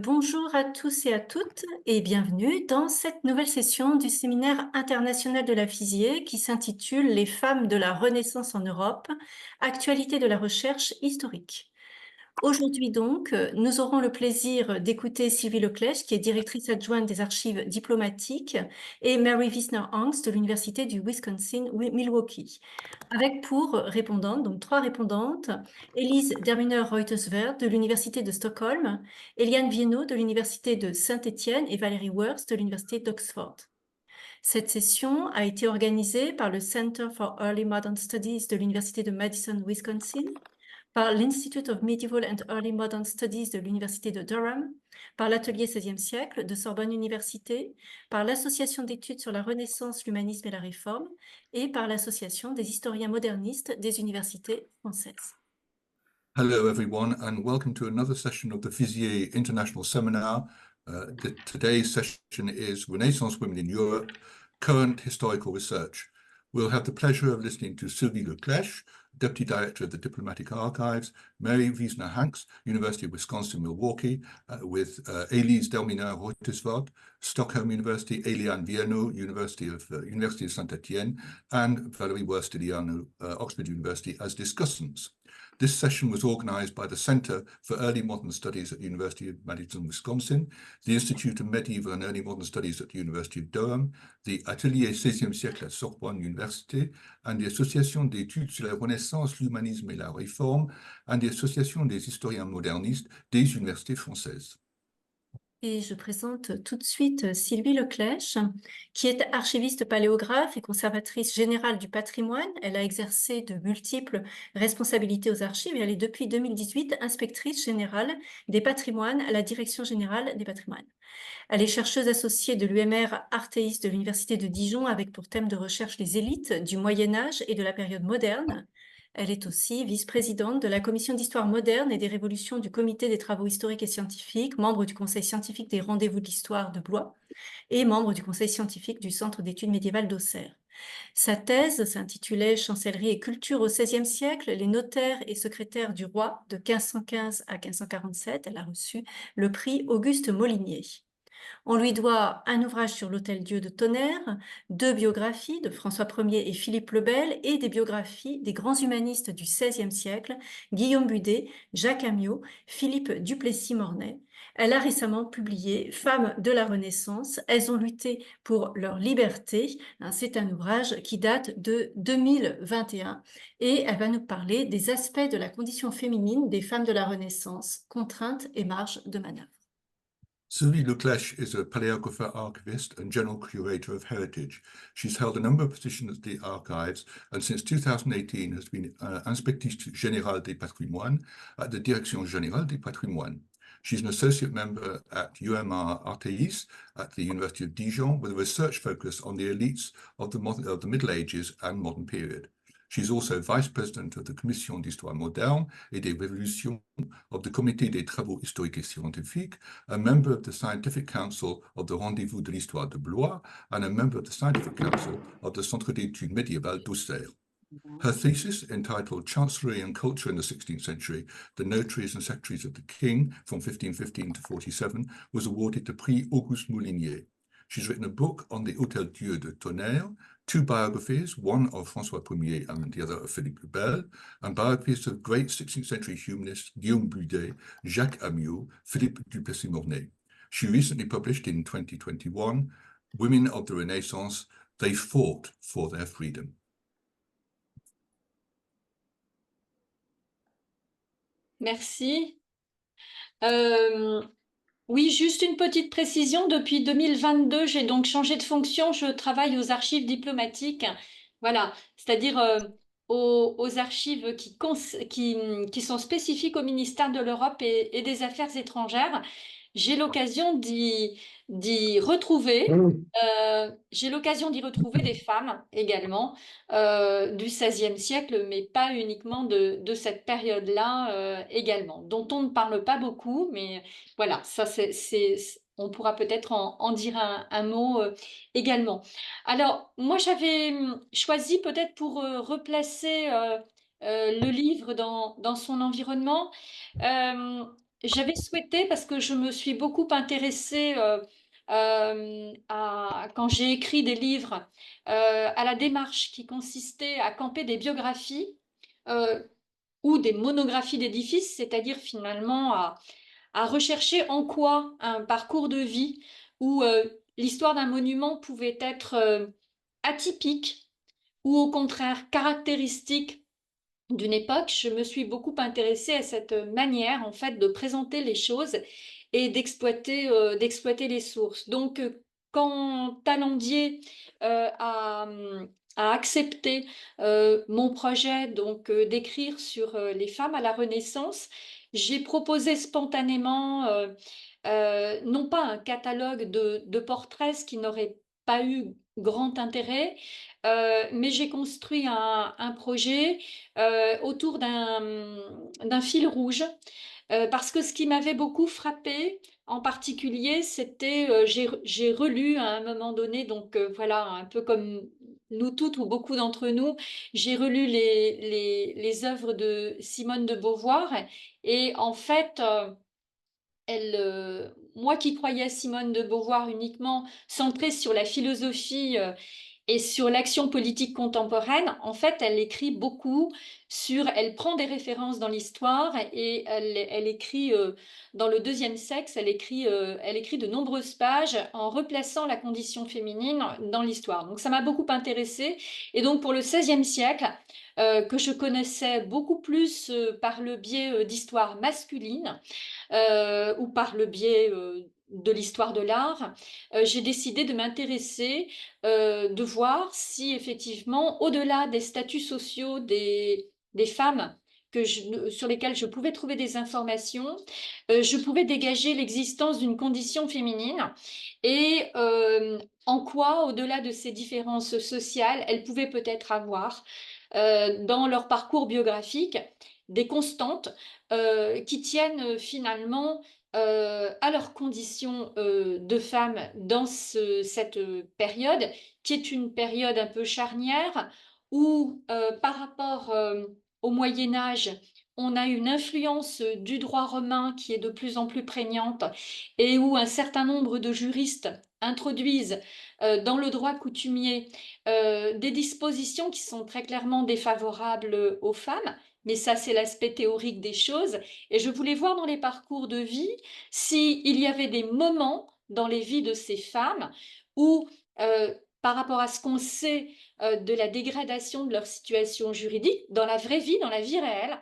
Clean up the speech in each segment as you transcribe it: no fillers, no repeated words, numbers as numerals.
Bonjour à tous et à toutes et bienvenue dans cette nouvelle session du Séminaire international de la FISIER qui s'intitule Les femmes de la Renaissance en Europe, actualité de la recherche historique. Aujourd'hui donc, nous aurons le plaisir d'écouter Sylvie Leclèche, qui est directrice adjointe des archives diplomatiques, et Mary Wiesner-Angst de l'Université du Wisconsin-Milwaukee. Avec pour répondantes, donc 3 répondantes, Elise Derminer-Reuterswerd de l'Université de Stockholm, Eliane Viennot de l'Université de Saint-Étienne et Valérie Wurst de l'Université d'Oxford. Cette session a été organisée par le Center for Early Modern Studies de l'Université de Madison, Wisconsin, par l'Institute of Medieval and Early Modern Studies de l'Université de Durham, par l'Atelier 16e siècle de Sorbonne Université, par l'Association d'études sur la Renaissance, l'humanisme et la Réforme, et par l'Association des historiens modernistes des universités françaises. Hello, everyone, and welcome to another session of the FISIER International Seminar. Today's session is Renaissance Women in Europe, Current Historical Research. We'll have the pleasure of listening to Sylvie Leclèche, Deputy Director of the Diplomatic Archives, Mary Wiesner-Angst, University of Wisconsin-Milwaukee, with Elise Delminer-Reuterswerd, Stockholm University, Eliane Viennot, University of Saint-Étienne, and Valérie Wurst, Oxford University, as discussants. This session was organized by the Center for Early Modern Studies at the University of Madison, Wisconsin, the Institute of Medieval and Early Modern Studies at the University of Durham, the Atelier 16e siècle at Sorbonne University, and the Association d'études sur la Renaissance, l'humanisme et la Réforme, and the Association des historiens modernistes des universités françaises. Et je présente tout de suite Sylvie Leclèche, qui est archiviste paléographe et conservatrice générale du patrimoine. Elle a exercé de multiples responsabilités aux archives et elle est depuis 2018 inspectrice générale des patrimoines à la Direction générale des patrimoines. Elle est chercheuse associée de l'UMR Artéis de l'Université de Dijon avec pour thème de recherche les élites du Moyen-Âge et de la période moderne. Elle est aussi vice-présidente de la Commission d'histoire moderne et des révolutions du Comité des travaux historiques et scientifiques, membre du Conseil scientifique des rendez-vous de l'histoire de Blois et membre du Conseil scientifique du Centre d'études médiévales d'Auxerre. Sa thèse s'intitulait « Chancellerie et culture au XVIe siècle, les notaires et secrétaires du roi de 1515 à 1547 ». Elle a reçu le prix Auguste Molinier. On lui doit un ouvrage sur l'Hôtel-Dieu de Tonnerre, 2 biographies de François Ier et Philippe le Bel et des biographies des grands humanistes du XVIe siècle, Guillaume Budet, Jacques Amyot, Philippe Duplessis-Mornay. Elle a récemment publié « Femmes de la Renaissance, elles ont lutté pour leur liberté ». C'est un ouvrage qui date de 2021 et elle va nous parler des aspects de la condition féminine des femmes de la Renaissance, contraintes et marges de manœuvre. Sylvie Leclèche is a paleographer, archivist, and general curator of heritage. She's held a number of positions at the archives and since 2018 has been inspectrice générale des patrimoines at the Direction générale des patrimoines. She's an associate member at UMR Artéis at the University of Dijon with a research focus on the elites of the Middle Ages and modern period. She's also vice president of the Commission d'histoire moderne et des révolutions of the Comité des travaux historiques et scientifiques, a member of the Scientific Council of the Rendez-vous de l'Histoire de Blois, and a member of the Scientific Council of the Centre d'études médiévales d'Auxerre. Her thesis, entitled Chancellery and Culture in the 16th Century, The Notaries and Secretaries of the King from 1515 to 47, was awarded the Prix Auguste Molinier. She's written a book on the Hôtel-Dieu de Tonnerre, 2 biographies, one of François Ier and the other of Philippe le Bel, and biographies of great 16th century humanists Guillaume Budet, Jacques Amyot, Philippe Duplessis-Mornay. She recently published in 2021, Women of the Renaissance, They Fought for Their Freedom. Merci. Oui, juste une petite précision. Depuis 2022, j'ai donc changé de fonction. Je travaille aux archives diplomatiques. Voilà, c'est-à-dire aux archives qui sont spécifiques au ministère de l'Europe et des Affaires étrangères. J'ai l'occasion d'y retrouver. J'ai l'occasion d'y retrouver des femmes également du XVIe siècle, mais pas uniquement de cette période-là également, dont on ne parle pas beaucoup, mais voilà, ça on pourra peut-être en dire un mot également. Alors, moi j'avais choisi peut-être pour replacer le livre dans son environnement, j'avais souhaité, parce que je me suis beaucoup intéressée quand j'ai écrit des livres, à la démarche qui consistait à camper des biographies euh, ou des monographies d'édifices, c'est-à-dire finalement à rechercher en quoi un parcours de vie ou l'histoire d'un monument pouvait être atypique ou au contraire caractéristique d'une époque. Je me suis beaucoup intéressée à cette manière en fait de présenter les choses et d'exploiter les sources. Donc quand Talandier a accepté mon projet donc d'écrire sur les femmes à la Renaissance, j'ai proposé spontanément non pas un catalogue de portraits, ce qui n'aurait pas eu grand intérêt, mais j'ai construit un projet autour d'un fil rouge, parce que ce qui m'avait beaucoup frappé en particulier, c'était, j'ai relu à un moment donné, donc voilà, un peu comme nous toutes ou beaucoup d'entre nous, j'ai relu les œuvres de Simone de Beauvoir et en fait, moi qui croyais à Simone de Beauvoir uniquement centrée sur la philosophie et sur l'action politique contemporaine, en fait, elle écrit beaucoup elle prend des références dans l'histoire et elle écrit dans le deuxième sexe, elle écrit de nombreuses pages en replaçant la condition féminine dans l'histoire. Donc ça m'a beaucoup intéressée. Et donc pour le XVIe siècle, que je connaissais beaucoup plus par le biais d'histoire masculine, ou par le biais de l'histoire de l'art, j'ai décidé de m'intéresser, de voir si effectivement, au-delà des statuts sociaux des femmes sur lesquelles je pouvais trouver des informations, je pouvais dégager l'existence d'une condition féminine et en quoi, au-delà de ces différences sociales, elles pouvaient peut-être avoir dans leur parcours biographique des constantes qui tiennent finalement à leurs conditions de femmes dans cette période, qui est une période un peu charnière, où par rapport au Moyen Âge, on a une influence du droit romain qui est de plus en plus prégnante et où un certain nombre de juristes introduisent dans le droit coutumier des dispositions qui sont très clairement défavorables aux femmes. Mais ça, c'est l'aspect théorique des choses. Et je voulais voir dans les parcours de vie s'il y avait des moments dans les vies de ces femmes où, euh, par rapport à ce qu'on sait de la dégradation de leur situation juridique, dans la vraie vie, dans la vie réelle,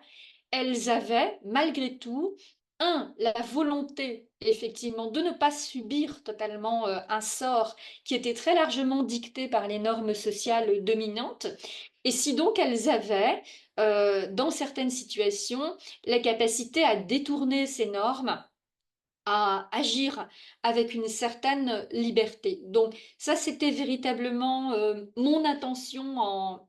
elles avaient malgré tout, la volonté effectivement de ne pas subir totalement un sort qui était très largement dicté par les normes sociales dominantes, et si donc elles avaient, dans certaines situations, la capacité à détourner ces normes, à agir avec une certaine liberté. Donc ça, c'était véritablement mon intention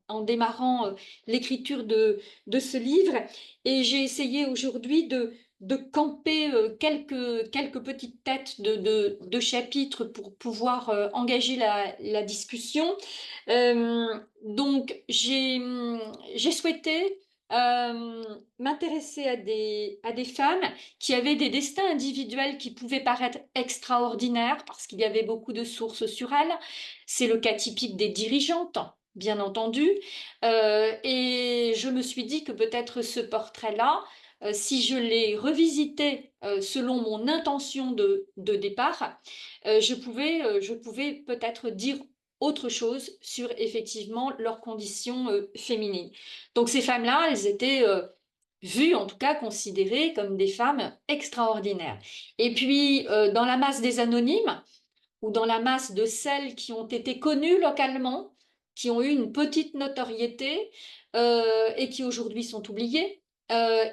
en démarrant l'écriture de ce livre. Et j'ai essayé aujourd'hui de camper quelques petites têtes de chapitres pour pouvoir engager la discussion. Donc j'ai souhaité m'intéresser à des femmes qui avaient des destins individuels qui pouvaient paraître extraordinaires parce qu'il y avait beaucoup de sources sur elles. C'est le cas typique des dirigeantes, bien entendu. Et je me suis dit que peut-être ce portrait-là, si je l'ai revisité selon mon intention de départ, je pouvais peut-être dire autre chose sur effectivement leurs conditions féminines. Donc ces femmes-là, elles étaient vues, en tout cas considérées comme des femmes extraordinaires. Et puis, dans la masse des anonymes, ou dans la masse de celles qui ont été connues localement, qui ont eu une petite notoriété et qui aujourd'hui sont oubliées,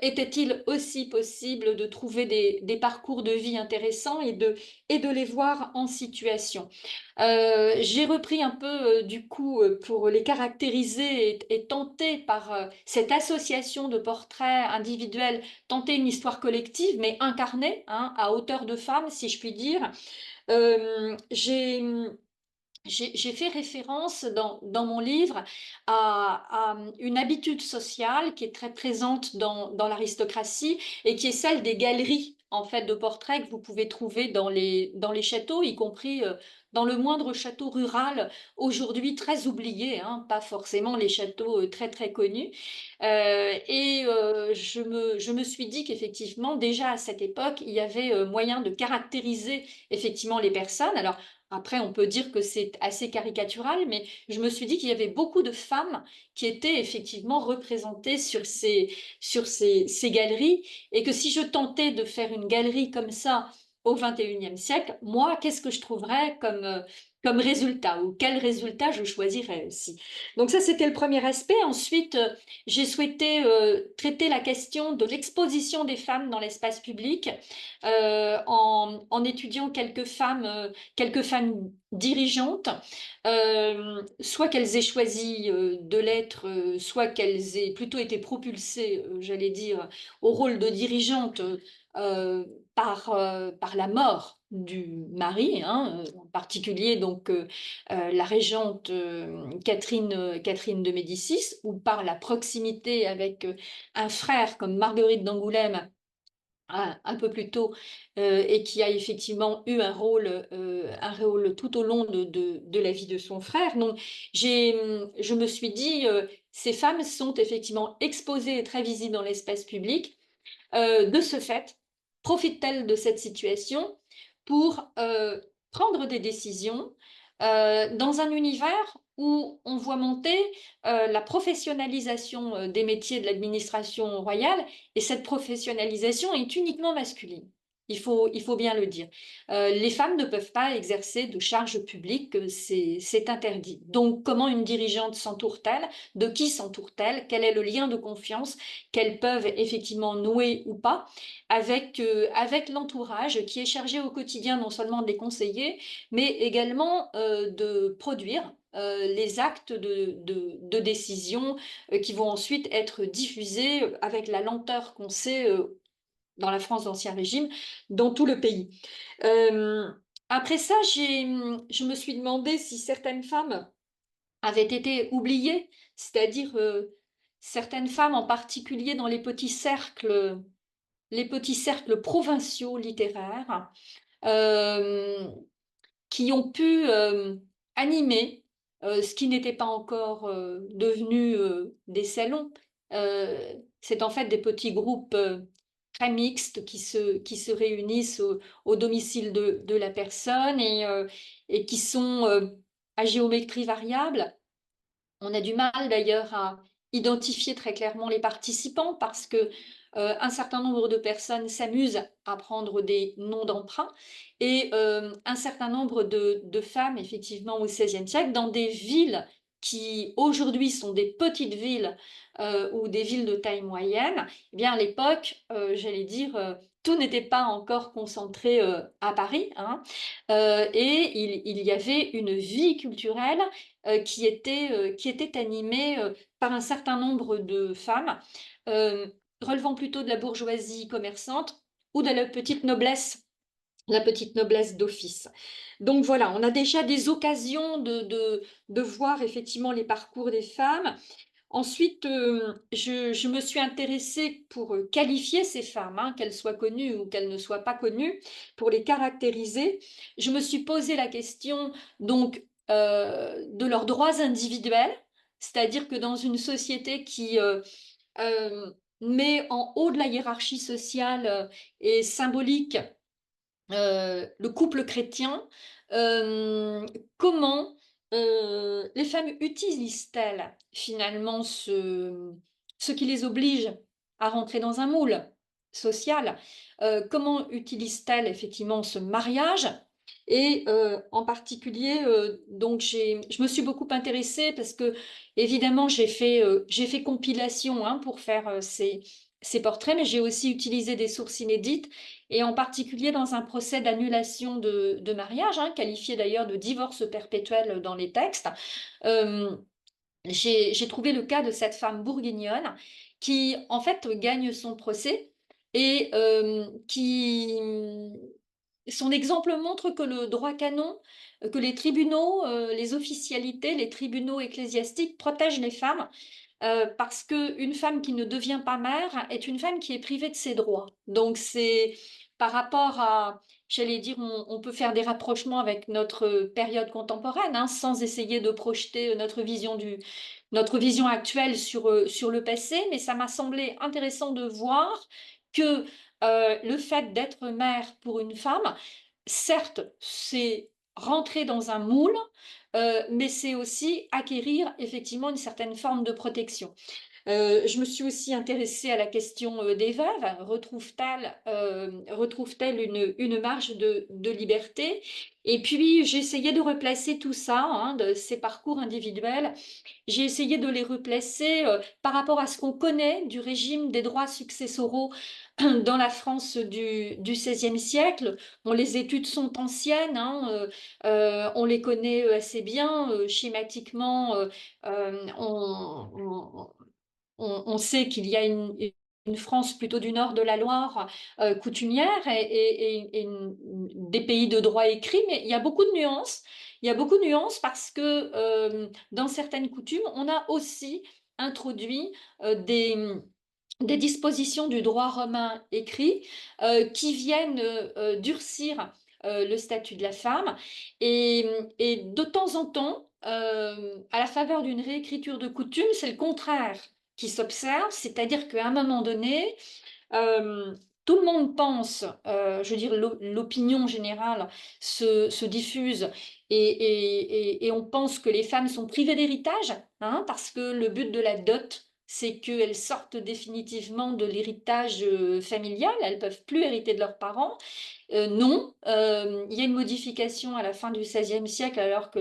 était-il aussi possible de trouver des parcours de vie intéressants et de les voir en situation? J'ai repris un peu du coup pour les caractériser et tenter par cette association de portraits individuels, tenter une histoire collective mais incarnée hein, à hauteur de femme si je puis dire. J'ai j'ai fait référence dans mon livre à une habitude sociale qui est très présente dans l'aristocratie et qui est celle des galeries en fait de portraits que vous pouvez trouver dans les châteaux, y compris dans le moindre château rural aujourd'hui très oublié, hein, pas forcément les châteaux très très connus. Je me suis dit qu'effectivement déjà à cette époque il y avait moyen de caractériser effectivement les personnes. Alors après, on peut dire que c'est assez caricatural, mais je me suis dit qu'il y avait beaucoup de femmes qui étaient effectivement représentées ces galeries, et que si je tentais de faire une galerie comme ça au XXIe siècle, moi, qu'est-ce que je trouverais comme résultat, ou quel résultat je choisirais aussi. Donc ça, c'était le premier aspect. Ensuite, j'ai souhaité traiter la question de l'exposition des femmes dans l'espace public en étudiant quelques femmes dirigeantes, soit qu'elles aient choisi de l'être, soit qu'elles aient plutôt été propulsées, j'allais dire, au rôle de dirigeante par la mort du mari, hein, en particulier donc la régente Catherine de Médicis, ou par la proximité avec un frère comme Marguerite d'Angoulême un peu plus tôt, et qui a effectivement eu un rôle tout au long de la vie de son frère. Donc, je me suis dit, ces femmes sont effectivement exposées et très visibles dans l'espace public. De ce fait, profitent-elles de cette situation pour prendre des décisions dans un univers où on voit monter la professionnalisation des métiers de l'administration royale, et cette professionnalisation est uniquement masculine. Il faut bien le dire. Les femmes ne peuvent pas exercer de charges publiques, c'est interdit. Donc, comment une dirigeante s'entoure-t-elle? De qui s'entoure-t-elle? Quel est le lien de confiance qu'elles peuvent effectivement nouer ou pas avec l'entourage qui est chargé au quotidien non seulement de les conseiller, mais également de produire les actes de décision qui vont ensuite être diffusés avec la lenteur qu'on sait dans la France d'Ancien Régime, dans tout le pays. Euh, Après ça, je me suis demandé si certaines femmes avaient été oubliées, c'est-à-dire certaines femmes en particulier dans les petits cercles provinciaux littéraires, euh, qui ont pu animer ce qui n'était pas encore devenu des salons. C'est en fait des petits groupes très mixtes qui se réunissent au domicile de la personne, et qui sont à géométrie variable. On a du mal d'ailleurs à identifier très clairement les participants, parce que un certain nombre de personnes s'amusent à prendre des noms d'emprunt, et un certain nombre de femmes, effectivement, au XVIe siècle, dans des villes qui aujourd'hui sont des petites villes ou des villes de taille moyenne. Eh bien, à l'époque, j'allais dire, tout n'était pas encore concentré à Paris, hein, et il y avait une vie culturelle qui était animée par un certain nombre de femmes euh, relevant plutôt de la bourgeoisie commerçante ou de la petite noblesse d'office. Donc voilà, on a déjà des occasions de voir effectivement les parcours des femmes. Ensuite, je me suis intéressée pour qualifier ces femmes, hein, qu'elles soient connues ou qu'elles ne soient pas connues, pour les caractériser. Je me suis posé la question donc de leurs droits individuels, c'est-à-dire que dans une société qui met en haut de la hiérarchie sociale et symbolique le couple chrétien, euh, comment les femmes utilisent-elles finalement ce qui les oblige à rentrer dans un moule social? Comment utilisent-elles effectivement ce mariage? Et en particulier, donc je me suis beaucoup intéressée parce que évidemment j'ai fait compilation, hein, pour faire ces portraits, mais j'ai aussi utilisé des sources inédites, et en particulier dans un procès d'annulation de mariage, hein, qualifié d'ailleurs de divorce perpétuel dans les textes. Euh, j'ai trouvé le cas de cette femme bourguignonne qui, en fait, gagne son procès, et son exemple montre que le droit canon, que les tribunaux, les officialités, les tribunaux ecclésiastiques protègent les femmes, parce qu'une femme qui ne devient pas mère est une femme qui est privée de ses droits. Donc c'est par rapport à, j'allais dire, on peut faire des rapprochements avec notre période contemporaine, hein, sans essayer de projeter notre vision actuelle sur le passé, mais ça m'a semblé intéressant de voir que le fait d'être mère pour une femme, certes, c'est rentrer dans un moule, mais c'est aussi acquérir effectivement une certaine forme de protection. Je me suis aussi intéressée à la question des veuves. Retrouve-t-elle une marge de liberté? Et puis, j'ai essayé de replacer tout ça, hein, de ces parcours individuels. J'ai essayé de les replacer par rapport à ce qu'on connaît du régime des droits successoraux dans la France du XVIe siècle. Bon, les études sont anciennes, hein, on les connaît assez bien, schématiquement. On sait qu'il y a une France plutôt du nord de la Loire, coutumière, des pays de droit écrit, mais il y a beaucoup de nuances. Il y a beaucoup de nuances parce que dans certaines coutumes, on a aussi introduit des dispositions du droit romain écrit qui viennent durcir le statut de la femme. Et de temps en temps, à la faveur d'une réécriture de coutume, c'est le contraire qui s'observe, c'est-à-dire qu'à un moment donné, euh, tout le monde pense, je veux dire, l'opinion générale se diffuse et on pense que les femmes sont privées d'héritage, hein, parce que le but de la dot, c'est qu'elles sortent définitivement de l'héritage familial, elles ne peuvent plus hériter de leurs parents. Non, il y a une modification à la fin du XVIe siècle alors que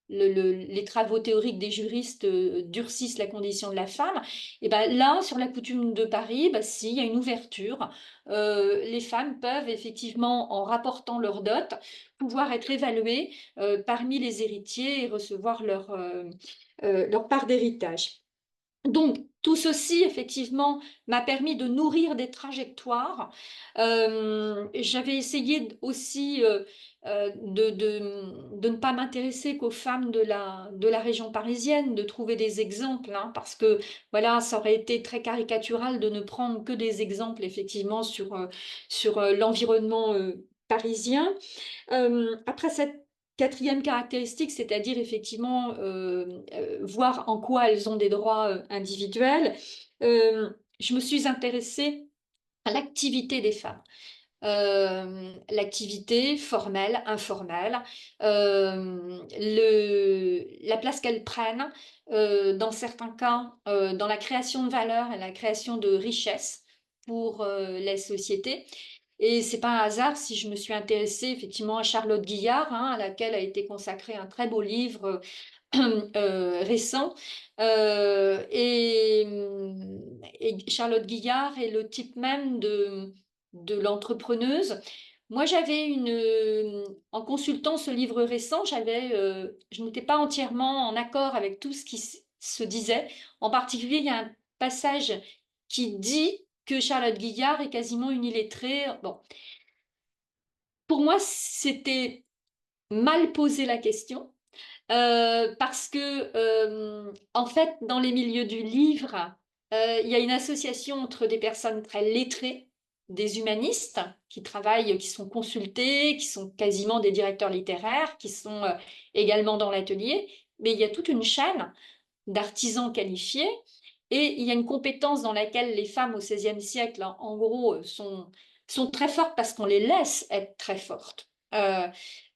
les travaux théoriques des juristes durcissent la condition de la femme, et ben là, sur la coutume de Paris, ben, si, il y a une ouverture. Les femmes peuvent effectivement, en rapportant leur dot, pouvoir être évaluées parmi les héritiers et recevoir leur part d'héritage. Donc, tout ceci, effectivement, m'a permis de nourrir des trajectoires. J'avais essayé aussi de ne pas m'intéresser qu'aux femmes de la région parisienne, de trouver des exemples, hein, parce que voilà, ça aurait été très caricatural de ne prendre que des exemples, effectivement, sur l'environnement parisien. Après cette quatrième caractéristique, c'est-à-dire effectivement voir en quoi elles ont des droits individuels, je me suis intéressée à l'activité des femmes. L'activité formelle, informelle, la place qu'elles prennent, dans certains cas, dans la création de valeur et la création de richesses pour la société. Et c'est pas un hasard si je me suis intéressée effectivement à Charlotte Guillard, hein, à laquelle a été consacré un très beau livre récent. Et Charlotte Guillard est le type même de l'entrepreneuse. Moi, en consultant ce livre récent, je n'étais pas entièrement en accord avec tout ce qui se disait. En particulier, il y a un passage qui dit que Charlotte Guillard est quasiment une illettrée. Bon, pour moi, c'était mal poser la question. Parce que, en fait, dans les milieux du livre, il y a une association entre des personnes très lettrées, des humanistes qui travaillent, qui sont consultés, qui sont quasiment des directeurs littéraires, qui sont également dans l'atelier, mais il y a toute une chaîne d'artisans qualifiés et il y a une compétence dans laquelle les femmes au XVIe siècle, en gros, sont très fortes parce qu'on les laisse être très fortes.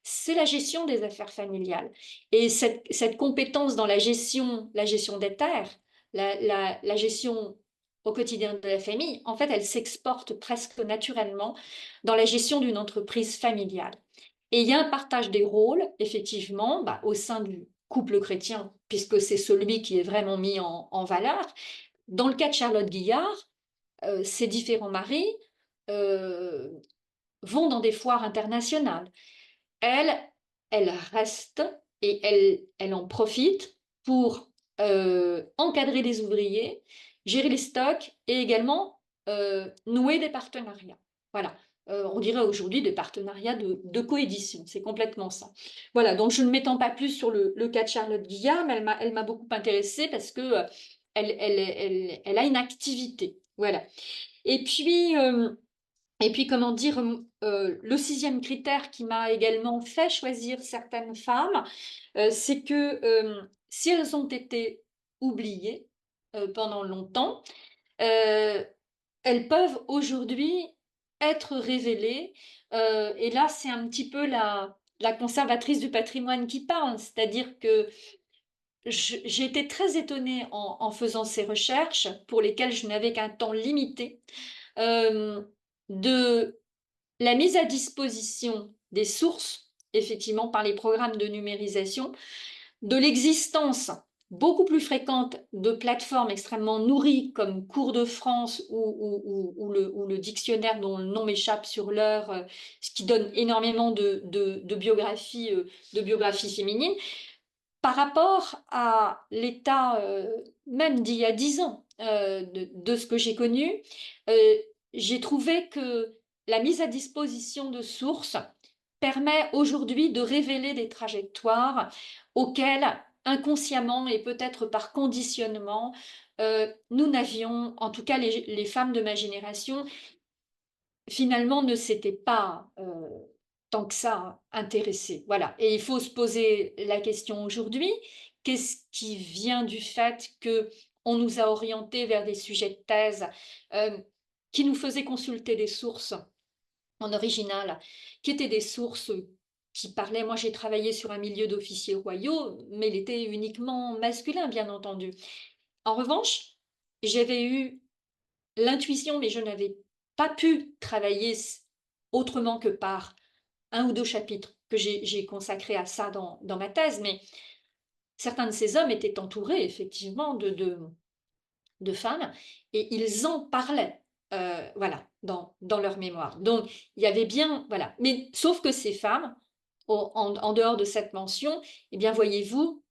C'est la gestion des affaires familiales. Et cette compétence dans la gestion des terres, la gestion au quotidien de la famille, en fait, elle s'exporte presque naturellement dans la gestion d'une entreprise familiale. Et il y a un partage des rôles, effectivement, bah, au sein du couple chrétien, puisque c'est celui qui est vraiment mis en valeur. Dans le cas de Charlotte Guillard, ces différents maris euh, vont dans des foires internationales. Elle, elle reste et elle en profite pour encadrer les ouvriers, gérer les stocks et également nouer des partenariats. Voilà. on dirait aujourd'hui des partenariats de coédition, c'est complètement ça. Voilà, donc je ne m'étends pas plus sur le cas de Charlotte Guillaume, elle m'a beaucoup intéressée parce que elle a une activité, voilà. Et puis comment dire, le 6e critère qui m'a également fait choisir certaines femmes, c'est que si elles ont été oubliées pendant longtemps, elles peuvent aujourd'hui être révélées. Et là, c'est un petit peu la conservatrice du patrimoine qui parle, c'est-à-dire que j'ai été très étonnée en faisant ces recherches, pour lesquelles je n'avais qu'un temps limité, de la mise à disposition des sources, effectivement, par les programmes de numérisation, de l'existence beaucoup plus fréquente de plateformes extrêmement nourries comme Cours de France ou le dictionnaire dont le nom m'échappe sur l'heure, ce qui donne énormément de biographies féminines, par rapport à l'état même d'il y a 10 ans de ce que j'ai connu. J'ai trouvé que la mise à disposition de sources permet aujourd'hui de révéler des trajectoires auxquelles, inconsciemment et peut-être par conditionnement, nous n'avions, en tout cas les femmes de ma génération, finalement ne s'étaient pas tant que ça intéressées. Voilà. Et il faut se poser la question aujourd'hui, qu'est-ce qui vient du fait qu'on nous a orientés vers des sujets de thèse qui nous faisaient consulter des sources en original, qui étaient des sources qui parlaient. Moi, j'ai travaillé sur un milieu d'officiers royaux, mais il était uniquement masculin, bien entendu. En revanche, j'avais eu l'intuition, mais je n'avais pas pu travailler autrement que par un ou deux chapitres que j'ai consacrés à ça dans ma thèse, mais certains de ces hommes étaient entourés effectivement de femmes et ils en parlaient. Voilà, dans leur mémoire. Donc, il y avait bien, voilà. Mais sauf que ces femmes, en dehors de cette mention, eh bien, voyez-vous,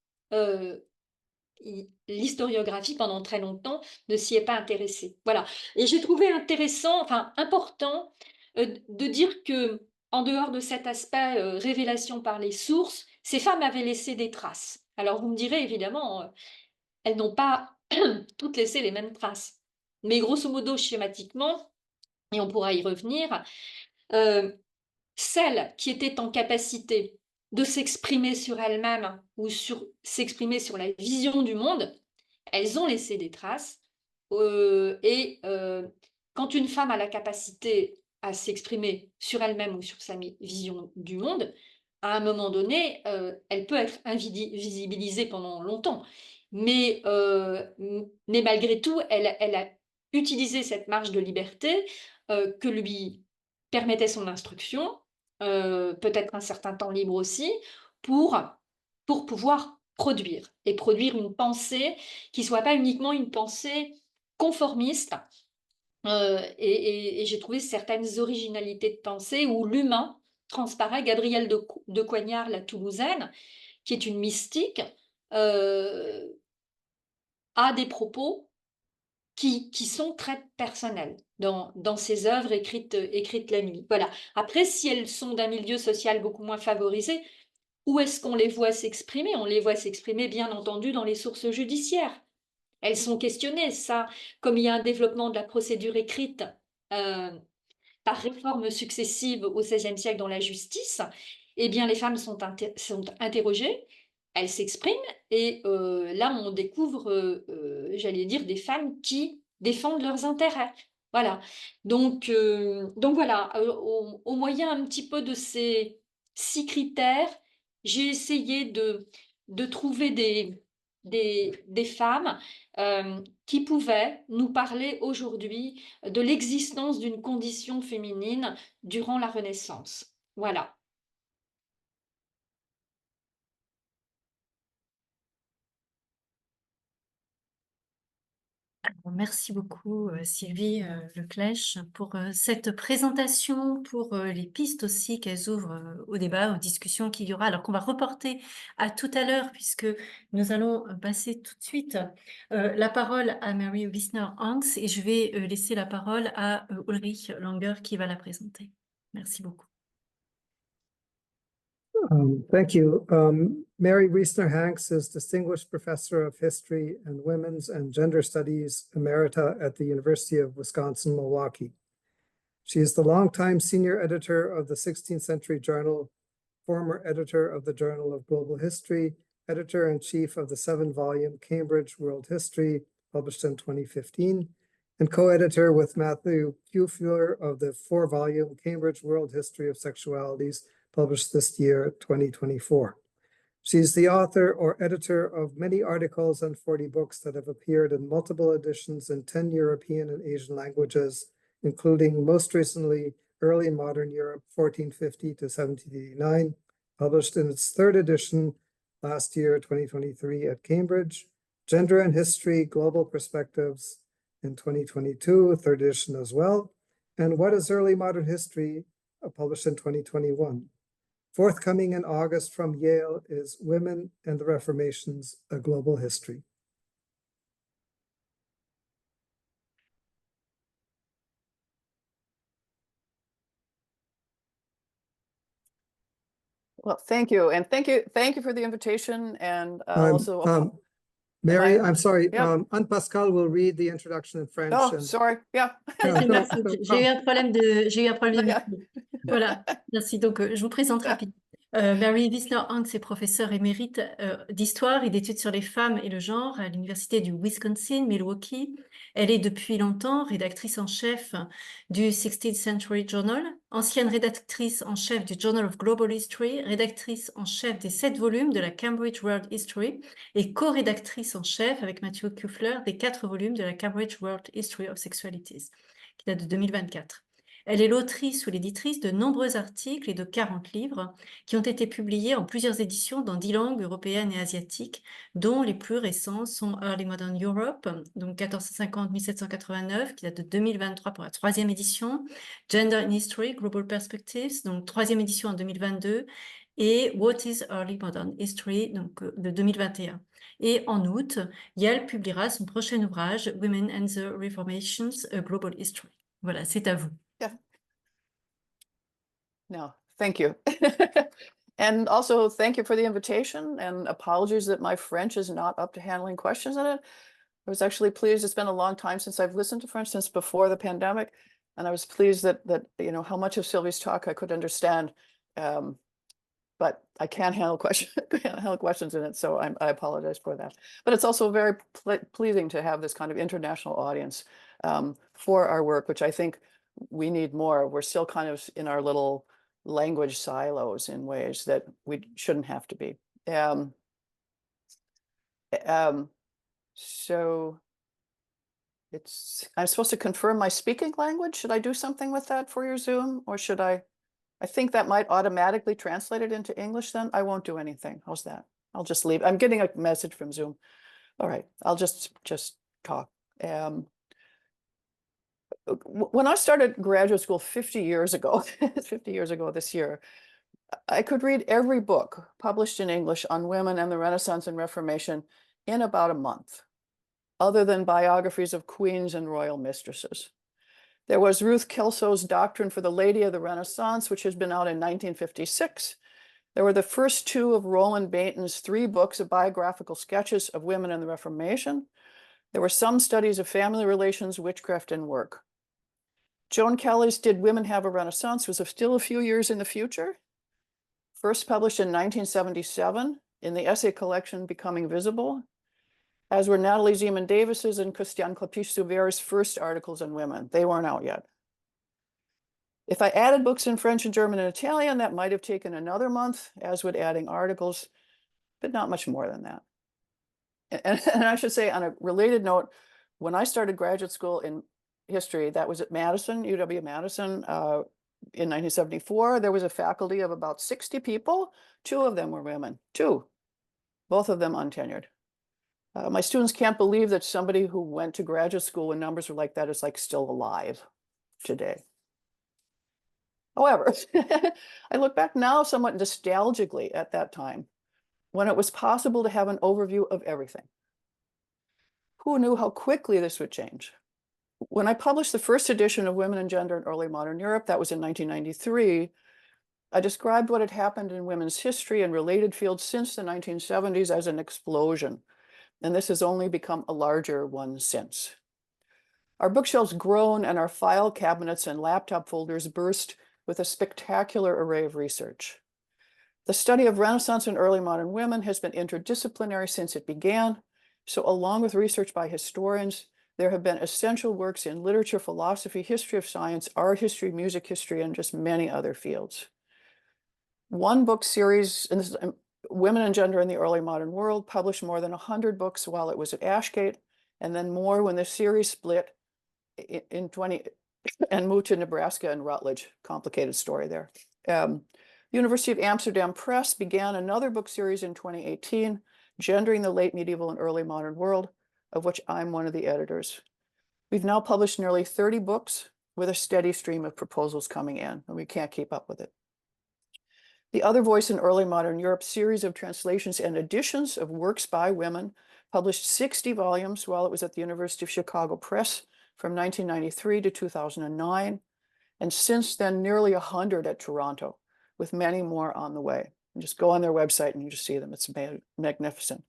l'historiographie, pendant très longtemps, ne s'y est pas intéressée. Voilà. Et j'ai trouvé intéressant, enfin, important, de dire que, en dehors de cet aspect révélation par les sources, ces femmes avaient laissé des traces. Alors, vous me direz, évidemment, elles n'ont pas toutes laissé les mêmes traces. Mais grosso modo, schématiquement, et on pourra y revenir, celles qui étaient en capacité de s'exprimer sur elles-mêmes ou s'exprimer sur la vision du monde, elles ont laissé des traces. Quand une femme a la capacité à s'exprimer sur elle-même ou sur sa vision du monde, à un moment donné, elle peut être invisibilisée pendant longtemps. Mais malgré tout, elle a utilisé cette marge de liberté que lui permettait son instruction, peut-être un certain temps libre aussi, pour pouvoir produire, et produire une pensée qui ne soit pas uniquement une pensée conformiste. Et j'ai trouvé certaines originalités de pensée où l'humain transparaît. Gabrielle de Coignard, la Toulousaine, qui est une mystique, a des propos qui sont très personnels dans ses œuvres écrites la nuit. Voilà. Après, si elles sont d'un milieu social beaucoup moins favorisé, où est-ce qu'on les voit s'exprimer? On les voit s'exprimer, bien entendu, dans les sources judiciaires. Elles sont questionnées, ça, comme il y a un développement de la procédure écrite par réformes successives au XVIe siècle dans la justice, eh bien, les femmes sont interrogées, elles s'expriment, et là, on découvre, j'allais dire, des femmes qui défendent leurs intérêts. Voilà. Donc voilà, au moyen un petit peu de ces 6 critères, j'ai essayé de trouver des femmes qui pouvaient nous parler aujourd'hui de l'existence d'une condition féminine durant la Renaissance. Voilà. Merci beaucoup, Sylvie Leclèche, pour cette présentation, pour les pistes aussi qu'elles ouvrent au débat, aux discussions qu'il y aura, alors qu'on va reporter à tout à l'heure, puisque nous allons passer tout de suite la parole à Mary Wisner-Hanks, et je vais laisser la parole à Ulrich Langer qui va la présenter. Merci beaucoup. Thank you. Mary Wiesner-Hanks is Distinguished Professor of History and Women's and Gender Studies Emerita at the University of Wisconsin-Milwaukee. She is the longtime senior editor of the 16th Century Journal, former editor of the Journal of Global History, editor-in-chief of the 7-volume Cambridge World History, published in 2015, and co-editor with Matthew Kuefler of the 4-volume Cambridge World History of Sexualities, published this year, 2024. She's the author or editor of many articles and 40 books that have appeared in multiple editions in 10 European and Asian languages, including most recently Early Modern Europe 1450 to 1789, published in its 3rd edition last year, 2023 at Cambridge, Gender and History, Global Perspectives in 2022, 3rd edition as well, and What is Early Modern History, published in 2021. Forthcoming in August from Yale is Women and the Reformations, A Global History. Well, thank you. And thank you for the invitation. And also, Mary, I'm sorry, Yeah. Anne-Pascale will read the introduction in French. Oh, and- sorry. Yeah. Merci. J'ai eu un problème de Yeah. micro. Voilà, merci. Donc, je vous présente rapidement. Mary Wiesner-Hanks est professeure émérite d'histoire et d'études sur les femmes et le genre à l'université du Wisconsin, Milwaukee. Elle est depuis longtemps rédactrice en chef du 16th Century Journal, ancienne rédactrice en chef du Journal of Global History, rédactrice en chef des 7 volumes de la Cambridge World History et co-rédactrice en chef avec Matthew Kuefler des 4 volumes de la Cambridge World History of Sexualities, qui date de 2024. Elle est l'autrice ou l'éditrice de nombreux articles et de 40 livres qui ont été publiés en plusieurs éditions dans 10 langues européennes et asiatiques, dont les plus récents sont Early Modern Europe, donc 1450-1789, qui date de 2023 pour la 3e édition, Gender in History, Global Perspectives, donc 3e édition en 2022, et What is Early Modern History, donc de 2021. Et en août, Yale publiera son prochain ouvrage, Women and the Reformations, A Global History. Voilà, c'est à vous. No, thank you. And also thank you for the invitation, and apologies that my French is not up to handling questions in it. I was actually pleased. It's been a long time since I've listened to French, since before the pandemic. And I was pleased that you know how much of Sylvie's talk I could understand. But I can't handle questions in it, so I apologize for that. But it's also very pleasing to have this kind of international audience for our work, which I think we need more. We're still kind of in our little language silos in ways that we shouldn't have to be. So I'm supposed to confirm my speaking language. Should I do something with that for your Zoom, or should I think that might automatically translate it into English then. I won't do anything. How's that? I'll just leave. I'm getting a message from Zoom. All right, I'll just talk. When I started graduate school 50 years ago, 50 years ago this year, I could read every book published in English on women and the Renaissance and Reformation in about a month, other than biographies of queens and royal mistresses. There was Ruth Kelso's Doctrine for the Lady of the Renaissance, which has been out in 1956. There were the first 2 of Roland Bainton's 3 books of biographical sketches of women in the Reformation. There were some studies of family relations, witchcraft, and work. Joan Kelly's Did Women Have a Renaissance was still a few years in the future. First published in 1977 in the essay collection Becoming Visible, as were Natalie Zeman Davis's and Christiane Clapiche-Souvert's first articles on women. They weren't out yet. If I added books in French and German and Italian, that might have taken another month, as would adding articles, but not much more than that. And I should say, on a related note, when I started graduate school in history, that was at Madison, UW-Madison, in 1974. There was a faculty of about 60 people. 2 of them were women, 2, both of them untenured. My students can't believe that somebody who went to graduate school when numbers were like that is like still alive today. However, I look back now somewhat nostalgically at that time, when it was possible to have an overview of everything. Who knew how quickly this would change? When I published the first edition of Women and Gender in Early Modern Europe, that was in 1993, I described what had happened in women's history and related fields since the 1970s as an explosion, and this has only become a larger one since. Our bookshelves grown and our file cabinets and laptop folders burst with a spectacular array of research. The study of Renaissance and early modern women has been interdisciplinary since it began, so along with research by historians, there have been essential works in literature, philosophy, history of science, art history, music history, and just many other fields. One book series, and this is Women and Gender in the Early Modern World, published more than 100 books while it was at Ashgate, and then more when the series split in 20 and moved to Nebraska and Rutledge. Complicated story there. University of Amsterdam Press began another book series in 2018, Gendering the Late Medieval and Early Modern World, of which I'm one of the editors. We've now published nearly 30 books with a steady stream of proposals coming in, and we can't keep up with it. The Other Voice in Early Modern Europe series of translations and editions of works by women published 60 volumes while it was at the University of Chicago Press from 1993 to 2009, and since then nearly 100 at Toronto, with many more on the way. And just go on their website and you just see them. It's magnificent.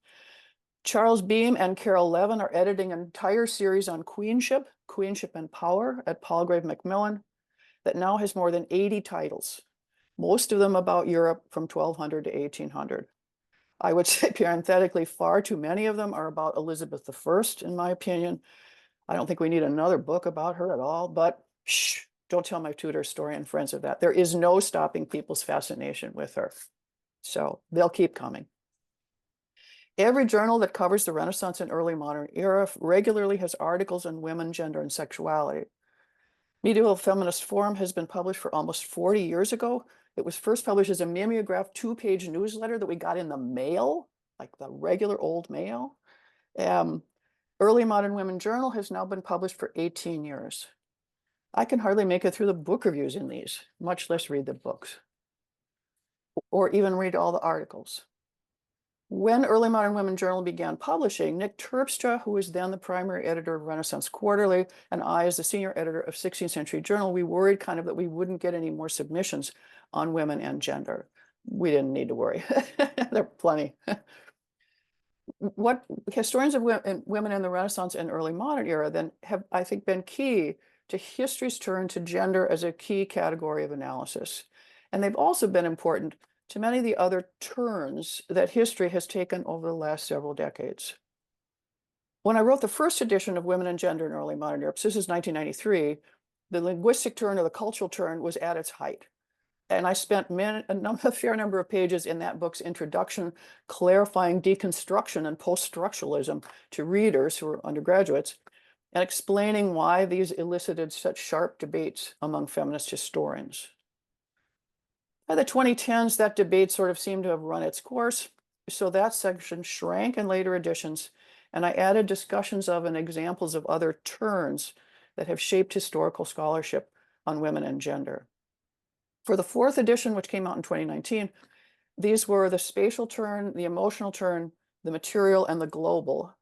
Charles Beam and Carol Levin are editing an entire series on queenship and power at Palgrave Macmillan that now has more than 80 titles, most of them about Europe from 1200 to 1800. I would say parenthetically, far too many of them are about Elizabeth I, in my opinion. I don't think we need another book about her at all, but shh, don't tell my Tudor historian friends of that. There is no stopping people's fascination with her. So they'll keep coming. Every journal that covers the Renaissance and early modern era regularly has articles on women, gender, and sexuality. Medieval Feminist Forum has been published for almost 40 years ago. It was first published as a mimeographed 2-page newsletter that we got in the mail, like the regular old mail. Early Modern Women Journal has now been published for 18 years. I can hardly make it through the book reviews in these, much less read the books, or even read all the articles. When Early Modern Women Journal began publishing, Nick Terpstra, who was then the primary editor of Renaissance Quarterly, and I, as the senior editor of 16th Century Journal, we worried kind of that we wouldn't get any more submissions on women and gender. We didn't need to worry. There are plenty. What historians of women in the Renaissance and early modern era then have, I think, been key to history's turn to gender as a key category of analysis. And they've also been important to many of the other turns that history has taken over the last several decades. When I wrote the first edition of Women and Gender in Early Modern Europe, so this is 1993, the linguistic turn or the cultural turn was at its height. And I spent a fair number of pages in that book's introduction, clarifying deconstruction and post-structuralism to readers who were undergraduates, and explaining why these elicited such sharp debates among feminist historians. By the 2010s, that debate sort of seemed to have run its course, so that section shrank in later editions, and I added discussions of and examples of other turns that have shaped historical scholarship on women and gender. For the fourth edition, which came out in 2019, these were the spatial turn, the emotional turn, the material, and the global,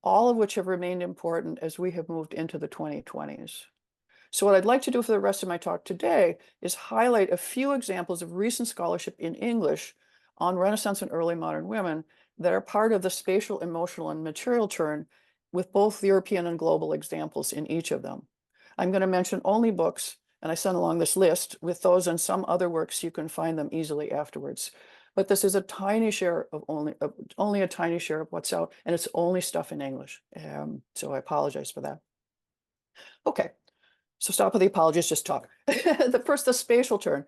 all of which have remained important as we have moved into the 2020s. So what I'd like to do for the rest of my talk today is highlight a few examples of recent scholarship in English on Renaissance and early modern women that are part of the spatial, emotional, and material turn, with both European and global examples in each of them. I'm going to mention only books, and I sent along this list with those and some other works. You can find them easily afterwards. But this is a tiny share of only a tiny share of what's out, and it's only stuff in English. So I apologize for that. Okay. So stop with the apologies, just talk. The spatial turn.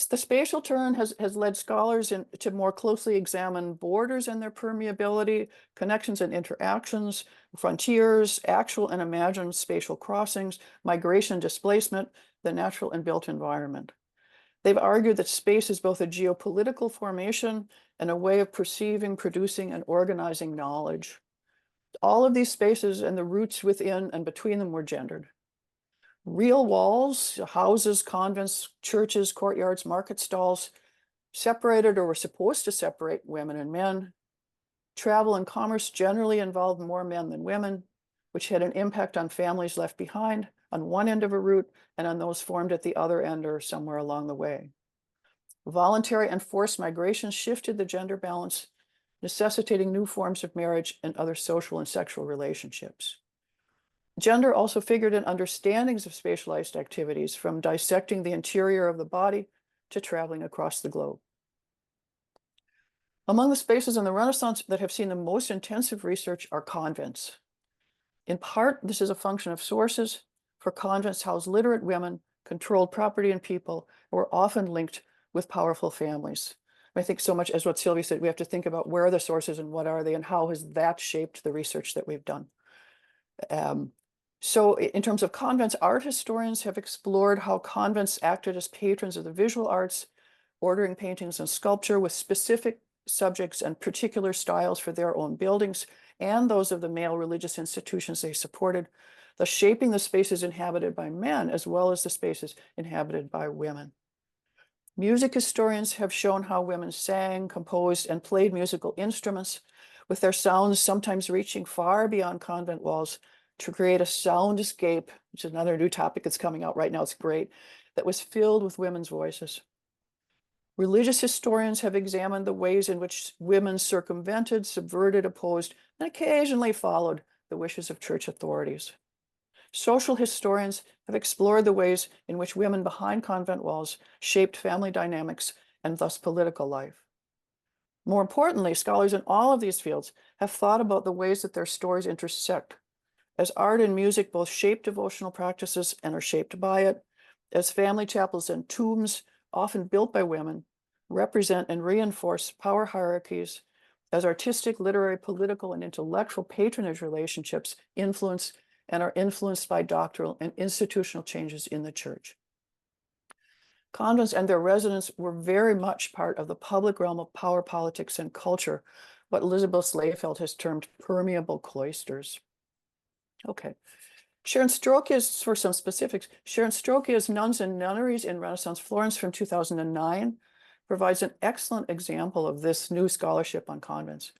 The spatial turn has led scholars to more closely examine borders and their permeability, connections and interactions, frontiers, actual and imagined spatial crossings, migration, displacement, the natural and built environment. They've argued that space is both a geopolitical formation and a way of perceiving, producing, and organizing knowledge. All of these spaces and the roots within and between them were gendered. Real walls, houses, convents, churches, courtyards, market stalls, separated or were supposed to separate women and men. Travel and commerce generally involved more men than women. which had an impact on families left behind on one end of a route and on those formed at the other end or somewhere along the way. Voluntary and forced migration shifted the gender balance, necessitating new forms of marriage and other social and sexual relationships. Gender also figured in understandings of spatialized activities, from dissecting the interior of the body to traveling across the globe. Among the spaces in the Renaissance that have seen the most intensive research are convents. In part, this is a function of sources, for convents house literate women, controlled property and people, who are often linked with powerful families. I think so much as what Sylvie said, we have to think about where are the sources and what are they and how has that shaped the research that we've done. So in terms of convents, art historians have explored how convents acted as patrons of the visual arts, ordering paintings and sculpture with specific subjects and particular styles for their own buildings and those of the male religious institutions they supported, thus shaping the spaces inhabited by men as well as the spaces inhabited by women. Music historians have shown how women sang, composed, and played musical instruments, with their sounds sometimes reaching far beyond convent walls to create a soundscape, which is another new topic that's coming out right now, it's great, that was filled with women's voices. Religious historians have examined the ways in which women circumvented, subverted, opposed, and occasionally followed the wishes of church authorities. Social historians have explored the ways in which women behind convent walls shaped family dynamics and thus political life. More importantly, scholars in all of these fields have thought about the ways that their stories intersect, as art and music both shape devotional practices and are shaped by it, as family chapels and tombs, often built by women, represent and reinforce power hierarchies, as artistic, literary, political, and intellectual patronage relationships influence and are influenced by doctrinal and institutional changes in the church. Convents and their residents were very much part of the public realm of power politics and culture, what Elizabeth Slayfeld has termed permeable cloisters. Okay. Sharon Strokia's, for some specifics, Sharon Strokia's Nuns and Nunneries in Renaissance Florence from 2009 provides an excellent example of this new scholarship on convents.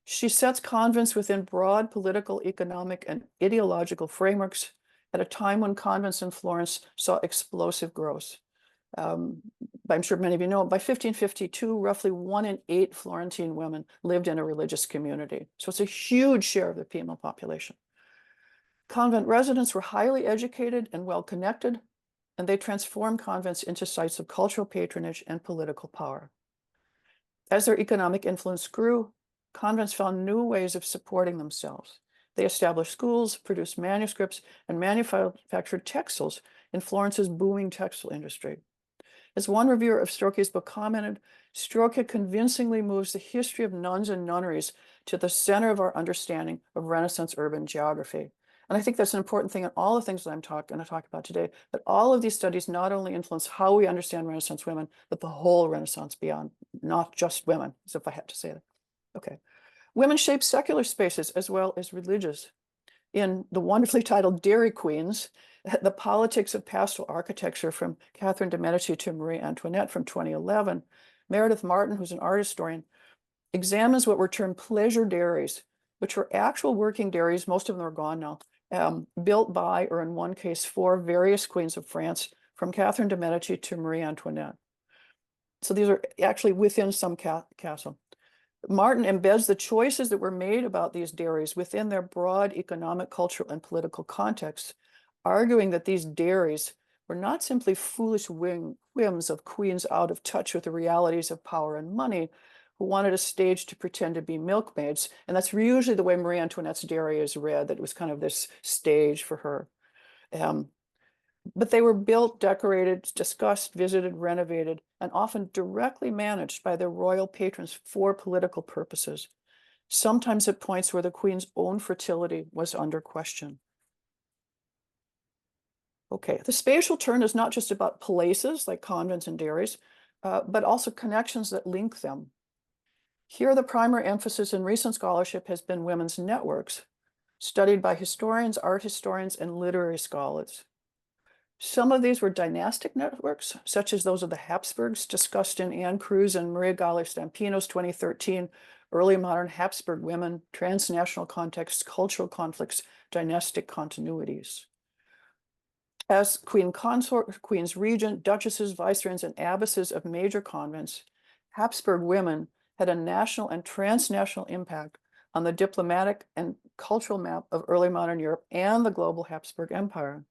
She sets convents within broad political, economic, and ideological frameworks at a time when convents in Florence saw explosive growth. I'm sure many of you know, by 1552, roughly 1 in 8 Florentine women lived in a religious community. So it's a huge share of the female population. Convent residents were highly educated and well-connected, and they transformed convents into sites of cultural patronage and political power. As their economic influence grew, convents found new ways of supporting themselves. They established schools, produced manuscripts, and manufactured textiles in Florence's booming textile industry. As one reviewer of Strokia's book commented, Strokia convincingly moves the history of nuns and nunneries to the center of our understanding of Renaissance urban geography. And I think that's an important thing in all the things that I'm going to talk about today, that all of these studies not only influence how we understand Renaissance women, but the whole Renaissance beyond, not just women, as if I had to say that. Okay. Women shaped secular spaces as well as religious. In the wonderfully titled Dairy Queens, The Politics of Pastoral Architecture from Catherine de' Medici to Marie Antoinette from 2011, Meredith Martin, who's an art historian, examines what were termed pleasure dairies, which were actual working dairies, most of them are gone now, built by, or in one case for, various queens of France, from Catherine de' Medici to Marie Antoinette. So these are actually within some castle. Martin embeds the choices that were made about these dairies within their broad economic, cultural, and political context, arguing that these dairies were not simply foolish whims of queens out of touch with the realities of power and money, who wanted a stage to pretend to be milkmaids. And that's usually the way Marie Antoinette's dairy is read, that it was kind of this stage for her. But they were built, decorated, discussed, visited, renovated, and often directly managed by their royal patrons for political purposes, sometimes at points where the queen's own fertility was under question. Okay, the spatial turn is not just about places like convents and dairies, but also connections that link them. Here, the primary emphasis in recent scholarship has been women's networks, studied by historians, art historians, and literary scholars. Some of these were dynastic networks, such as those of the Habsburgs discussed in Anne Cruz and Maria Gale Stampino's 2013 early modern Habsburg women, transnational contexts, cultural conflicts, dynastic continuities. As queen consort, queens regent, duchesses, viceroys, and abbesses of major convents, Habsburg women had a national and transnational impact on the diplomatic and cultural map of early modern Europe and the global Habsburg Empire.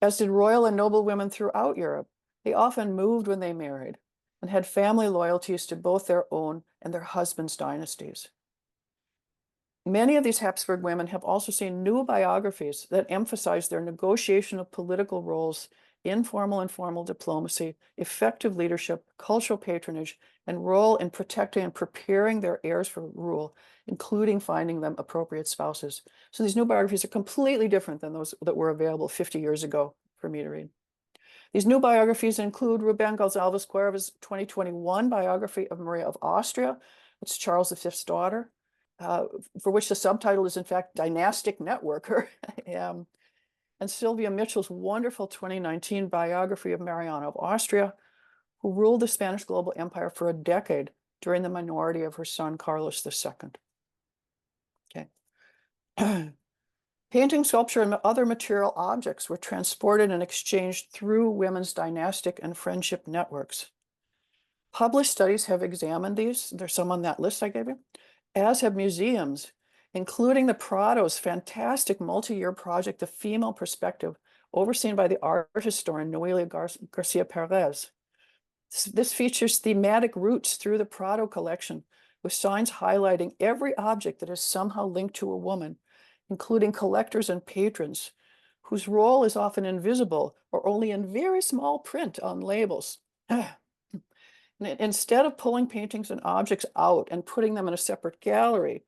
As did royal and noble women throughout Europe, they often moved when they married and had family loyalties to both their own and their husbands' dynasties. Many of these Habsburg women have also seen new biographies that emphasize their negotiation of political roles, informal and formal diplomacy, effective leadership, cultural patronage, and role in protecting and preparing their heirs for rule, including finding them appropriate spouses. So these new biographies are completely different than those that were available 50 years ago for me to read. These new biographies include Rubén González Cuerva's 2021 biography of Maria of Austria. It's Charles V's daughter, for which the subtitle is in fact Dynastic Networker. And Sylvia Mitchell's wonderful 2019 biography of Mariana of Austria, who ruled the Spanish global empire for a decade during the minority of her son Carlos II. Okay. Painting, sculpture, and other material objects were transported and exchanged through women's dynastic and friendship networks. Published studies have examined these. There's some on that list I gave you, as have museums, including the Prado's fantastic multi-year project, The Female Perspective, overseen by the art historian Noelia Garcia Perez. This features thematic routes through the Prado collection, with signs highlighting every object that is somehow linked to a woman, including collectors and patrons, whose role is often invisible or only in very small print on labels. Instead of pulling paintings and objects out and putting them in a separate gallery,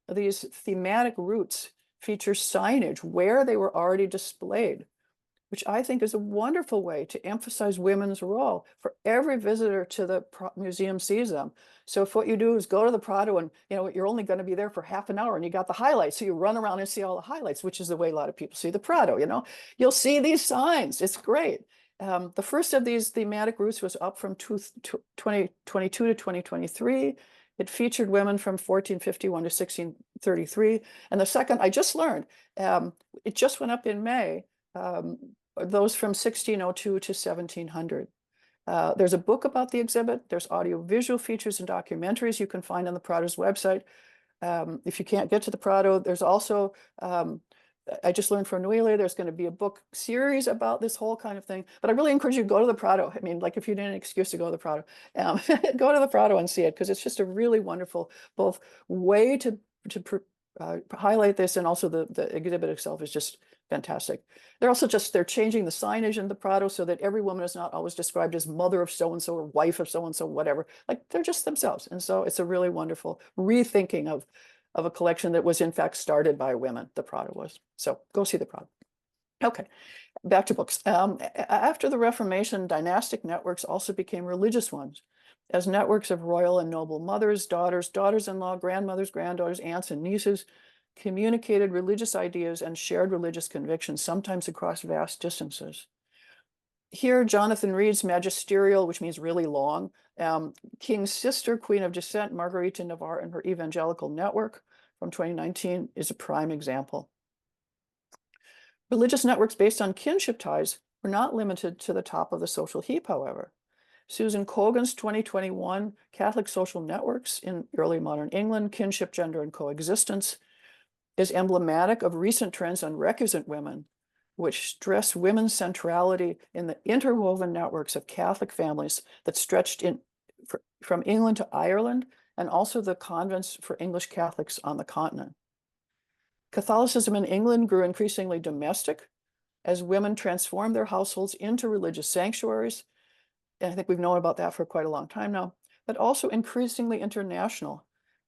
these thematic routes feature signage where they were already displayed, which I think is a wonderful way to emphasize women's role for every visitor to the museum sees them. So if what you do is go to the Prado and you're only going to be there for half an hour and you got the highlights, so you run around and see all the highlights, which is the way a lot of people see the Prado. You'll see these signs. It's great. The first of these thematic routes was up from 2022 to 2023. It featured women from 1451 to 1633. And the second, I just learned, it just went up in May, those from 1602 to 1700. There's a book about the exhibit. There's audio-visual features and documentaries you can find on the Prado's website. If you can't get to the Prado, there's also, I just learned from Noelia, there's going to be a book series about this whole kind of thing. But I really encourage you to go to the Prado. I mean, like if you need an excuse to go to the Prado, go to the Prado and see it, because it's just a really wonderful both way to highlight this, and also the exhibit itself is just fantastic. They're changing the signage in the Prado so that every woman is not always described as mother of so-and-so or wife of so-and-so, whatever. Like they're just themselves. And so it's a really wonderful rethinking of a collection that was in fact started by women, the Prado was. So go see the Prado. Okay, back to books. After the Reformation, dynastic networks also became religious ones, as networks of royal and noble mothers, daughters, daughters-in-law, grandmothers, granddaughters, aunts, and nieces communicated religious ideas and shared religious convictions, sometimes across vast distances. Here, Jonathan Reed's magisterial, which means really long, King's sister, Queen of Descent, Margarita Navarre, and her evangelical network from 2019 is a prime example. Religious networks based on kinship ties were not limited to the top of the social heap, however. Susan Cogan's 2021 Catholic Social Networks in Early Modern England, Kinship, Gender, and Coexistence is emblematic of recent trends on recusant women, which stress women's centrality in the interwoven networks of Catholic families that stretched from England to Ireland, and also the convents for English Catholics on the continent. Catholicism in England grew increasingly domestic as women transformed their households into religious sanctuaries. And I think we've known about that for quite a long time now, but also increasingly international,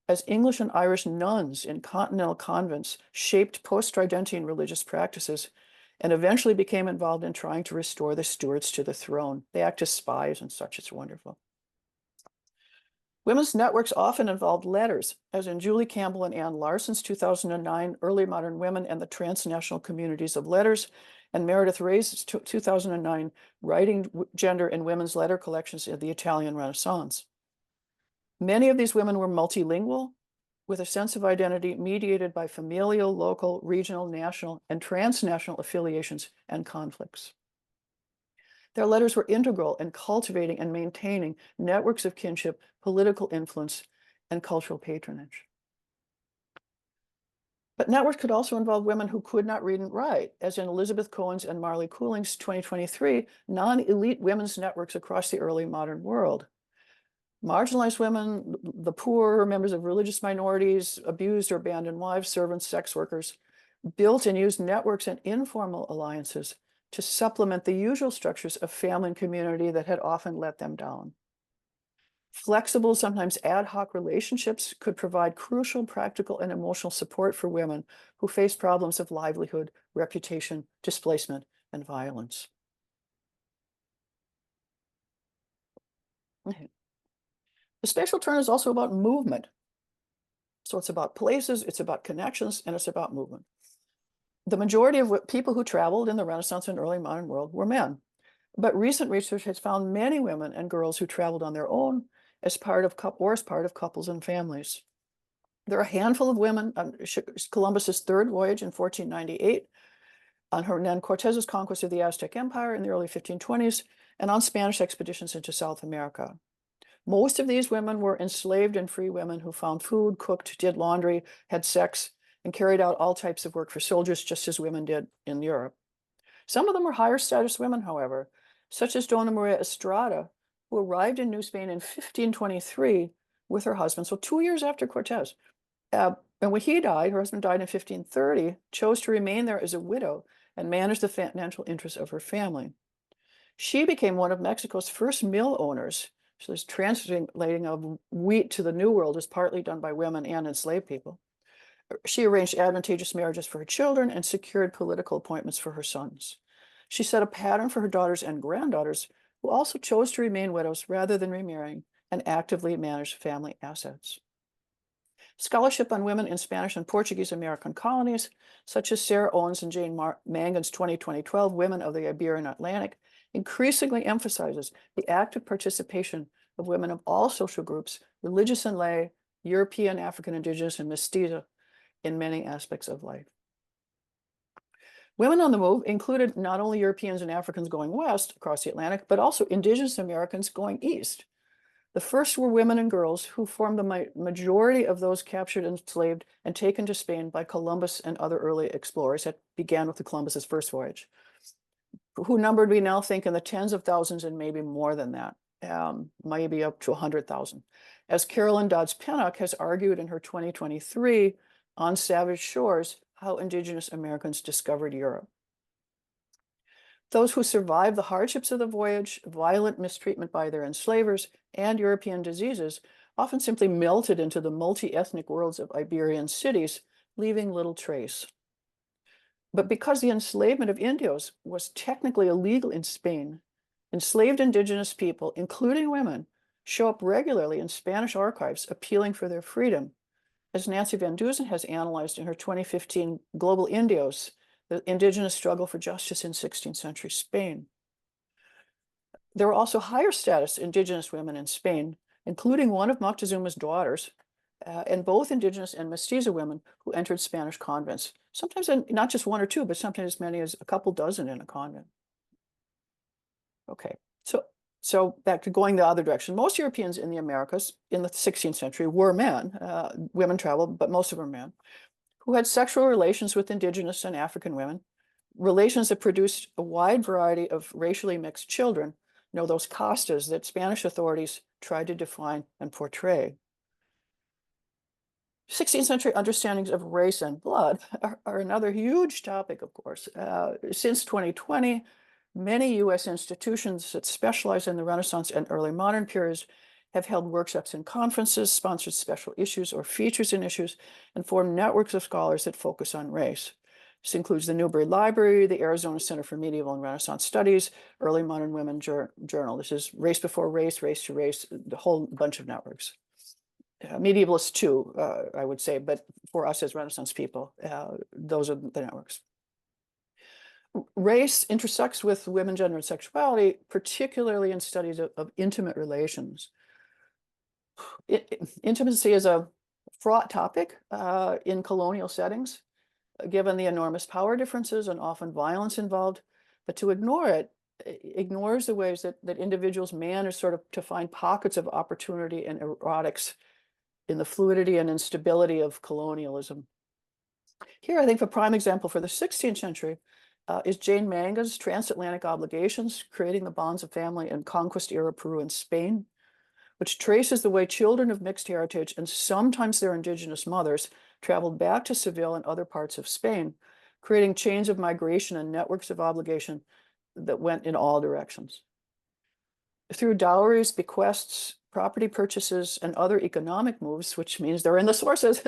as English and Irish nuns in continental convents shaped post-Tridentine religious practices and eventually became involved in trying to restore the Stuarts to the throne. They act as spies and such. It's wonderful. Women's networks often involved letters, as in Julie Campbell and Anne Larson's 2009 Early Modern Women and the Transnational Communities of Letters, and Meredith Ray's 2009 Writing, Gender, and Women's Letter Collections of the Italian Renaissance. Many of these women were multilingual, with a sense of identity mediated by familial, local, regional, national, and transnational affiliations and conflicts. Their letters were integral in cultivating and maintaining networks of kinship, political influence, and cultural patronage. But networks could also involve women who could not read and write, as in Elizabeth Cohen's and Marley Cooling's 2023 non-elite women's networks across the early modern world. Marginalized women, the poor, members of religious minorities, abused or abandoned wives, servants, sex workers, built and used networks and informal alliances to supplement the usual structures of family and community that had often let them down. Flexible, sometimes ad hoc relationships could provide crucial practical and emotional support for women who face problems of livelihood, reputation, displacement, and violence. Okay. The spatial turn is also about movement. So it's about places, it's about connections, and it's about movement. The majority of people who traveled in the Renaissance and early modern world were men. But recent research has found many women and girls who traveled on their own as part of couples and families. There are a handful of women on Columbus's third voyage in 1498, on Hernan Cortez's conquest of the Aztec Empire in the early 1520s, and on Spanish expeditions into South America. Most of these women were enslaved and free women who found food, cooked, did laundry, had sex, and carried out all types of work for soldiers, just as women did in Europe. Some of them were higher status women, however, such as Dona Maria Estrada, who arrived in New Spain in 1523 with her husband, so 2 years after Cortez. And when he died, her husband died in 1530, chose to remain there as a widow and manage the financial interests of her family. She became one of Mexico's first mill owners. So this translating of wheat to the New World is partly done by women and enslaved people. She arranged advantageous marriages for her children and secured political appointments for her sons. She set a pattern for her daughters and granddaughters, who also chose to remain widows rather than remarrying and actively managed family assets. Scholarship on women in Spanish and Portuguese American colonies, such as Sarah Owens and Jane Mangan's 2012 Women of the Iberian Atlantic, increasingly emphasizes the active participation of women of all social groups, religious and lay, European, African, Indigenous, and Mestiza, in many aspects of life. Women on the move included not only Europeans and Africans going west across the Atlantic, but also Indigenous Americans going east. The first were women and girls who formed the majority of those captured, enslaved, and taken to Spain by Columbus and other early explorers that began with Columbus's first voyage, who numbered, we now think, in the tens of thousands and maybe more than that, maybe up to 100,000. As Carolyn Dodds-Pennock has argued in her 2023 On Savage Shores, How Indigenous Americans Discovered Europe. Those who survived the hardships of the voyage, violent mistreatment by their enslavers, and European diseases often simply melted into the multi-ethnic worlds of Iberian cities, leaving little trace. But because the enslavement of Indios was technically illegal in Spain, enslaved Indigenous people, including women, show up regularly in Spanish archives appealing for their freedom, as Nancy Van Dusen has analyzed in her 2015 Global Indios, the Indigenous Struggle for Justice in 16th Century Spain. There were also higher status Indigenous women in Spain, including one of Moctezuma's daughters, and both Indigenous and Mestiza women who entered Spanish convents, sometimes not just one or two, but sometimes as many as a couple dozen in a convent. Okay, so back to going the other direction. Most Europeans in the Americas in the 16th century were men. Women traveled, but most of them were men, who had sexual relations with Indigenous and African women, relations that produced a wide variety of racially mixed children, those castas that Spanish authorities tried to define and portray. 16th century understandings of race and blood are another huge topic, of course. Since 2020, many US institutions that specialize in the Renaissance and early modern periods have held workshops and conferences, sponsored special issues or features in issues, and formed networks of scholars that focus on race. This includes the Newberry Library, the Arizona Center for Medieval and Renaissance Studies, Early Modern Women Journal. This is Race Before Race, Race to Race, the whole bunch of networks. Medievalists too, I would say, but for us as Renaissance people, those are the networks. Race intersects with women, gender, and sexuality, particularly in studies of intimate relations. Intimacy is a fraught topic in colonial settings, given the enormous power differences and often violence involved. But to ignore it ignores the ways that individuals manage sort of to find pockets of opportunity and erotics in the fluidity and instability of colonialism. Here, I think the prime example for the 16th century is Jane Manga's Transatlantic Obligations, Creating the Bonds of Family in Conquest Era Peru and Spain, which traces the way children of mixed heritage and sometimes their indigenous mothers traveled back to Seville and other parts of Spain, creating chains of migration and networks of obligation that went in all directions. Through dowries, bequests, property purchases, and other economic moves, which means they're in the sources,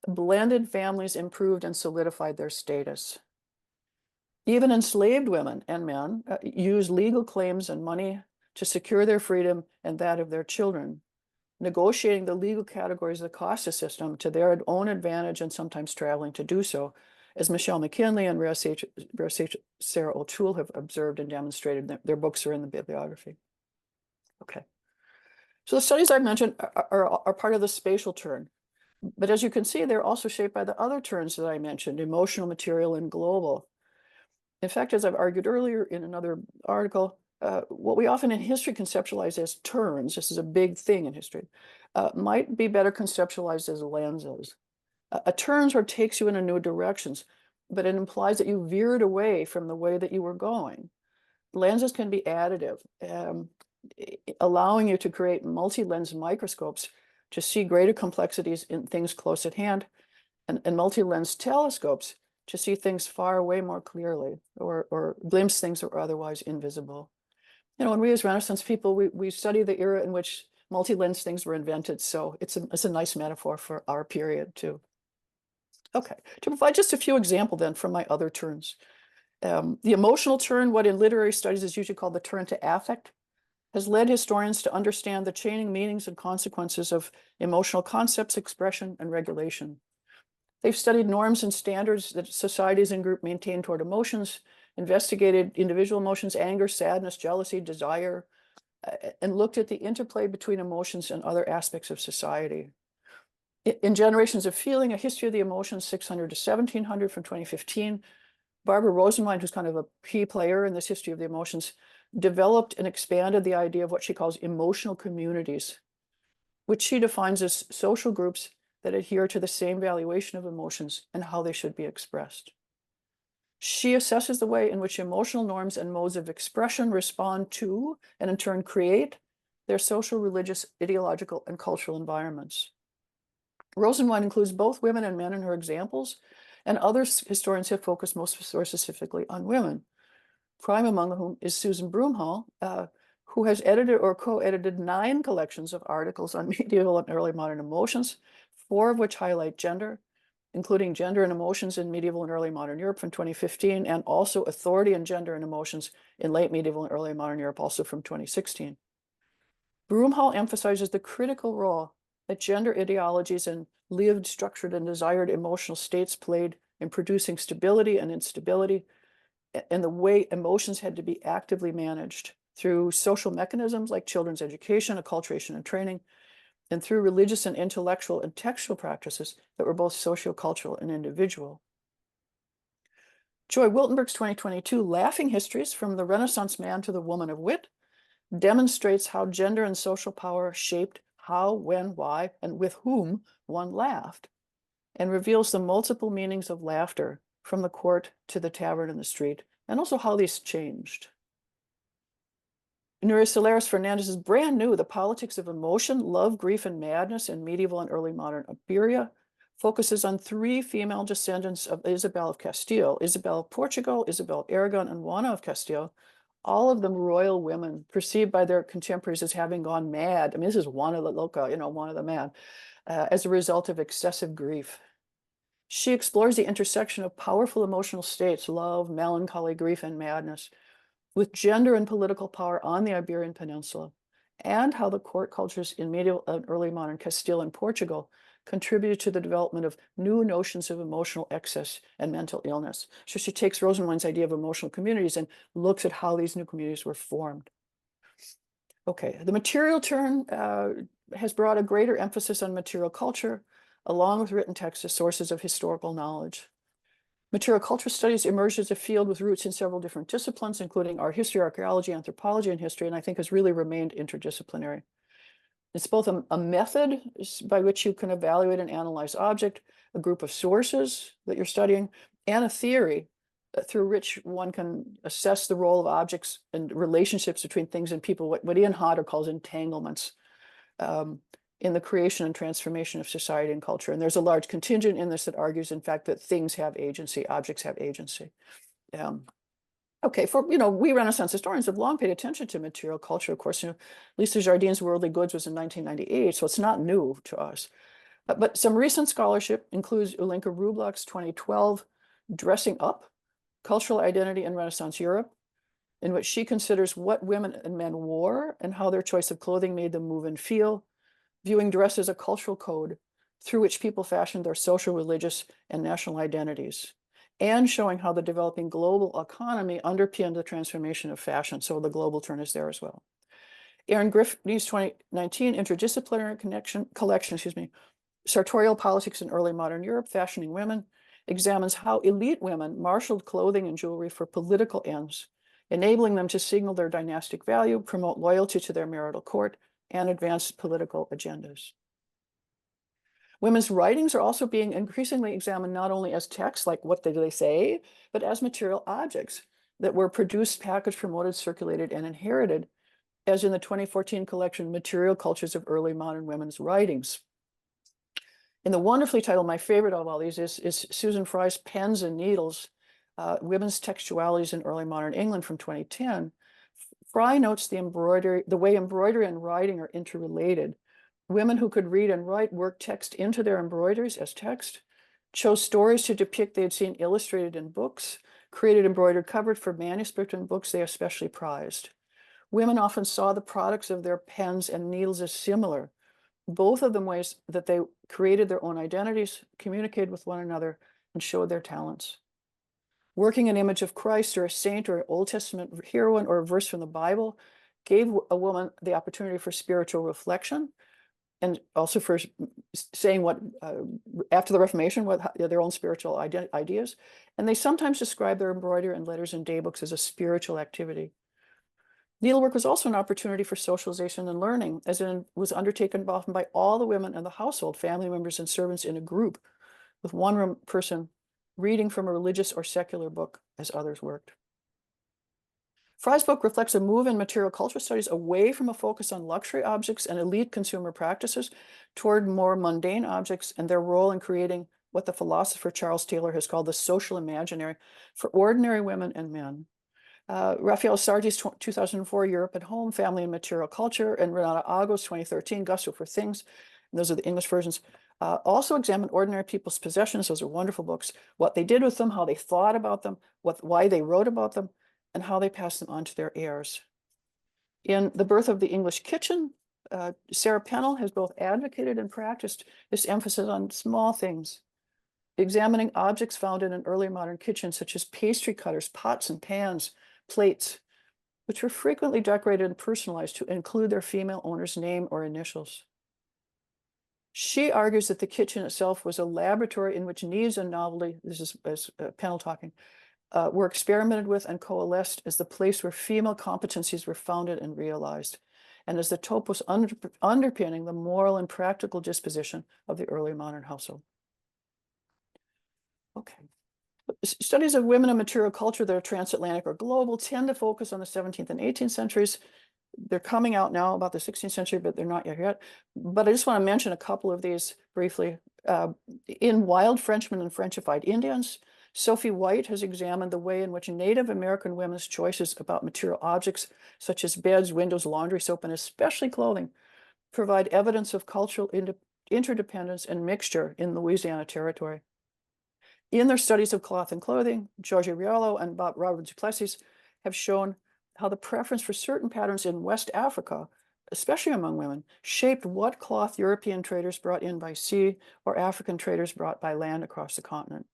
blended families improved and solidified their status. Even enslaved women and men used legal claims and money to secure their freedom and that of their children, negotiating the legal categories of the costa system to their own advantage and sometimes traveling to do so, as Michelle McKinley and Sarah O'Toole have observed and demonstrated. Their books are in the bibliography. Okay. So the studies I've mentioned are part of the spatial turn. But as you can see, they're also shaped by the other turns that I mentioned, emotional, material, and global. In fact, as I've argued earlier in another article, what we often in history conceptualize as turns, this is a big thing in history, might be better conceptualized as lenses. A turn sort of takes you in a new directions, but it implies that you veered away from the way that you were going. Lenses can be additive, allowing you to create multi-lens microscopes to see greater complexities in things close at hand, and multi-lens telescopes to see things far away more clearly, or glimpse things that were otherwise invisible. You know, and we as Renaissance people, we study the era in which multi-lens things were invented, so it's a nice metaphor for our period too. Okay, to provide just a few examples then from my other turns. The emotional turn, what in literary studies is usually called the turn to affect, has led historians to understand the chaining meanings and consequences of emotional concepts, expression, and regulation. They've studied norms and standards that societies and groups maintain toward emotions, investigated individual emotions, anger, sadness, jealousy, desire, and looked at the interplay between emotions and other aspects of society. In Generations of Feeling, A History of the Emotions, 600 to 1700 from 2015, Barbara Rosenwein, who's kind of a key player in this history of the emotions, developed and expanded the idea of what she calls emotional communities, which she defines as social groups that adhere to the same valuation of emotions and how they should be expressed. She assesses the way in which emotional norms and modes of expression respond to, and in turn create, their social, religious, ideological, and cultural environments. Rosenwein includes both women and men in her examples, and other historians have focused most specifically on women. Prime among whom is Susan Broomhall, who has edited or co-edited 9 collections of articles on medieval and early modern emotions, 4 of which highlight gender, including Gender and Emotions in Medieval and Early Modern Europe from 2015, and also Authority and Gender and Emotions in Late Medieval and Early Modern Europe, also from 2016. Broomhall emphasizes the critical role that gender ideologies and lived, structured, and desired emotional states played in producing stability and instability, and the way emotions had to be actively managed through social mechanisms like children's education, acculturation, and training, and through religious and intellectual and textual practices that were both sociocultural and individual. Joy Wiltenberg's 2022 Laughing Histories from the Renaissance Man to the Woman of Wit demonstrates how gender and social power shaped how, when, why, and with whom one laughed, and reveals the multiple meanings of laughter from the court to the tavern and the street, and also how these changed. Nuria Solares Fernandez is brand new, The Politics of Emotion, Love, Grief, and Madness in Medieval and Early Modern Iberia, focuses on 3 female descendants of Isabel of Castile, Isabel of Portugal, Isabel of Aragon, and Juana of Castile, all of them royal women perceived by their contemporaries as having gone mad. I mean, this is Juana la Loca, Juana the Mad, as a result of excessive grief. She explores the intersection of powerful emotional states, love, melancholy, grief, and madness, with gender and political power on the Iberian Peninsula, and how the court cultures in medieval and early modern Castile and Portugal contributed to the development of new notions of emotional excess and mental illness. So she takes Rosenwein's idea of emotional communities and looks at how these new communities were formed. Okay, the material turn has brought a greater emphasis on material culture, along with written texts as sources of historical knowledge. Material culture studies emerged as a field with roots in several different disciplines, including art history, archaeology, anthropology, and history, and I think has really remained interdisciplinary. It's both a method by which you can evaluate and analyze object, a group of sources that you're studying, and a theory through which one can assess the role of objects and relationships between things and people, what Ian Hodder calls entanglements, in the creation and transformation of society and culture. And there's a large contingent in this that argues, in fact, that things have agency, objects have agency. Okay, we Renaissance historians have long paid attention to material culture. Of course, Lisa Jardin's Worldly Goods was in 1998, so it's not new to us. But some recent scholarship includes Ulinka Rublak's 2012 Dressing Up, Cultural Identity in Renaissance Europe, in which she considers what women and men wore and how their choice of clothing made them move and feel, viewing dress as a cultural code through which people fashioned their social, religious, and national identities, and showing how the developing global economy underpinned the transformation of fashion. So the global turn is there as well. Aaron Griffey's 2019 Interdisciplinary Collection, Sartorial Politics in Early Modern Europe, Fashioning Women, examines how elite women marshaled clothing and jewelry for political ends, enabling them to signal their dynastic value, promote loyalty to their marital court, and advance political agendas. Women's writings are also being increasingly examined not only as texts, like what do they say, but as material objects that were produced, packaged, promoted, circulated, and inherited, as in the 2014 collection, Material Cultures of Early Modern Women's Writings. In the wonderfully titled, my favorite of all these is Susan Fry's Pens and Needles, Women's Textualities in Early Modern England from 2010. Fry notes the way embroidery and writing are interrelated. Women who could read and write worked text into their embroideries as text, chose stories to depict they had seen illustrated in books, created embroidered covers for manuscript and books they especially prized. Women often saw the products of their pens and needles as similar, both of them ways that they created their own identities, communicated with one another, and showed their talents. Working an image of Christ or a saint or an Old Testament heroine or a verse from the Bible gave a woman the opportunity for spiritual reflection, and also for saying what, after the Reformation, what their own spiritual ideas. And they sometimes describe their embroidery and letters and daybooks as a spiritual activity. Needlework was also an opportunity for socialization and learning, as it was undertaken often by all the women in the household, family members and servants in a group, with one person reading from a religious or secular book as others worked. Fry's book reflects a move in material culture studies away from a focus on luxury objects and elite consumer practices toward more mundane objects and their role in creating what the philosopher Charles Taylor has called the social imaginary for ordinary women and men. Raphael Sarti's 2004 Europe at Home, Family and Material Culture, and Renata Ago's 2013 Gusto for Things, and those are the English versions, also examine ordinary people's possessions. Those are wonderful books, what they did with them, how they thought about them, why they wrote about them, and how they passed them on to their heirs. In The Birth of the English Kitchen, Sarah Pennell has both advocated and practiced this emphasis on small things, examining objects found in an early modern kitchen, such as pastry cutters, pots and pans, plates, which were frequently decorated and personalized to include their female owner's name or initials. She argues that the kitchen itself was a laboratory in which needs and novelty, this is as Pennell talking, were experimented with and coalesced as the place where female competencies were founded and realized, and as the topos underpinning the moral and practical disposition of the early modern household. Okay. Studies of women and material culture that are transatlantic or global tend to focus on the 17th and 18th centuries. They're coming out now about the 16th century, but they're not yet. But I just want to mention a couple of these briefly. In Wild Frenchmen and Frenchified Indians, Sophie White has examined the way in which Native American women's choices about material objects, such as beds, windows, laundry, soap, and especially clothing, provide evidence of cultural interdependence and mixture in Louisiana Territory. In their studies of cloth and clothing, Georgia Riolo and Robert Duplessis have shown how the preference for certain patterns in West Africa, especially among women, shaped what cloth European traders brought in by sea or African traders brought by land across the continent.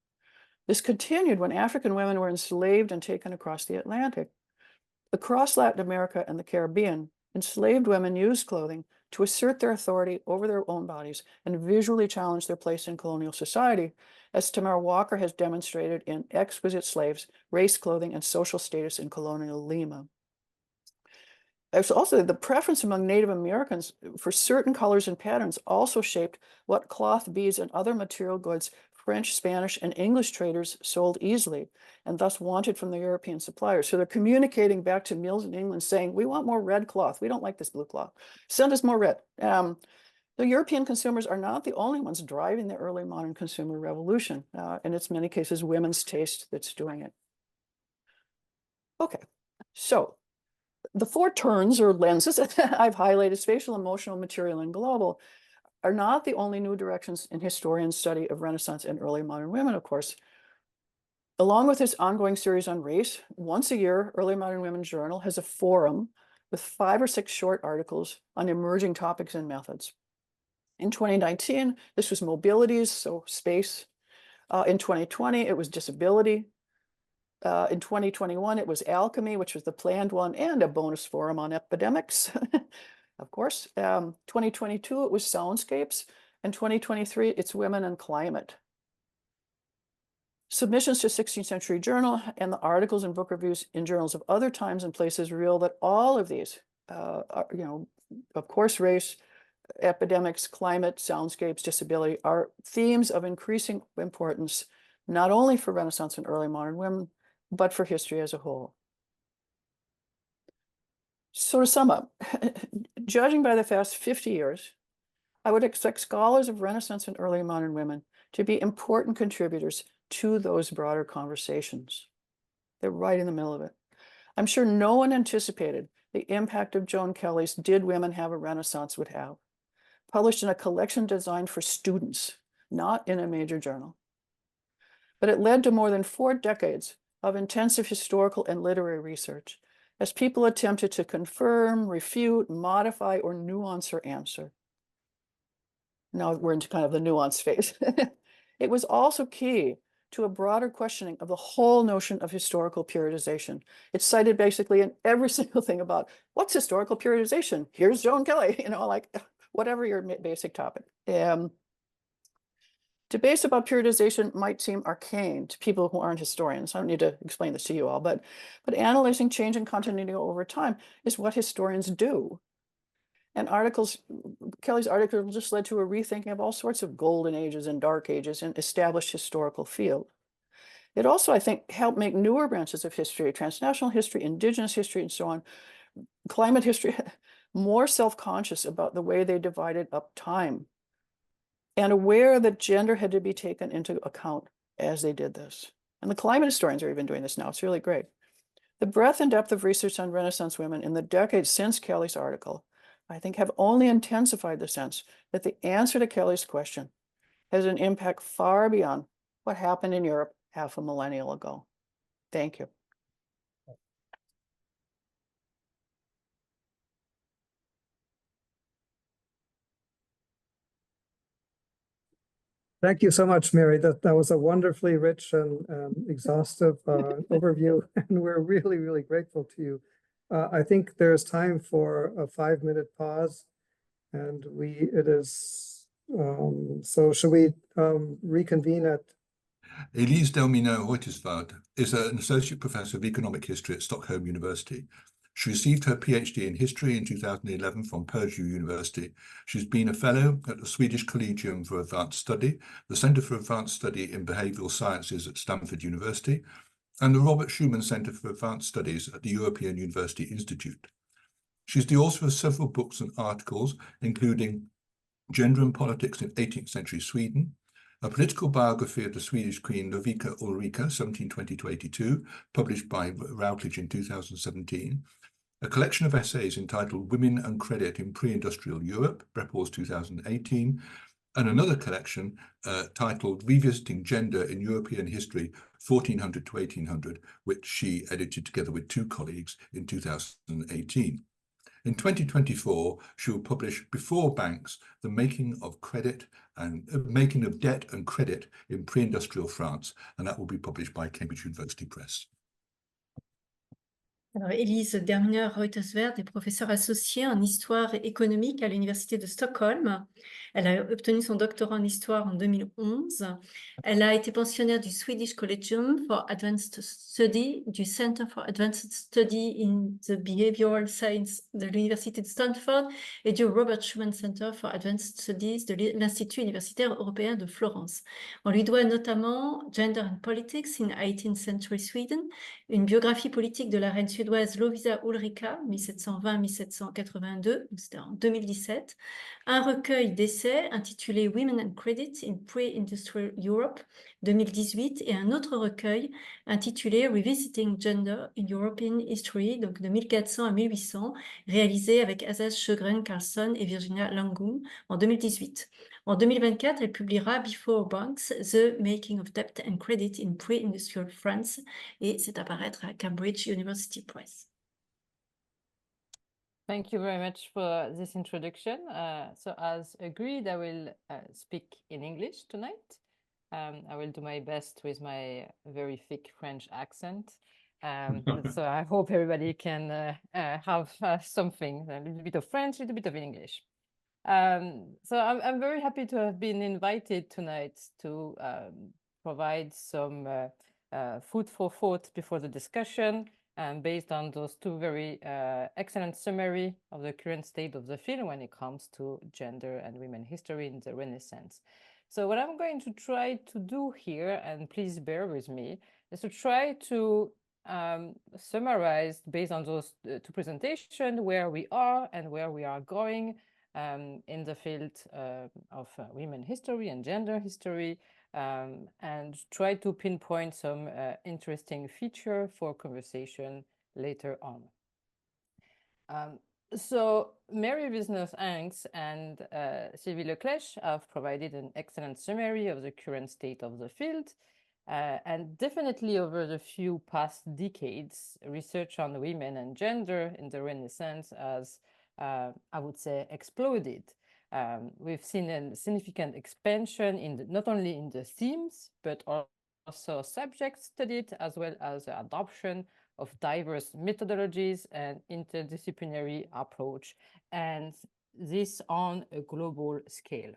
This continued when African women were enslaved and taken across the Atlantic. Across Latin America and the Caribbean, enslaved women used clothing to assert their authority over their own bodies and visually challenge their place in colonial society, as Tamara Walker has demonstrated in Exquisite Slaves, Race, Clothing, and Social Status in Colonial Lima. There's also the preference among Native Americans for certain colors and patterns also shaped what cloth, beads, and other material goods French, Spanish, and English traders sold easily and thus wanted from the European suppliers. So they're communicating back to mills in England saying, we want more red cloth. We don't like this blue cloth. Send us more red. The European consumers are not the only ones driving the early modern consumer revolution. And it's many cases women's taste that's doing it. Okay, so the four turns or lenses I've highlighted, spatial, emotional, material, and global, are not the only new directions in historians' study of Renaissance and early modern women, of course. Along with this ongoing series on race, once a year, Early Modern Women Journal has a forum with 5 or 6 short articles on emerging topics and methods. In 2019, this was mobilities, so space. In 2020, it was disability. In 2021, it was alchemy, which was the planned one, and a bonus forum on epidemics. Of course, 2022, it was soundscapes, and 2023, it's women and climate. Submissions to 16th Century Journal and the articles and book reviews in journals of other times and places reveal that all of these, are, of course, race, epidemics, climate, soundscapes, disability, are themes of increasing importance, not only for Renaissance and early modern women, but for history as a whole. So to sum up, judging by the past 50 years, I would expect scholars of Renaissance and early modern women to be important contributors to those broader conversations. They're right in the middle of it. I'm sure no one anticipated the impact of Joan Kelly's Did Women Have a Renaissance would have, published in a collection designed for students, not in a major journal. But it led to more than 4 decades of intensive historical and literary research as people attempted to confirm, refute, modify, or nuance her answer. Now we're into kind of the nuance phase. It was also key to a broader questioning of the whole notion of historical periodization. It's cited basically in every single thing about what's historical periodization? Here's Joan Kelly, like whatever your basic topic. Debates about periodization might seem arcane to people who aren't historians. I don't need to explain this to you all, but analyzing change and continuity over time is what historians do. And Kelly's article just led to a rethinking of all sorts of golden ages and dark ages in established historical field. It also, I think, helped make newer branches of history, transnational history, indigenous history, and so on, climate history, more self-conscious about the way they divided up time, and aware that gender had to be taken into account as they did this. And the climate historians are even doing this now. It's really great. The breadth and depth of research on Renaissance women in the decades since Kelly's article, I think, have only intensified the sense that the answer to Kelly's question has an impact far beyond what happened in Europe half a millennium ago. Thank you. Thank you so much, Mary. That was a wonderfully rich and exhaustive overview, and we're really, really grateful to you. I think there's time for a 5-minute pause, and so should we reconvene at... Elise Delmino-Reuterswald is an associate professor of economic history at Stockholm University. She received her PhD in history in 2011 from Purdue University. She's been a fellow at the Swedish Collegium for Advanced Study, the Center for Advanced Study in Behavioral Sciences at Stanford University, and the Robert Schuman Center for Advanced Studies at the European University Institute. She's the author of several books and articles, including Gender and Politics in 18th Century Sweden, a political biography of the Swedish Queen Ludvika Ulrika, 1720-82, published by Routledge in 2017, a collection of essays entitled Women and Credit in Pre-Industrial Europe, Brepols 2018, and another collection titled Revisiting Gender in European History, 1400 to 1800, which she edited together with 2 colleagues in 2018. In 2024, she will publish Before Banks, The Making of Debt and Credit in Pre-Industrial France, and that will be published by Cambridge University Press. Alors, Elise Derminer-Reuterswerd est professeure associée en histoire économique à l'Université de Stockholm. Elle a obtenu son doctorat en histoire en 2011. Elle a été pensionnaire du Swedish Collegium for Advanced Study, du Center for Advanced Study in the Behavioral Science de l'Université de Stanford et du Robert Schuman Center for Advanced Studies de l'Institut universitaire européen de Florence. On lui doit notamment Gender and Politics in 18th Century Sweden, une biographie politique de la reine suédoise Lovisa Ulrika, 1720-1782, c'était en 2017, un recueil d'essais intitulé Women and Credit in Pre-Industrial Europe, 2018, et un autre recueil intitulé Revisiting Gender in European History, donc de 1400 à 1800, réalisé avec Azaz Sjogren Carlson et Virginia Langum en 2018. En 2024, elle publiera Before Banks, The Making of Debt and Credit in Pre-Industrial France, et c'est à paraître à Cambridge University Press. Thank you very much for this introduction. So as agreed, I will speak in English tonight. I will do my best with my very thick French accent. So I hope everybody can have something, a little bit of French, a little bit of English. So I'm very happy to have been invited tonight to provide some food for thought before the discussion, based on those two very excellent summary of the current state of the field when it comes to gender and women history in the Renaissance. So what I'm going to try to do here, and please bear with me, is to try to summarize based on those two presentations where we are and where we are going in the field of women history and gender history, and try to pinpoint some interesting feature for conversation later on. So Mary Wisner-Hanks and Sylvie Leclèche have provided an excellent summary of the current state of the field. And definitely over the few past decades, research on women and gender in the Renaissance has, I would say, exploded. We've seen a significant expansion in not only in the themes, but also subjects studied, as well as the adoption of diverse methodologies and interdisciplinary approach, and this on a global scale.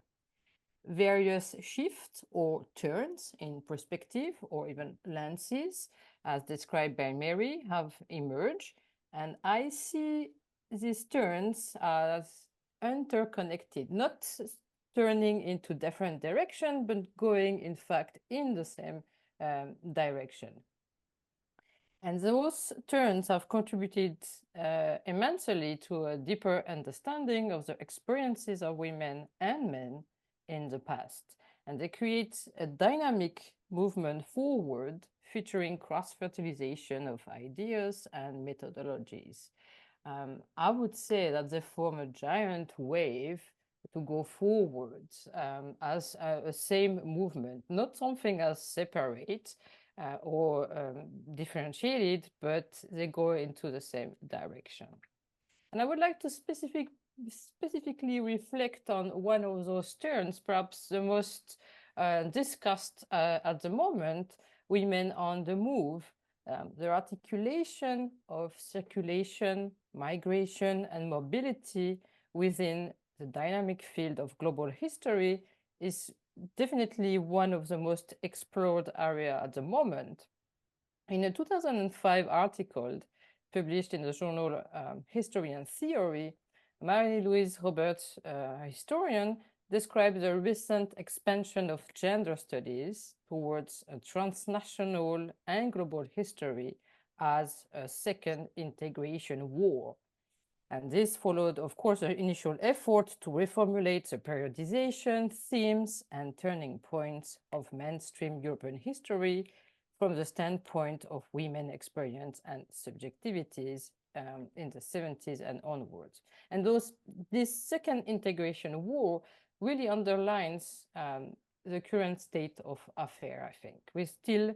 Various shifts or turns in perspective or even lenses, as described by Mary, have emerged, and I see these turns as interconnected, not turning into different direction, but going, in fact, in the same direction. And those turns have contributed immensely to a deeper understanding of the experiences of women and men in the past. And they create a dynamic movement forward, featuring cross-fertilization of ideas and methodologies. I would say that they form a giant wave to go forward as a same movement, not something as separate or differentiated, but they go into the same direction. And I would like to specifically reflect on one of those turns, perhaps the most discussed at the moment, women on the move. The articulation of circulation, migration, and mobility within the dynamic field of global history is definitely one of the most explored areas at the moment. In a 2005 article published in the journal History and Theory, Marie-Louise Roberts, a historian, described the recent expansion of gender studies towards a transnational and global history as a second integration war. And this followed, of course, an initial effort to reformulate the periodization, themes, and turning points of mainstream European history from the standpoint of women experience and subjectivities in the 70s and onwards. And this second integration war really underlines the current state of affair, I think. We're still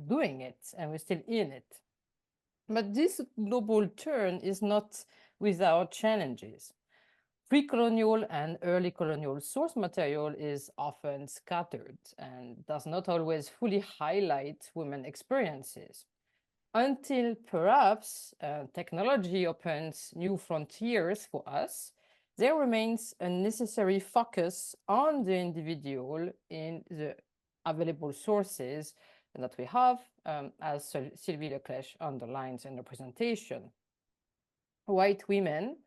doing it, and we're still in it. But this global turn is not without challenges. Pre-colonial and early colonial source material is often scattered and does not always fully highlight women experiences. until perhaps technology opens new frontiers for us, there remains a necessary focus on the individual in the available sources that we have, as Sylvie Leclerc underlines in the presentation. White women,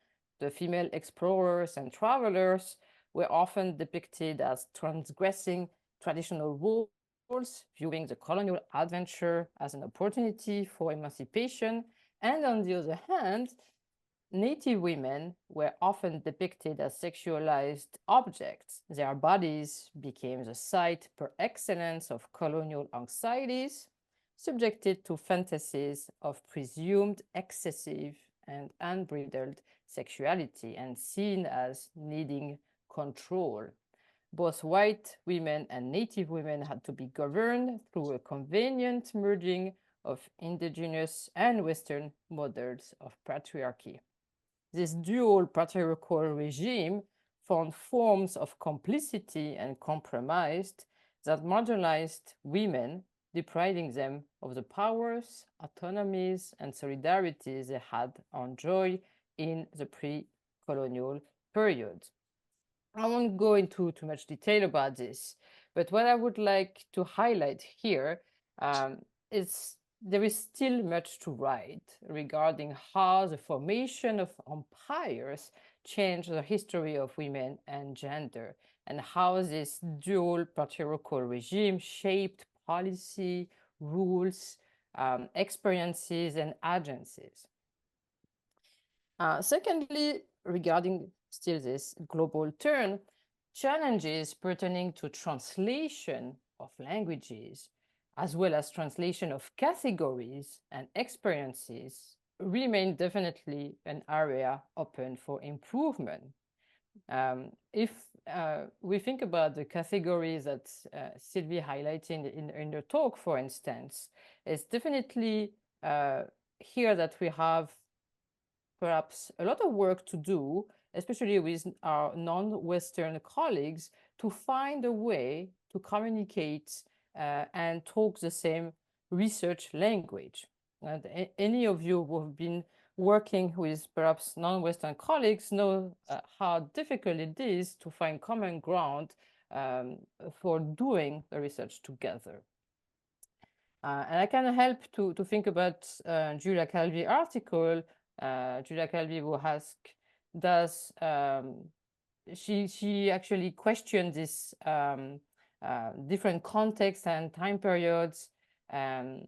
the female explorers and travelers, were often depicted as transgressing traditional rules, viewing the colonial adventure as an opportunity for emancipation, and on the other hand, Native women were often depicted as sexualized objects. Their bodies became the site per excellence of colonial anxieties, subjected to fantasies of presumed excessive and unbridled sexuality and seen as needing control. Both white women and Native women had to be governed through a convenient merging of indigenous and Western models of patriarchy. This dual patriarchal regime found forms of complicity and compromise that marginalized women, depriving them of the powers, autonomies, and solidarities they had enjoyed in the pre-colonial period. I won't go into too much detail about this, but what I would like to highlight here is there is still much to write regarding how the formation of empires changed the history of women and gender, and how this dual patriarchal regime shaped policy, rules, experiences, and agencies. Secondly, regarding still this global turn, challenges pertaining to translation of languages, as well as translation of categories and experiences, remain definitely an area open for improvement. If we think about the categories that Sylvie highlighted in the talk, for instance, it's definitely here that we have perhaps a lot of work to do, especially with our non-Western colleagues, to find a way to communicate and talk the same research language. And any of you who have been working with perhaps non-Western colleagues know how difficult it is to find common ground for doing the research together. And I can help to think about Julia Calvi's article. Julia Calvi who asked, she actually questioned this different contexts and time periods, and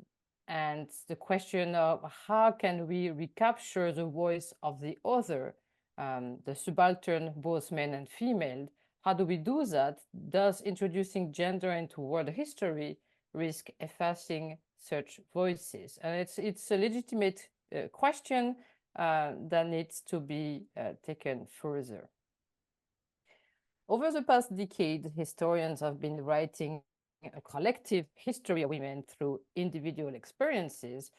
the question of how can we recapture the voice of the other, the subaltern, both men and female. How do we do that? Does introducing gender into world history risk effacing such voices? And it's a legitimate question that needs to be taken further. Over the past decade, historians have been writing a collective history of women through individual experiences,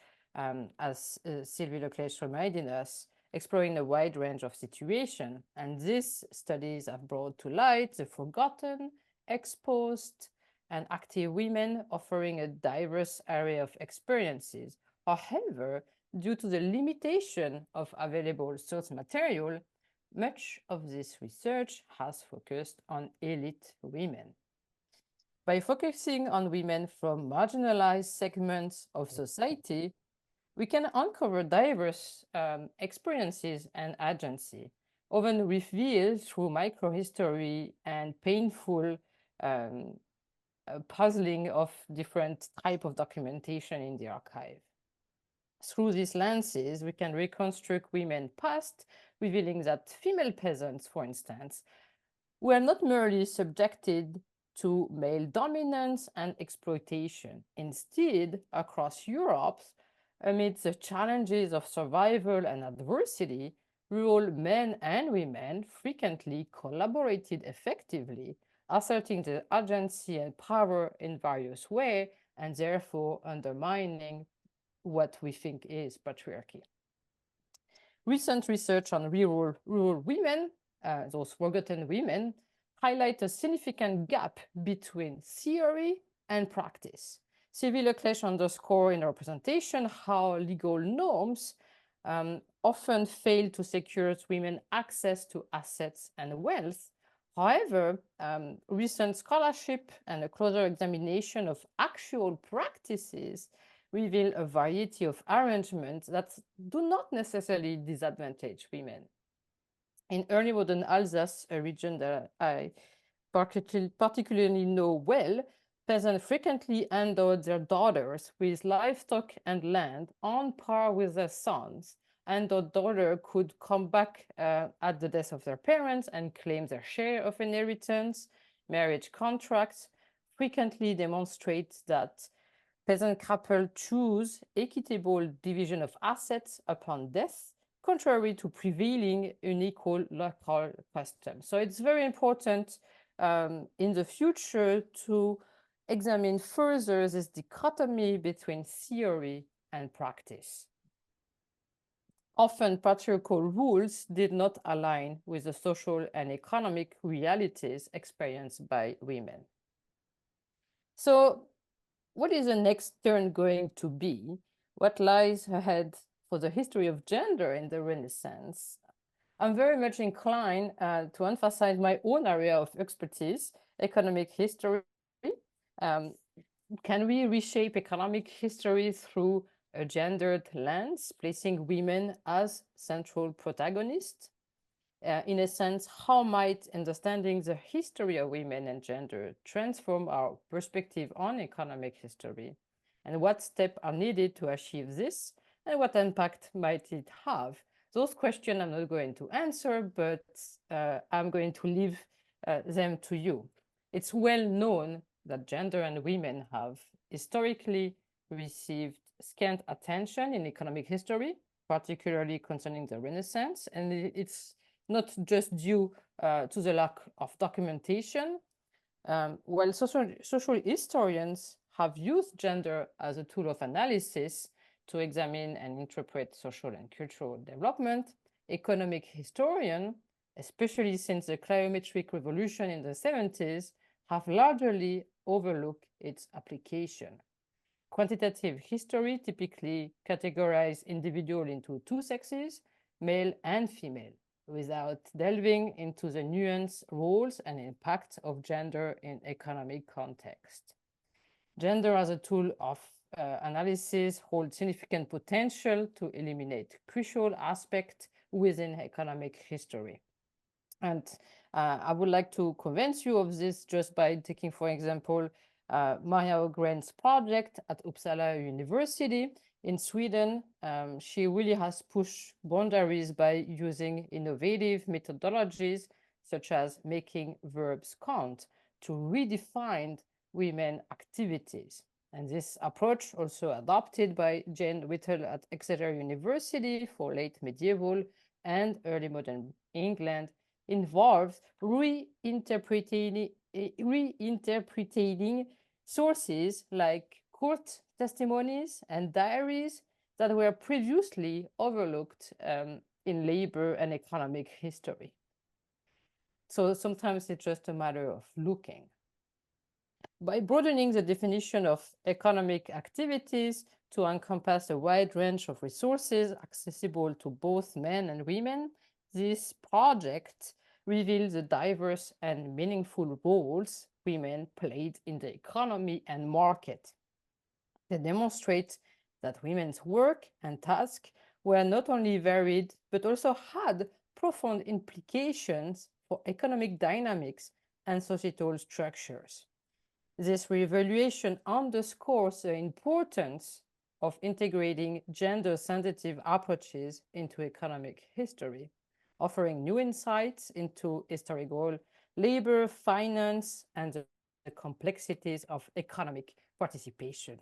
as Sylvie Leclerc reminded us, exploring a wide range of situations. And these studies have brought to light the forgotten, exposed, and active women, offering a diverse array of experiences. However, due to the limitation of available source material, much of this research has focused on elite women. By focusing on women from marginalized segments of society, we can uncover diverse experiences and agency, often revealed through microhistory and painful puzzling of different types of documentation in the archive. Through these lenses, we can reconstruct women's past, revealing that female peasants, for instance, were not merely subjected to male dominance and exploitation. Instead, across Europe, amid the challenges of survival and adversity, rural men and women frequently collaborated effectively, asserting their agency and power in various ways, and therefore undermining what we think is patriarchy. Recent research on rural women, those forgotten women, highlight a significant gap between theory and practice. Sylvie Leclerc underscores in her presentation how legal norms often fail to secure women access to assets and wealth. However, recent scholarship and a closer examination of actual practices reveal a variety of arrangements that do not necessarily disadvantage women. In early modern Alsace, a region that I particularly know well, peasants frequently endowed their daughters with livestock and land on par with their sons, and the daughter could come back at the death of their parents and claim their share of inheritance. Marriage contracts frequently demonstrate that peasant couples choose equitable division of assets upon death, contrary to prevailing unequal local customs. So it's very important in the future to examine further this dichotomy between theory and practice. Often patriarchal rules did not align with the social and economic realities experienced by women. So what is the next turn going to be? What lies ahead for the history of gender in the Renaissance? I'm very much inclined to emphasize my own area of expertise, economic history. Can we reshape economic history through a gendered lens, placing women as central protagonists? In a sense, how might understanding the history of women and gender transform our perspective on economic history? And what steps are needed to achieve this? And what impact might it have? Those questions I'm not going to answer, but I'm going to leave them to you. It's well known that gender and women have historically received scant attention in economic history, particularly concerning the Renaissance, and it's not just due to the lack of documentation. While social historians have used gender as a tool of analysis to examine and interpret social and cultural development, economic historians, especially since the cliometric revolution in the 70s, have largely overlooked its application. Quantitative history typically categorizes individuals into two sexes, male and female, without delving into the nuanced roles and impact of gender in economic context. Gender as a tool of analysis holds significant potential to eliminate crucial aspects within economic history. And I would like to convince you of this just by taking, for example, Maria Ågren's project at Uppsala University in Sweden. She really has pushed boundaries by using innovative methodologies, such as making verbs count, to redefine women activities. And this approach, also adopted by Jane Whittle at Exeter University for late medieval and early modern England, involves reinterpreting sources like court testimonies and diaries that were previously overlooked in labor and economic history. So sometimes it's just a matter of looking. By broadening the definition of economic activities to encompass a wide range of resources accessible to both men and women, this project reveals the diverse and meaningful roles women played in the economy and market. They demonstrate that women's work and tasks were not only varied, but also had profound implications for economic dynamics and societal structures. This reevaluation underscores the importance of integrating gender-sensitive approaches into economic history, offering new insights into historical labor, finance, and the complexities of economic participation.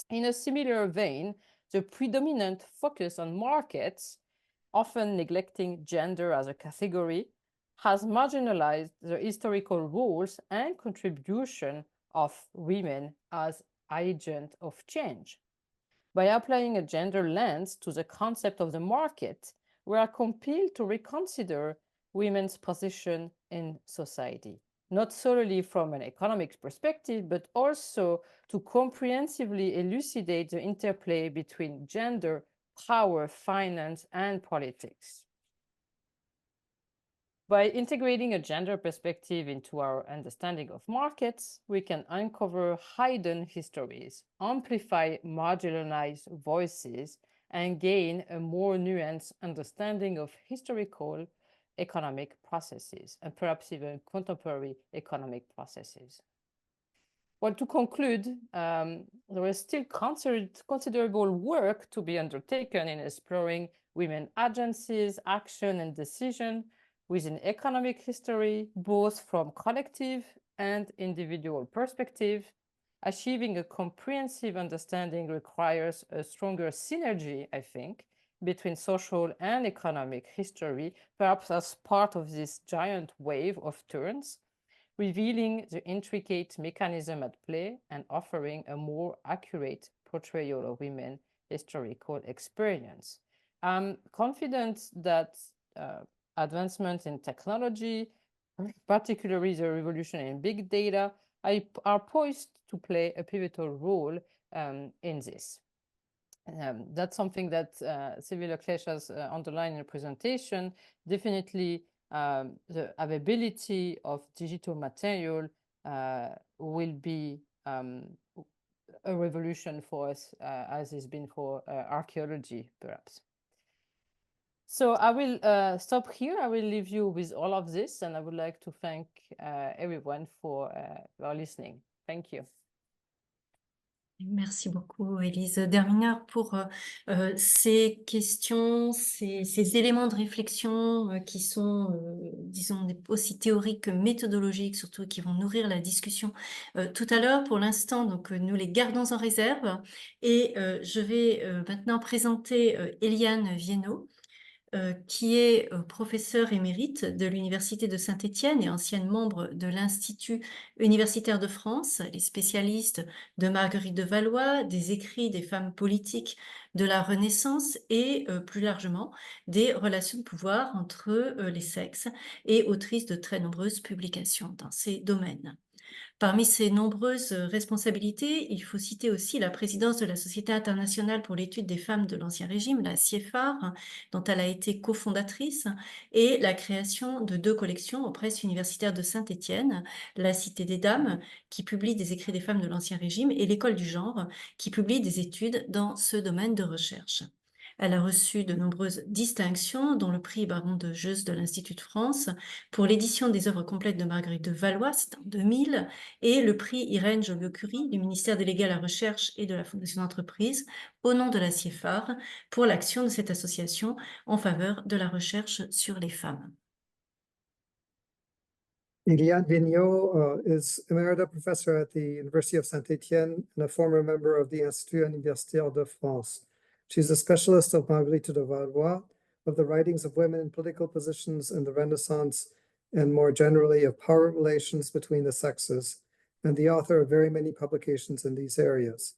In a similar vein, the predominant focus on markets, often neglecting gender as a category, has marginalized the historical roles and contribution of women as agents of change. By applying a gender lens to the concept of the market, we are compelled to reconsider women's position in society. not solely from an economic perspective, but also to comprehensively elucidate the interplay between gender, power, finance, and politics. By integrating a gender perspective into our understanding of markets, we can uncover hidden histories, amplify marginalized voices, and gain a more nuanced understanding of historical economic processes, and perhaps even contemporary economic processes. Well, to conclude, there is still considerable work to be undertaken in exploring women agencies, action, and decision within economic history, both from collective and individual perspective. Achieving a comprehensive understanding requires a stronger synergy, I think, between social and economic history, perhaps as part of this giant wave of turns, revealing the intricate mechanism at play and offering a more accurate portrayal of women's historical experience. I'm confident that advancements in technology, particularly the revolution in big data, are poised to play a pivotal role in this. That's something that Sylvie Leclerc has underlined in the presentation. Definitely the availability of digital material will be a revolution for us, as it's been for archaeology, perhaps. So I will stop here. I will leave you with all of this, and I would like to thank everyone for listening. Thank you. Merci beaucoup, Élise Derminer, pour ces questions, ces éléments de réflexion qui sont, disons, aussi théoriques que méthodologiques, surtout qui vont nourrir la discussion tout à l'heure. Pour l'instant, donc, nous les gardons en réserve. Et je vais maintenant présenter Eliane Viennot, qui est professeure émérite de l'Université de Saint-Étienne et ancienne membre de l'Institut universitaire de France. Elle est spécialiste de Marguerite de Valois, des écrits des femmes politiques de la Renaissance et plus largement des relations de pouvoir entre les sexes, et autrice de très nombreuses publications dans ces domaines. Parmi ses nombreuses responsabilités, il faut citer aussi la présidence de la Société internationale pour l'étude des femmes de l'Ancien Régime, la CIEFAR, dont elle a été cofondatrice, et la création de 2 collections aux presses universitaires de Saint-Étienne, la Cité des Dames, qui publie des écrits des femmes de l'Ancien Régime, et l'École du genre, qui publie des études dans ce domaine de recherche. Elle a reçu de nombreuses distinctions, dont le prix Baron de Jeuze de l'Institut de France pour l'édition des œuvres complètes de Marguerite de Valois, c'est en 2000, et le prix Irène Joliot-Curie du ministère délégué à la Recherche et de la Fondation d'entreprise au nom de la CIEFAR pour l'action de cette association en faveur de la recherche sur les femmes. Eliane Viennot is Emerita Professor at the University of Saint-Étienne and a former member of the Institut universitaire de France. She's a specialist of Marguerite de Valois, of the writings of women in political positions in the Renaissance, and more generally of power relations between the sexes, and the author of very many publications in these areas.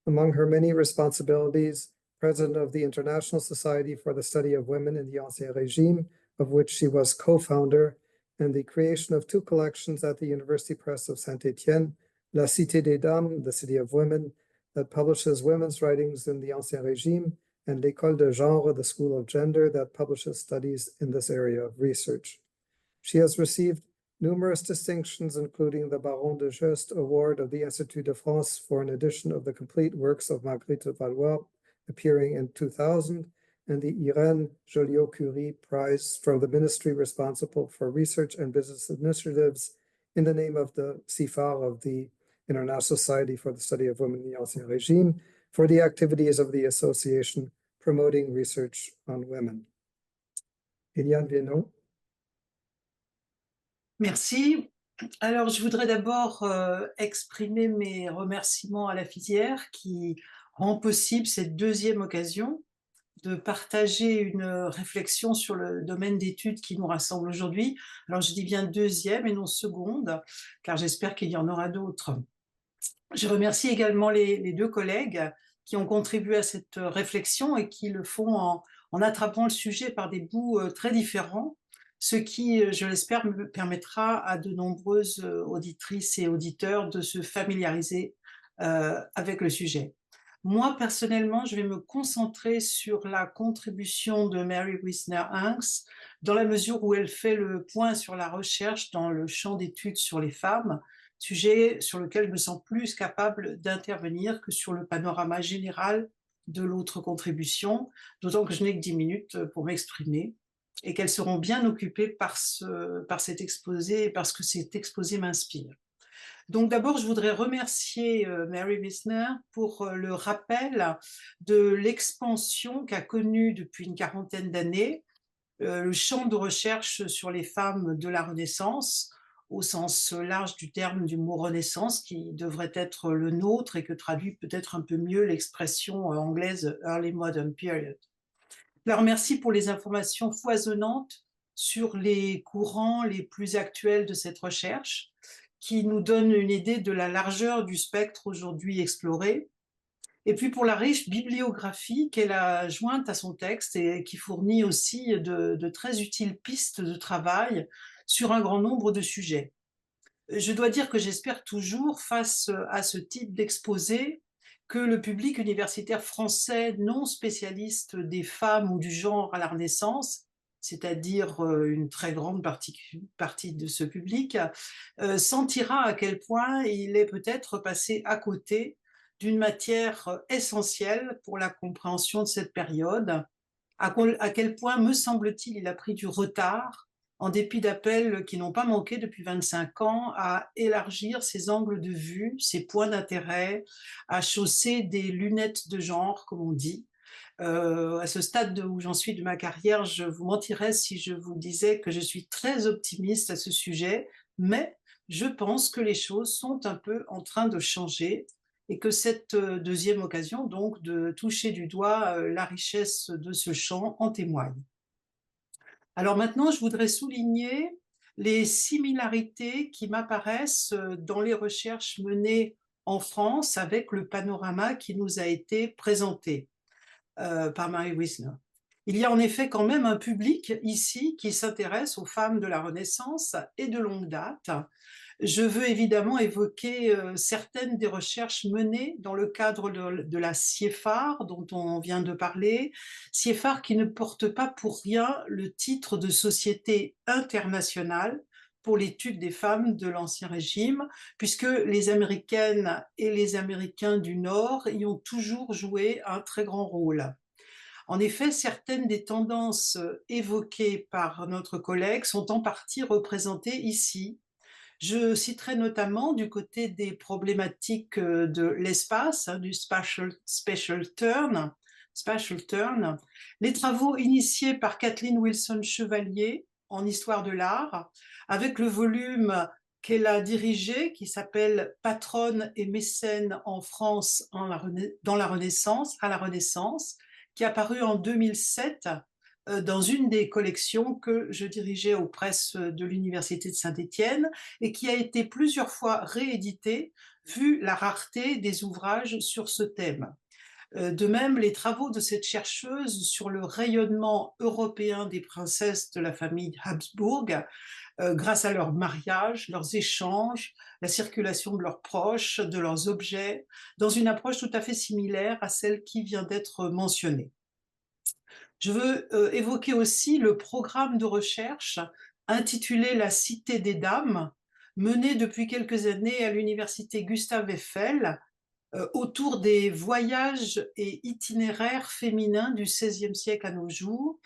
Among her many responsibilities, president of the International Society for the Study of Women in the Ancien Régime, of which she was co-founder, and the creation of 2 collections at the University Press of Saint-Étienne, La Cité des Dames, the City of Women, that publishes women's writings in the Ancien Régime, and l'École de Genre, the School of Gender, that publishes studies in this area of research. She has received numerous distinctions, including the Baron de Jeuze Award of the Institut de France for an edition of the complete works of Marguerite de Valois, appearing in 2000, and the Irène Joliot-Curie Prize from the ministry responsible for research and business initiatives in the name of the CIFAR of the International Society for the Study of Women in the Ancien Régime for the activities of the association promoting research on women. Eliane Viennot. Merci. Alors, je voudrais d'abord exprimer mes remerciements à la FISIER qui rend possible cette 2e occasion de partager une réflexion sur le domaine d'études qui nous rassemble aujourd'hui. Alors, je dis bien 2e et non seconde, car j'espère qu'il y en aura d'autres. Je remercie également les 2 collègues qui ont contribué à cette réflexion et qui le font en attrapant le sujet par des bouts très différents, ce qui, je l'espère, me permettra à de nombreuses auditrices et auditeurs de se familiariser avec le sujet. Moi, personnellement, je vais me concentrer sur la contribution de Mary Wiesner-Hanks dans la mesure où elle fait le point sur la recherche dans le champ d'études sur les femmes, sujet sur lequel je me sens plus capable d'intervenir que sur le panorama général de l'autre contribution, d'autant que je n'ai que 10 minutes pour m'exprimer et qu'elles seront bien occupées par cet exposé, parce que cet exposé m'inspire. Donc d'abord, je voudrais remercier Mary Wiesner pour le rappel de l'expansion qu'a connue depuis une quarantaine d'années le champ de recherche sur les femmes de la Renaissance, au sens large du terme du mot Renaissance, qui devrait être le nôtre et que traduit peut-être un peu mieux l'expression anglaise Early Modern Period. Je la remercie pour les informations foisonnantes sur les courants les plus actuels de cette recherche, qui nous donne une idée de la largeur du spectre aujourd'hui exploré, et puis pour la riche bibliographie qu'elle a jointe à son texte et qui fournit aussi de très utiles pistes de travail sur un grand nombre de sujets. Je dois dire que j'espère toujours, face à ce type d'exposé, que le public universitaire français non spécialiste des femmes ou du genre à la Renaissance, c'est-à-dire une très grande partie de ce public, sentira à quel point il est peut-être passé à côté d'une matière essentielle pour la compréhension de cette période, à quel point, me semble-t-il, il a pris du retard, en dépit d'appels qui n'ont pas manqué depuis 25 ans, à élargir ses angles de vue, ses points d'intérêt, à chausser des lunettes de genre, comme on dit. À ce stade où j'en suis de ma carrière, je vous mentirais si je vous disais que je suis très optimiste à ce sujet, mais je pense que les choses sont un peu en train de changer et que cette deuxième occasion, donc, de toucher du doigt la richesse de ce champ en témoigne. Alors maintenant, je voudrais souligner les similarités qui m'apparaissent dans les recherches menées en France avec le panorama qui nous a été présenté par Mary Wiesner. Il y a en effet quand même un public ici qui s'intéresse aux femmes de la Renaissance et de longue date. Je veux évidemment évoquer certaines des recherches menées dans le cadre de la CIEFAR dont on vient de parler, CIEFAR qui ne porte pas pour rien le titre de Société internationale pour l'étude des femmes de l'Ancien Régime, puisque les Américaines et les Américains du Nord y ont toujours joué un très grand rôle. En effet, certaines des tendances évoquées par notre collègue sont en partie représentées ici. Je citerai notamment du côté des problématiques de l'espace, du spatial turn, les travaux initiés par Kathleen Wilson-Chevalier en histoire de l'art, avec le volume qu'elle a dirigé, qui s'appelle « Patronne et mécène en France dans la Renaissance, à la Renaissance », qui est apparu en 2007 dans une des collections que je dirigeais aux presses de l'Université de Saint-Étienne et qui a été plusieurs fois rééditée, vu la rareté des ouvrages sur ce thème. De même, les travaux de cette chercheuse sur le rayonnement européen des princesses de la famille Habsbourg, grâce à leur mariage, leurs échanges, la circulation de leurs proches, de leurs objets, dans une approche tout à fait similaire à celle qui vient d'être mentionnée. Je veux évoquer aussi le programme de recherche intitulé « La Cité des Dames », mené depuis quelques années à l'université Gustave Eiffel, autour des voyages et itinéraires féminins du XVIe siècle à nos jours,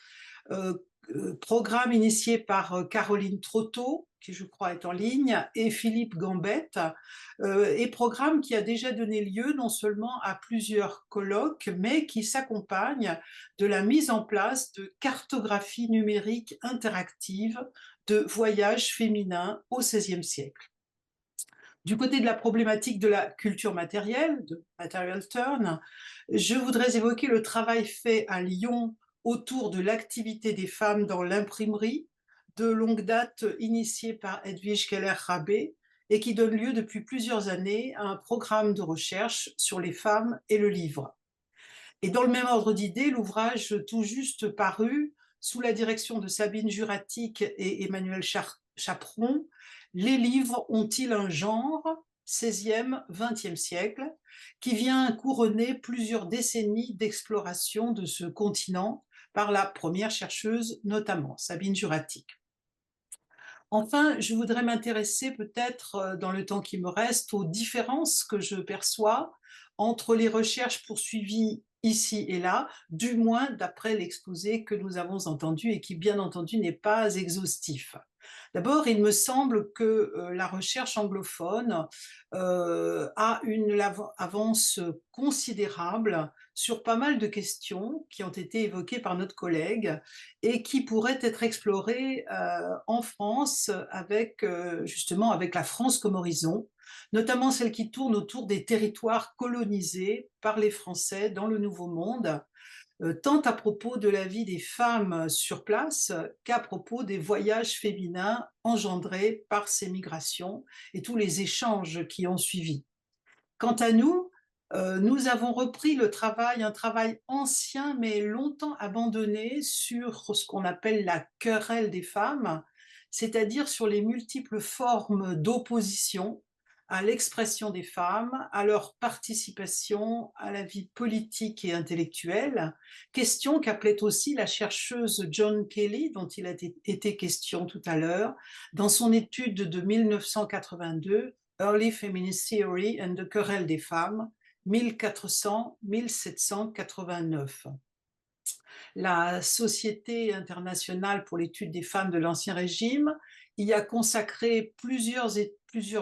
programme initié par Caroline Trotteau, qui je crois est en ligne, et Philippe Gambette, et programme qui a déjà donné lieu non seulement à plusieurs colloques, mais qui s'accompagne de la mise en place de cartographies numériques interactives de voyages féminins au XVIe siècle. Du côté de la problématique de la culture matérielle, de material turn, je voudrais évoquer le travail fait à Lyon autour de l'activité des femmes dans l'imprimerie, de longue date initiée par Edwige Keller-Rabé et qui donne lieu depuis plusieurs années à un programme de recherche sur les femmes et le livre. Et dans le même ordre d'idées, l'ouvrage tout juste paru sous la direction de Sabine Juratic et Emmanuel Chaperon, les livres ont-ils un genre, 16e, 20e siècle, qui vient couronner plusieurs décennies d'exploration de ce continent par la première chercheuse notamment, Sabine Juratic. Enfin, je voudrais m'intéresser peut-être, dans le temps qui me reste, aux différences que je perçois entre les recherches poursuivies ici et là, du moins d'après l'exposé que nous avons entendu et qui, bien entendu, n'est pas exhaustif. D'abord, il me semble que la recherche anglophone a une avance considérable sur pas mal de questions qui ont été évoquées par notre collègue et qui pourraient être explorées en France avec justement avec la France comme horizon, notamment celles qui tournent autour des territoires colonisés par les Français dans le Nouveau Monde, tant à propos de la vie des femmes sur place qu'à propos des voyages féminins engendrés par ces migrations et tous les échanges qui ont suivi. Quant à nous, nous avons repris un travail ancien mais longtemps abandonné sur ce qu'on appelle la querelle des femmes, c'est-à-dire sur les multiples formes d'opposition à l'expression des femmes, à leur participation à la vie politique et intellectuelle, question qu'appelait aussi la chercheuse John Kelly, dont il a été question tout à l'heure, dans son étude de 1982, Early Feminist Theory and the Querelle des femmes, 1400-1789. La Société internationale pour l'étude des femmes de l'Ancien Régime y a consacré plusieurs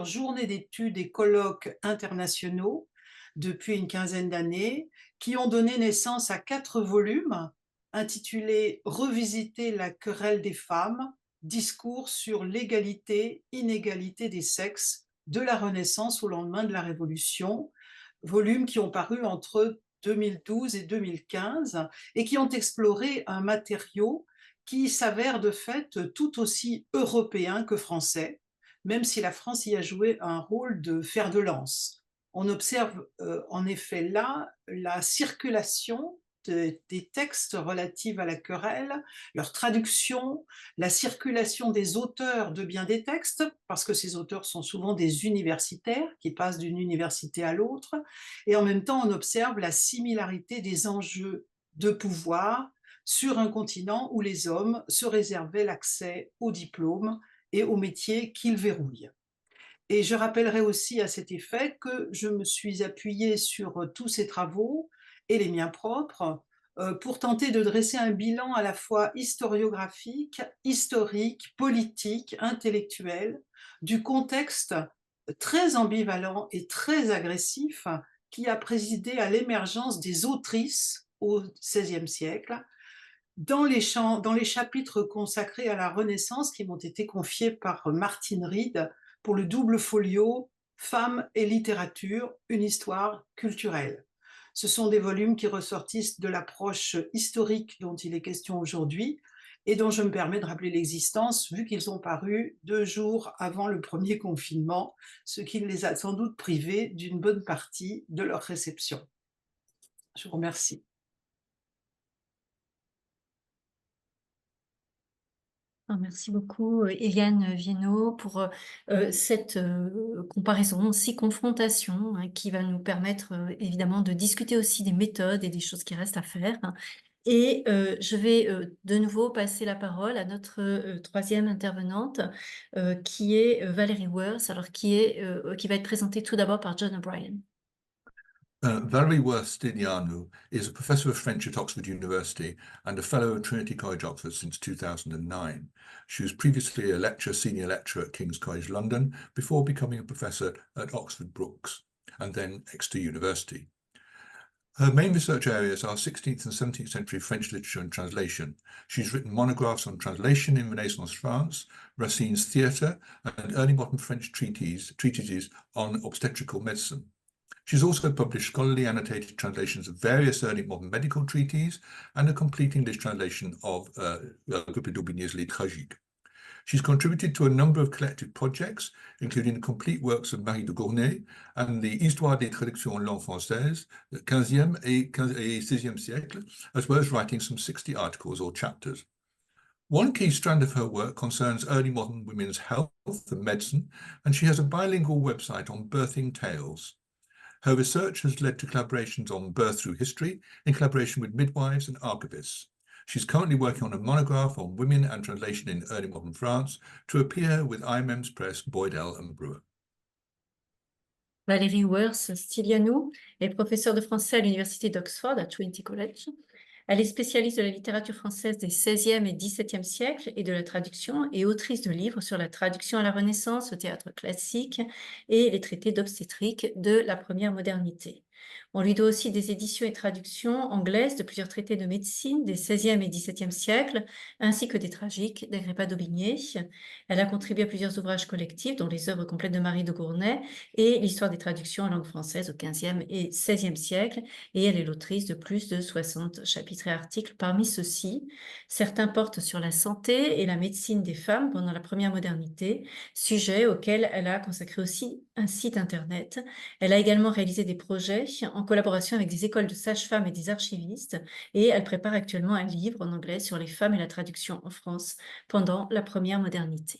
journées d'études et colloques internationaux depuis une quinzaine d'années, qui ont donné naissance à 4 volumes intitulés « Revisiter la querelle des femmes, discours sur l'égalité, inégalité des sexes de la Renaissance au lendemain de la Révolution », volumes qui ont paru entre 2012 et 2015 et qui ont exploré un matériau qui s'avère de fait tout aussi européen que français, même si la France y a joué un rôle de fer de lance. On observe en effet là la circulation des textes relatifs à la querelle, leur traduction, la circulation des auteurs de bien des textes, parce que ces auteurs sont souvent des universitaires qui passent d'une université à l'autre, et en même temps on observe la similarité des enjeux de pouvoir sur un continent où les hommes se réservaient l'accès aux diplômes et aux métiers qu'ils verrouillent. Et je rappellerai aussi à cet effet que je me suis appuyée sur tous ces travaux et les miens propres pour tenter de dresser un bilan à la fois historiographique, historique, politique, intellectuel, du contexte très ambivalent et très agressif qui a présidé à l'émergence des autrices au XVIe siècle, dans les chapitres consacrés à la Renaissance qui m'ont été confiés par Martine Reed pour le double folio « Femmes et littérature, une histoire culturelle ». Ce sont des volumes qui ressortissent de l'approche historique dont il est question aujourd'hui et dont je me permets de rappeler l'existence vu qu'ils ont paru 2 jours avant le premier confinement, ce qui les a sans doute privés d'une bonne partie de leur réception. Je vous remercie. Merci beaucoup, Eliane Viennot, pour cette comparaison, si confrontation, hein, qui va nous permettre évidemment de discuter aussi des méthodes et des choses qui restent à faire. Et je vais de nouveau passer la parole à notre troisième intervenante, qui est Valérie Worth, alors qui va être présentée tout d'abord par John O'Brien. Valerie Worth-Stinianu is a professor of French at Oxford University and a fellow at Trinity College, Oxford, since 2009. She was previously a senior lecturer at King's College London before becoming a professor at Oxford Brookes and then Exeter University. Her main research areas are 16th and 17th century French literature and translation. She's written monographs on translation in Renaissance France, Racine's theatre, and early modern French treatises on obstetrical medicine. She's also published scholarly annotated translations of various early modern medical treatises and a complete English translation of Groupe d'Aubigné's Les Tragiques. She's contributed to a number of collective projects, including the complete works of Marie de Gournay and the Histoire des traductions en langue française, 15e et 16e siècle, as well as writing some 60 articles or chapters. One key strand of her work concerns early modern women's health and medicine, and she has a bilingual website on birthing tales. Her research has led to collaborations on birth through history in collaboration with midwives and archivists. She's currently working on a monograph on women and translation in early modern France to appear with IMM's Press, Boydell and Brewer. Valérie Wers-Stylianou est professeure de français à l'Université d'Oxford, à Trinity College. Elle est spécialiste de la littérature française des XVIe et XVIIe siècles et de la traduction et autrice de livres sur la traduction à la Renaissance, au théâtre classique et les traités d'obstétrique de la première modernité. On lui doit aussi des éditions et traductions anglaises de plusieurs traités de médecine des XVIe et XVIIe siècles, ainsi que des tragiques d'Agrippa d'Aubigné. Elle a contribué à plusieurs ouvrages collectifs, dont les œuvres complètes de Marie de Gournay et l'histoire des traductions en langue française au XVe et XVIe siècle, et elle est l'autrice de plus de 60 chapitres et articles. Parmi ceux-ci, certains portent sur la santé et la médecine des femmes pendant la première modernité, sujet auquel elle a consacré aussi un site internet. Elle a également réalisé des projets en collaboration avec des écoles de sages-femmes et des archivistes, et elle prépare actuellement un livre en anglais sur les femmes et la traduction en France pendant la première modernité.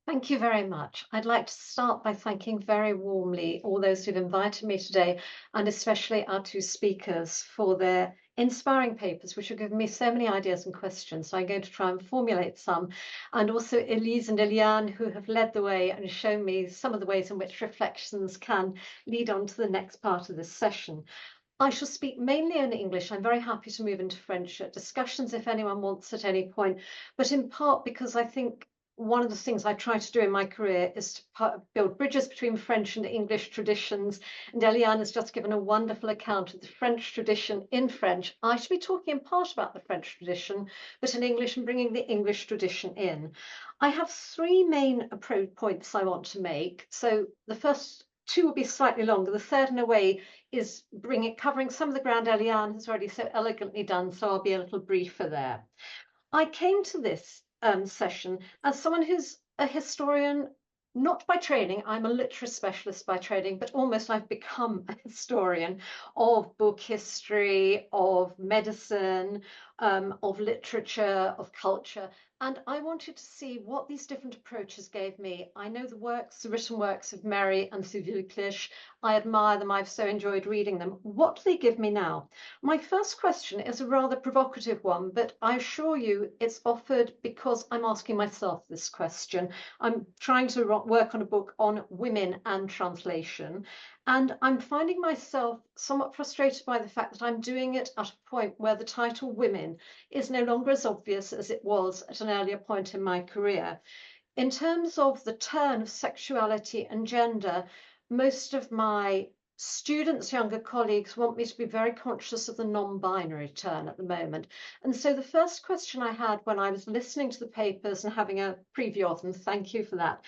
Thank you very much. I'd like to start by thanking very warmly all those who've invited me today, and especially our two speakers for their inspiring papers, which have given me so many ideas and questions. So I'm going to try and formulate some, and also Elise and Eliane, who have led the way and shown me some of the ways in which reflections can lead on to the next part of this session. I shall speak mainly in English. I'm very happy to move into French at discussions if anyone wants at any point, but in part because I think one of the things I try to do in my career is to build bridges between French and English traditions. And Eliane has just given a wonderful account of the French tradition in French. I shall be talking in part about the French tradition, but in English and bringing the English tradition in. I have three main points I want to make. So the first two will be slightly longer. The third, in a way, is covering some of the ground Eliane has already so elegantly done, so I'll be a little briefer there. I came to this session as someone who's a historian, not by training. I'm a literature specialist by training, but almost I've become a historian of book history, of medicine, of literature, of culture. And I wanted to see what these different approaches gave me. I know the written works of Mary and Sylvie Leclerc. I admire them. I've so enjoyed reading them. What do they give me now? My first question is a rather provocative one, but I assure you it's offered because I'm asking myself this question. I'm trying to work on a book on women and translation, and I'm finding myself somewhat frustrated by the fact that I'm doing it at a point where the title women is no longer as obvious as it was at an earlier point in my career. In terms of the turn of sexuality and gender, most of my students, younger colleagues, want me to be very conscious of the non-binary turn at the moment. And so the first question I had when I was listening to the papers and having a preview of them, thank you for that,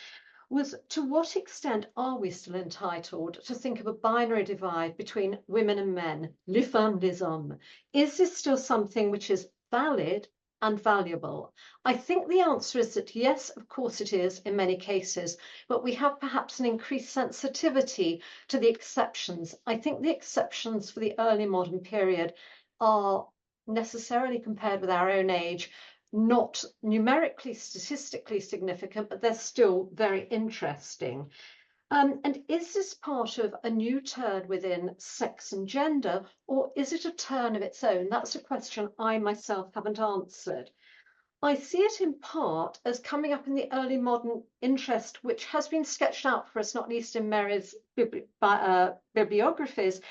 was to what extent are we still entitled to think of a binary divide between women and men, les femmes, les hommes? Is this still something which is valid and valuable? I think the answer is that yes, of course it is in many cases, but we have perhaps an increased sensitivity to the exceptions. I think the exceptions for the early modern period are necessarily, compared with our own age, not numerically, statistically significant, but they're still very interesting. And is this part of a new turn within sex and gender, or is it a turn of its own? That's a question I myself haven't answered. I see it in part as coming up in the early modern interest, which has been sketched out for us, not least in Mary's bibliographies,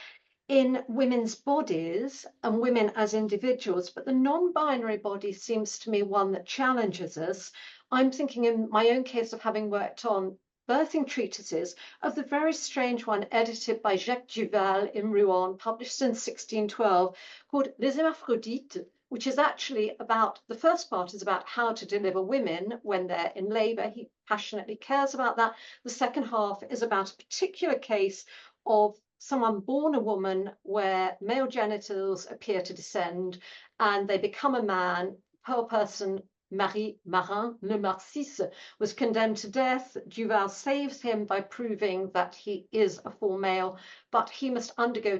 in women's bodies and women as individuals, but the non-binary body seems to me one that challenges us. I'm thinking in my own case of having worked on birthing treatises, of the very strange one edited by Jacques Duval in Rouen, published in 1612, called Les Hermaphrodites, which is actually about, the first part is about how to deliver women when they're in labor. He passionately cares about that. The second half is about a particular case of someone born a woman where male genitals appear to descend and they become a man. Poor person, Marie Marin, Le Marcis, was condemned to death. Duval saves him by proving that he is a full male, but he must undergo,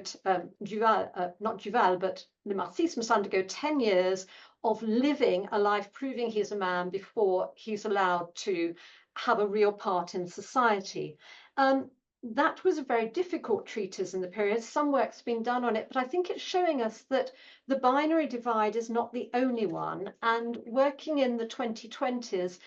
not Duval, but Le Marcis must undergo 10 years of living a life proving he's a man before he's allowed to have a real part in society. That was a very difficult treatise in the period. Some work's been done on it, but I think it's showing us that the binary divide is not the only one. And working in the 2020s,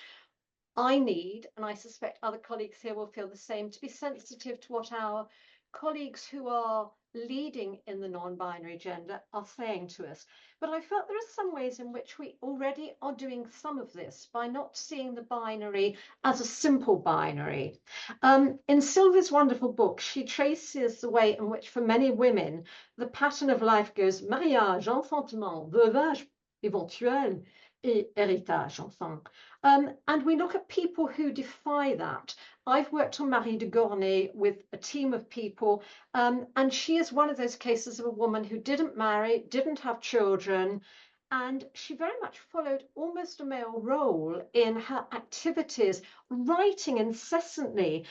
I need, and I suspect other colleagues here will feel the same, to be sensitive to what our colleagues who are leading in the non-binary gender are saying to us. But I felt there are some ways in which we already are doing some of this by not seeing the binary as a simple binary. In Sylvia's wonderful book, she traces the way in which for many women, the pattern of life goes mariage, enfantement, veuvage, éventuel, et héritage, enfin. And we look at people who defy that. I've worked on Marie de Gournay with a team of people, and she is one of those cases of a woman who didn't marry, didn't have children, and she very much followed almost a male role in her activities, writing incessantly.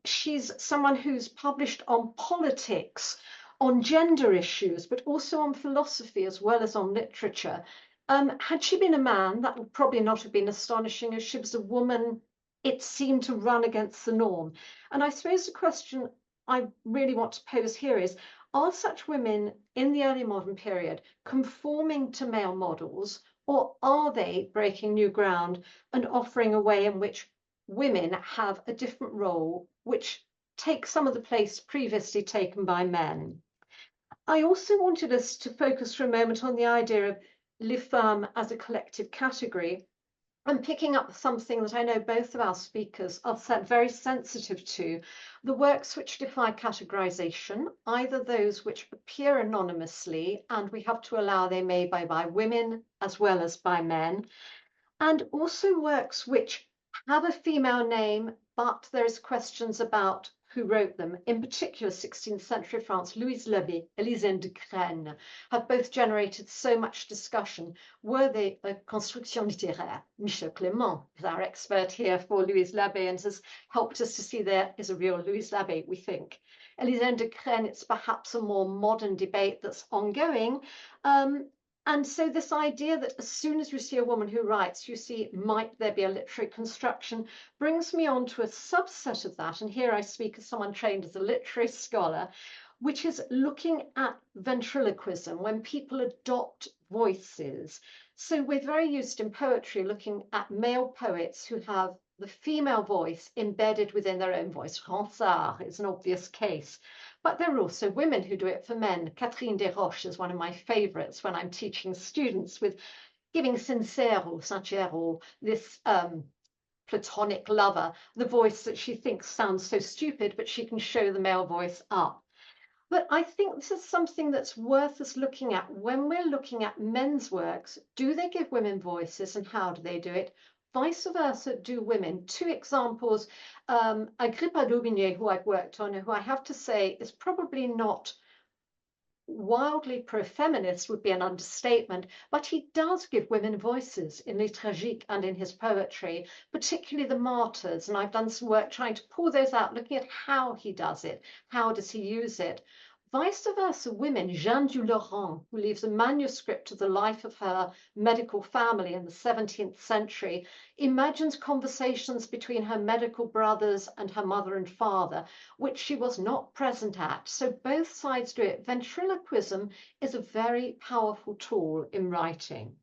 She's someone who's published on politics, on gender issues, but also on philosophy as well as on literature. Had she been a man, that would probably not have been astonishing. As she was a woman, it seemed to run against the norm. And I suppose the question I really want to pose here is, are such women in the early modern period conforming to male models, or are they breaking new ground and offering a way in which women have a different role, which takes some of the place previously taken by men? I also wanted us to focus for a moment on the idea of les femmes as a collective category, and picking up something that I know both of our speakers are very sensitive to, the works which defy categorization, either those which appear anonymously, and we have to allow they may be by women as well as by men, and also works which have a female name, but there's questions about who wrote them. In particular, 16th century France, Louise Labbé, Élisène de Crène have both generated so much discussion. Were they a construction littéraire? Michel Clément is our expert here for Louise Labbé and has helped us to see there is a real Louise Labbé, we think. Élisène de Crène, it's perhaps a more modern debate that's ongoing. And so this idea that as soon as you see a woman who writes, you see, might there be a literary construction, brings me on to a subset of that. And here I speak as someone trained as a literary scholar, which is looking at ventriloquism, when people adopt voices. So we're very used in poetry looking at male poets who have the female voice embedded within their own voice. Ronsard is an obvious case. But there are also women who do it for men. Catherine Desroches is one of my favorites when I'm teaching students, with giving Sincère or Saint-Géraud, this platonic lover, the voice that she thinks sounds so stupid, but she can show the male voice up. But I think this is something that's worth us looking at when we're looking at men's works. Do they give women voices, and how do they do it? Vice versa, do women? Two examples, Agrippa d'Aubigné, who I've worked on, who I have to say is probably not wildly pro-feminist, would be an understatement, but he does give women voices in Les Tragiques and in his poetry, particularly the martyrs. And I've done some work trying to pull those out, looking at how he does it, how does he use it. Vice versa, women, Jeanne du Laurent, who leaves a manuscript of the life of her medical family in the 17th century, imagines conversations between her medical brothers and her mother and father, which she was not present at. So both sides do it. Ventriloquism is a very powerful tool in writing.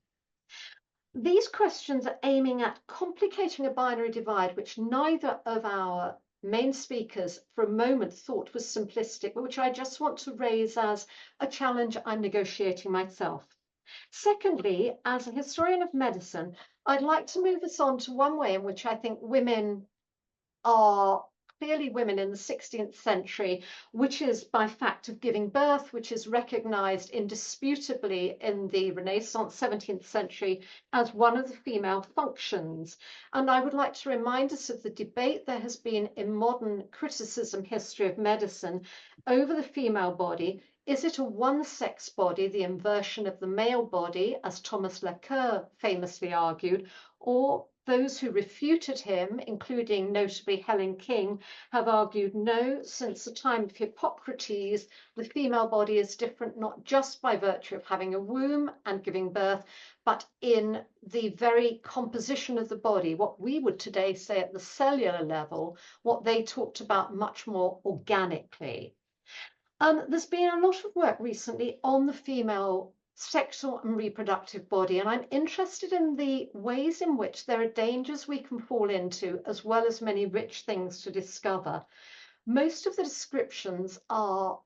These questions are aiming at complicating a binary divide, which neither of our main speakers for a moment thought was simplistic, but which I just want to raise as a challenge I'm negotiating myself. Secondly, as a historian of medicine, I'd like to move us on to one way in which I think women are clearly women in the 16th century, which is by fact of giving birth, which is recognized indisputably in the Renaissance 17th century as one of the female functions. And I would like to remind us of the debate there has been in modern criticism history of medicine over the female body. Is it a one-sex body, the inversion of the male body, as Thomas Laqueur famously argued, or those who refuted him, including notably Helen King, have argued no, since the time of Hippocrates, the female body is different not just by virtue of having a womb and giving birth, but in the very composition of the body, what we would today say at the cellular level, what they talked about much more organically. There's been a lot of work recently on the female sexual and reproductive body, and I'm interested in the ways in which there are dangers we can fall into, as well as many rich things to discover. Most of the descriptions are,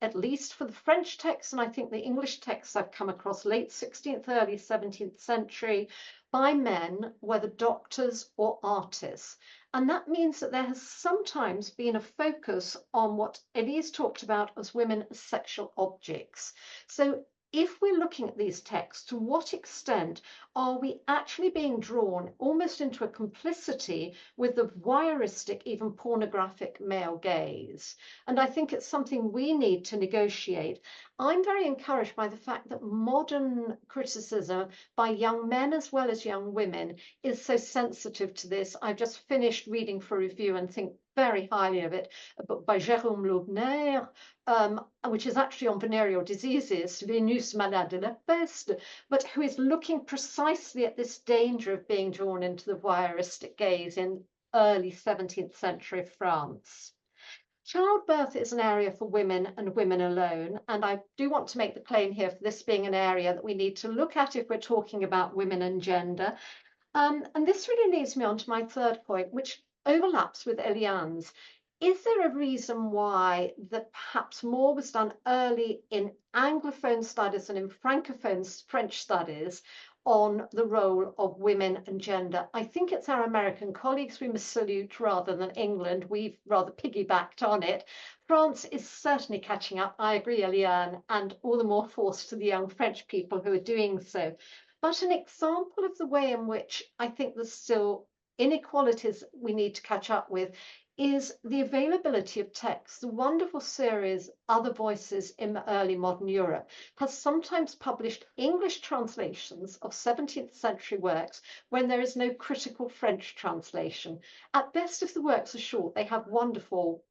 at least for the French texts, and I think the English texts I've come across, late 16th, early 17th century, by men, whether doctors or artists. And that means that there has sometimes been a focus on what Elise talked about as women as sexual objects. So if we're looking at these texts, to what extent are we actually being drawn almost into a complicity with the voyeuristic, even pornographic male gaze? And I think it's something we need to negotiate. I'm very encouraged by the fact that modern criticism by young men as well as young women is so sensitive to this. I've just finished reading for review and think very highly of it, a book by Jérôme Laubner, which is actually on venereal diseases, Venus malade de la peste, but who is looking precisely at this danger of being drawn into the voyeuristic gaze in early 17th century France. Childbirth is an area for women and women alone, and I do want to make the claim here for this being an area that we need to look at if we're talking about women and gender. And this really leads me on to my third point, which overlaps with Eliane's. Is there a reason why that perhaps more was done early in Anglophone studies and in Francophone French studies on the role of women and gender? I think it's our American colleagues we must salute rather than England. We've rather piggybacked on it. France is certainly catching up, I agree, Eliane, and all the more force to the young French people who are doing so. But an example of the way in which I think there's still inequalities we need to catch up with is the availability of texts. The wonderful series Other Voices in Early Modern Europe has sometimes published English translations of 17th century works when there is no critical French translation. At best, if the works are short, they have wonderful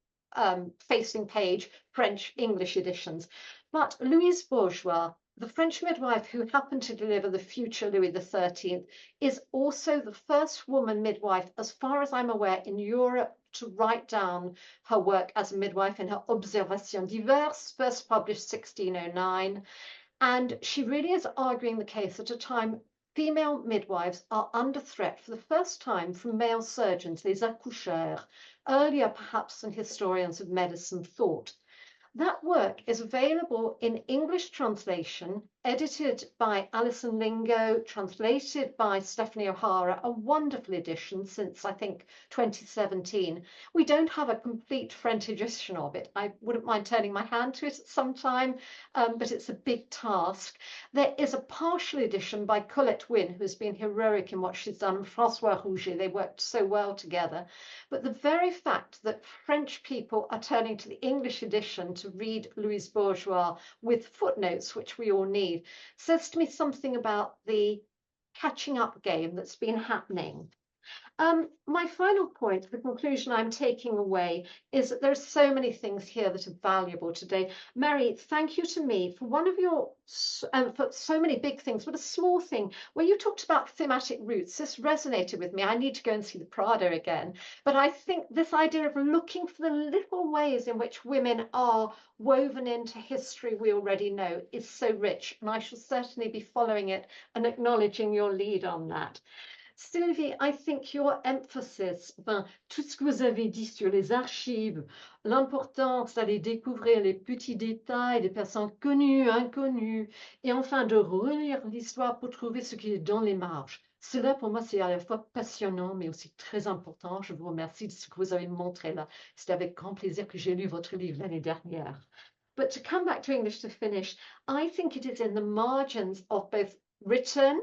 facing page French English editions. But Louise Bourgeois, the French midwife who happened to deliver the future Louis XIII, is also the first woman midwife, as far as I'm aware, in Europe to write down her work as a midwife in her Observations diverses, first published 1609. And she really is arguing the case at a time female midwives are under threat for the first time from male surgeons, les accoucheurs, earlier perhaps than historians of medicine thought. That work is available in English translation, edited by Alison Lingo, translated by Stephanie O'Hara, a wonderful edition since, I think, 2017. We don't have a complete French edition of it. I wouldn't mind turning my hand to it at some time, but it's a big task. There is a partial edition by Colette Wynne, who's been heroic in what she's done, and François Rouget. They worked so well together. But the very fact that French people are turning to the English edition to read Louise Bourgeois with footnotes, which we all need, says to me something about the catching up game that's been happening. My final point, the conclusion I'm taking away, is that there are so many things here that are valuable today. Mary, thank you to me for one of your, for so many big things, but a small thing, where you talked about thematic roots. This resonated with me. I need to go and see the Prado again. But I think this idea of looking for the little ways in which women are woven into history we already know is so rich, and I shall certainly be following it and acknowledging your lead on that. Sylvie, I think your emphasis, tout ce que vous avez dit sur les archives, l'importance d'aller découvrir les petits détails des personnes connues, inconnues, et enfin de relire l'histoire pour trouver ce qui est dans les marges. Cela, pour moi, c'est à la fois passionnant, mais aussi très important. Je vous remercie de ce que vous avez montré là. C'est avec grand plaisir que j'ai lu votre livre l'année dernière. But to come back to English to finish, I think it is in the margins of both written,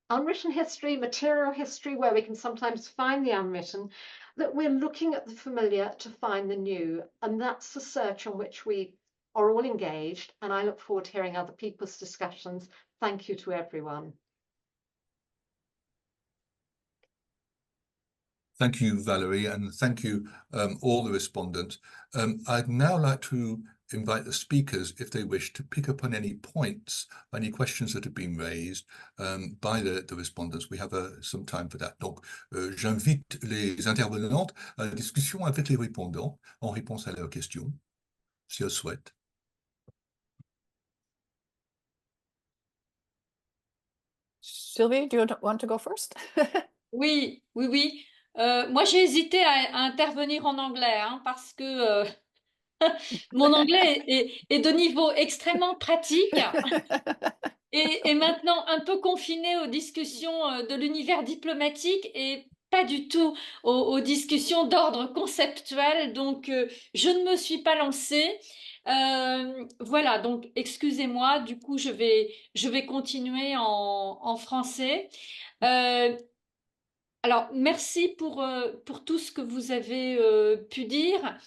unwritten history, material history, where we can sometimes find the unwritten, that we're looking at the familiar to find the new. And that's the search on which we are all engaged, and I look forward to hearing other people's discussions. Thank you to everyone. Thank you, Valerie, and thank you, all the respondents. I'd now like to invite the speakers, if they wish, to pick up on any points, any questions that have been raised by the respondents. We have some time for that. Donc, j'invite les intervenantes à la discussion avec les répondants en réponse à leurs questions, si elles souhaitent. Sylvie, do you want to go first? Oui, oui, oui. Moi, j'ai hésité à intervenir en anglais hein, parce que mon anglais est de niveau extrêmement pratique et maintenant un peu confiné aux discussions de l'univers diplomatique et pas du tout aux discussions d'ordre conceptuel. Donc, je ne me suis pas lancée. Voilà, donc excusez-moi, du coup, je vais continuer en français. Alors, merci pour tout ce que vous avez pu dire.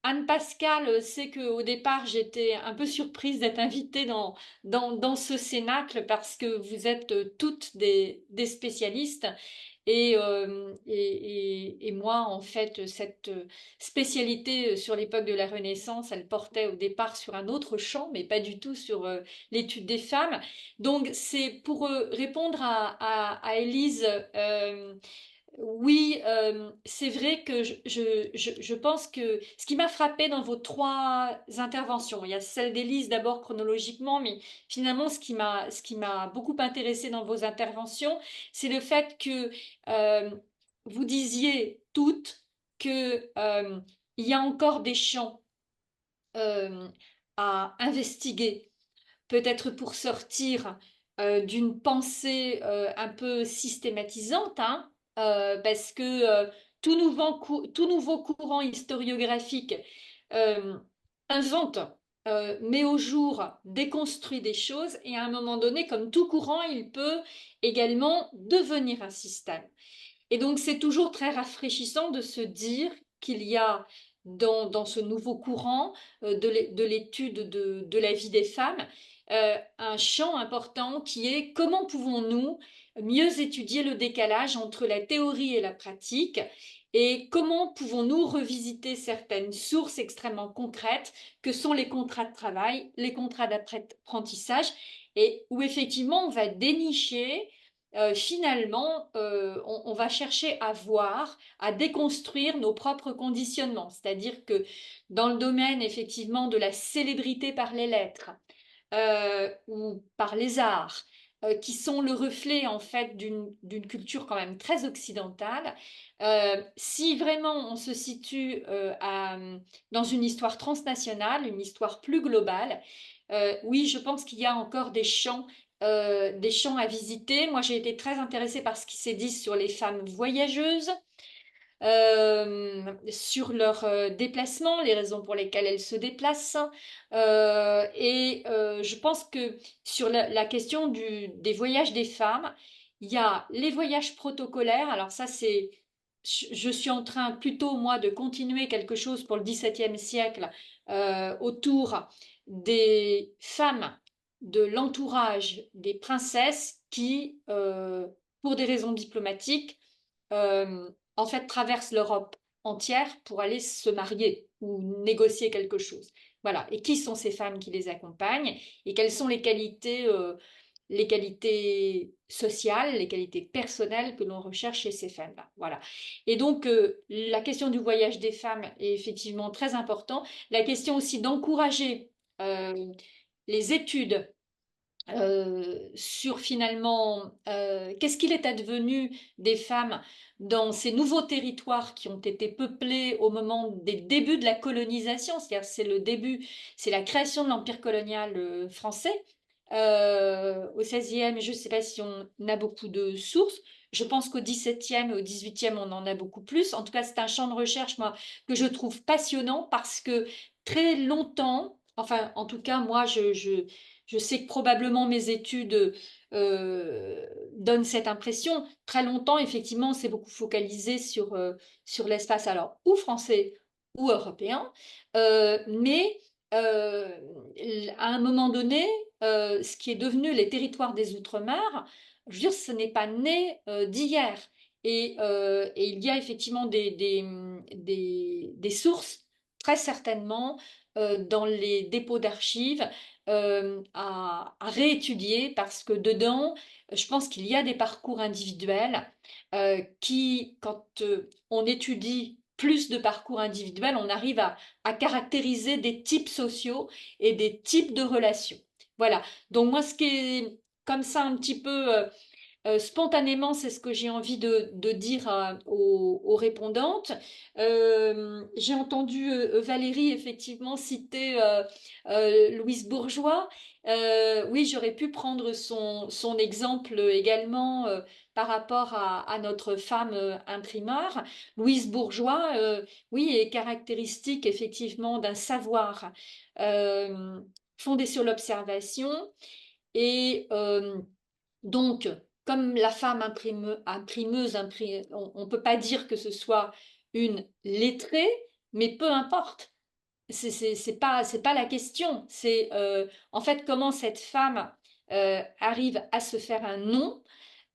Anne-Pascale sait qu'au départ, j'étais un peu surprise d'être invitée dans ce cénacle parce que vous êtes toutes des spécialistes. Et moi, en fait, cette spécialité sur l'époque de la Renaissance, elle portait au départ sur un autre champ, mais pas du tout sur l'étude des femmes. Donc, c'est pour répondre à Élise. Oui, c'est vrai que je pense que ce qui m'a frappé dans vos trois interventions, il y a celle d'Élise d'abord chronologiquement, mais finalement ce qui m'a beaucoup intéressé dans vos interventions, c'est le fait que vous disiez toutes que il y a encore des champs à investiguer peut-être pour sortir d'une pensée un peu systématisante, hein, parce que tout nouveau courant historiographique invente, met au jour, déconstruit des choses, et à un moment donné, comme tout courant, il peut également devenir un système. Et donc, c'est toujours très rafraîchissant de se dire qu'il y a dans ce nouveau courant de l'étude de la vie des femmes, un champ important qui est comment pouvons-nous mieux étudier le décalage entre la théorie et la pratique et comment pouvons-nous revisiter certaines sources extrêmement concrètes que sont les contrats de travail, les contrats d'apprentissage et où effectivement on va dénicher finalement, on va chercher à voir, à déconstruire nos propres conditionnements. C'est-à-dire que dans le domaine, effectivement, de la célébrité par les lettres ou par les arts, qui sont le reflet, en fait, d'une culture quand même très occidentale, si vraiment on se situe dans une histoire transnationale, une histoire plus globale, oui, je pense qu'il y a encore des champs à visiter. Moi, j'ai été très intéressée par ce qui s'est dit sur les femmes voyageuses, sur leur déplacement, les raisons pour lesquelles elles se déplacent. Je pense que sur la question des voyages des femmes, il y a les voyages protocolaires. Alors ça, je suis en train plutôt, moi, de continuer quelque chose pour le XVIIe siècle autour des femmes de l'entourage des princesses qui, pour des raisons diplomatiques, en fait, traversent l'Europe entière pour aller se marier ou négocier quelque chose. Voilà. Et qui sont ces femmes qui les accompagnent et quelles sont les qualités sociales, les qualités personnelles que l'on recherche chez ces femmes-là. Voilà. Et donc, la question du voyage des femmes est effectivement très importante. La question aussi d'encourager les études sur finalement qu'est-ce qu'il est advenu des femmes dans ces nouveaux territoires qui ont été peuplés au moment des débuts de la colonisation, c'est-à-dire c'est la création de l'empire colonial français au XVIe, je ne sais pas si on a beaucoup de sources. Je pense qu'au XVIIe et au XVIIIe, on en a beaucoup plus. En tout cas, c'est un champ de recherche, moi, que je trouve passionnant parce que très longtemps, enfin, en tout cas, moi, je sais que probablement mes études donnent cette impression. Très longtemps, effectivement, on s'est beaucoup focalisé sur l'espace, alors, ou français ou européens, mais à un moment donné, ce qui est devenu les territoires des Outre-mer, je veux dire, ce n'est pas né d'hier. Et il y a effectivement des sources, très certainement, dans les dépôts d'archives à réétudier, parce que dedans, je pense qu'il y a des parcours individuels qui, quand on étudie plus de parcours individuels, on arrive à caractériser des types sociaux et des types de relations. Voilà. Donc moi, ce qui est comme ça un petit peu spontanément, c'est ce que j'ai envie de dire aux répondantes. J'ai entendu Valérie effectivement citer Louise Bourgeois. Oui, j'aurais pu prendre son exemple également par rapport à notre femme imprimeur. Louise Bourgeois, oui, est caractéristique effectivement d'un savoir fondé sur l'observation et donc, comme la femme imprimeuse, on ne peut pas dire que ce soit une lettrée, mais peu importe. C'est pas la question. C'est en fait comment cette femme arrive à se faire un nom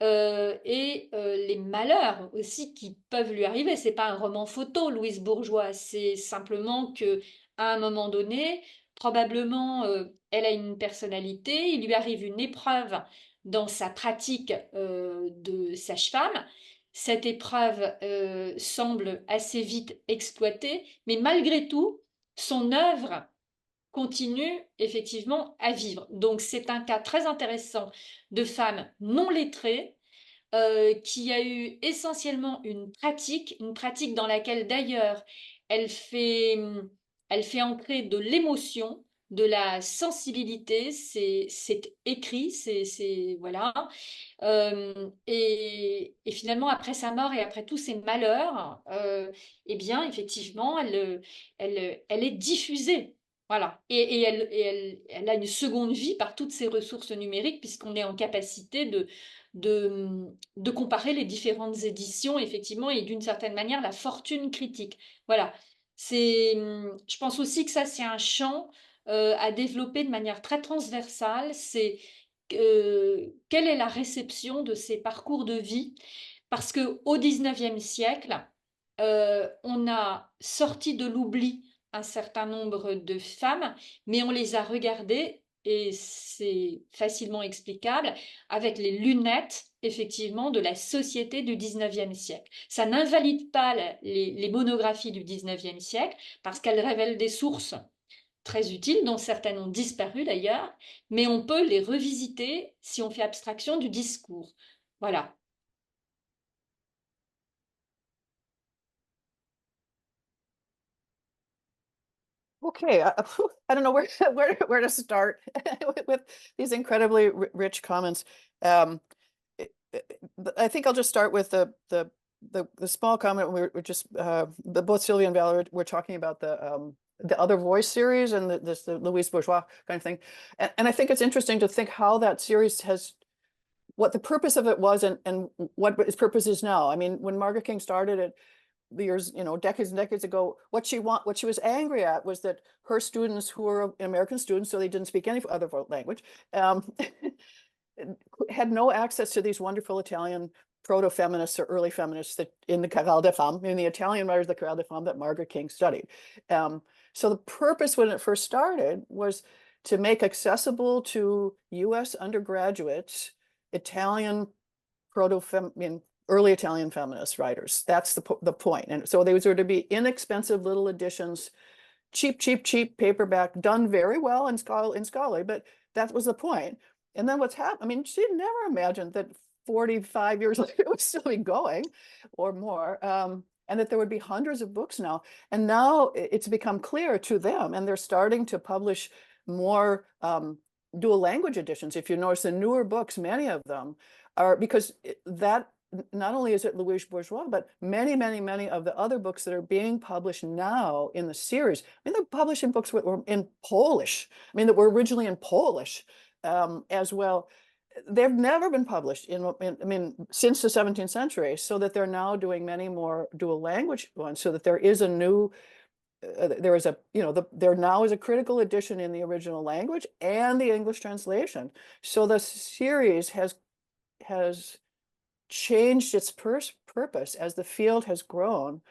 et les malheurs aussi qui peuvent lui arriver. C'est pas un roman photo, Louise Bourgeois. C'est simplement que à un moment donné, probablement, elle a une personnalité. Il lui arrive une épreuve dans sa pratique de sage-femme. Cette épreuve semble assez vite exploitée, mais malgré tout, son œuvre continue effectivement à vivre. Donc c'est un cas très intéressant de femme non lettrée qui a eu essentiellement une pratique dans laquelle d'ailleurs elle fait, elle fait entrer de l'émotion, de la sensibilité, c'est écrit, voilà. Et finalement, après sa mort et après tous ses malheurs, eh bien, effectivement, elle est diffusée. Voilà. Elle a une seconde vie par toutes ces ressources numériques, puisqu'on est en capacité de comparer les différentes éditions, effectivement, et d'une certaine manière, la fortune critique. Voilà. Je pense aussi que ça, c'est un champ à développer de manière très transversale. C'est quelle est la réception de ces parcours de vie? Parce qu'au XIXe siècle, on a sorti de l'oubli un certain nombre de femmes, mais on les a regardées, et c'est facilement explicable, avec les lunettes, effectivement, de la société du XIXe siècle. Ça n'invalide pas les monographies du XIXe siècle, parce qu'elles révèlent des sources très utiles, dont certaines ont disparu d'ailleurs, mais on peut les revisiter si on fait abstraction du discours. Voilà. Okay, I don't know where to start with these incredibly rich comments. I think I'll just start with the small comment. We're just both Sylvia and Valerie were talking about the Other Voice series and the Louise Bourgeois kind of thing, and I think it's interesting to think how that series has, what the purpose of it was, and what its purpose is now. I mean, when Margaret King started it, years, decades and decades ago, what she was angry at was that her students, who were American students, so they didn't speak any other language, had no access to these wonderful Italian proto-feminists or early feminists that in the Chorale des Femmes, in the Italian writers, the Chorale des Femmes that Margaret King studied. So the purpose when it first started was to make accessible to US undergraduates Italian early Italian feminist writers. That's the point. And so they were to be inexpensive little editions, cheap paperback, done very well in scholarly, but that was the point. And then what's happened, I mean, she never imagined that 45 years later it would still be going or more, and that there would be hundreds of books now. And now it's become clear to them, and they're starting to publish more dual language editions. If you notice the newer books, many of them are, because that, not only is it Louise Bourgeois, but many of the other books that are being published now in the series, I mean, they're publishing books that were in Polish, I mean, that were originally in Polish as well. They've never been published since the 17th century, so that they're now doing many more dual language ones, so that there is a new there is a, there now is a critical edition in the original language and the English translation. So the series has changed its purpose as the field has grown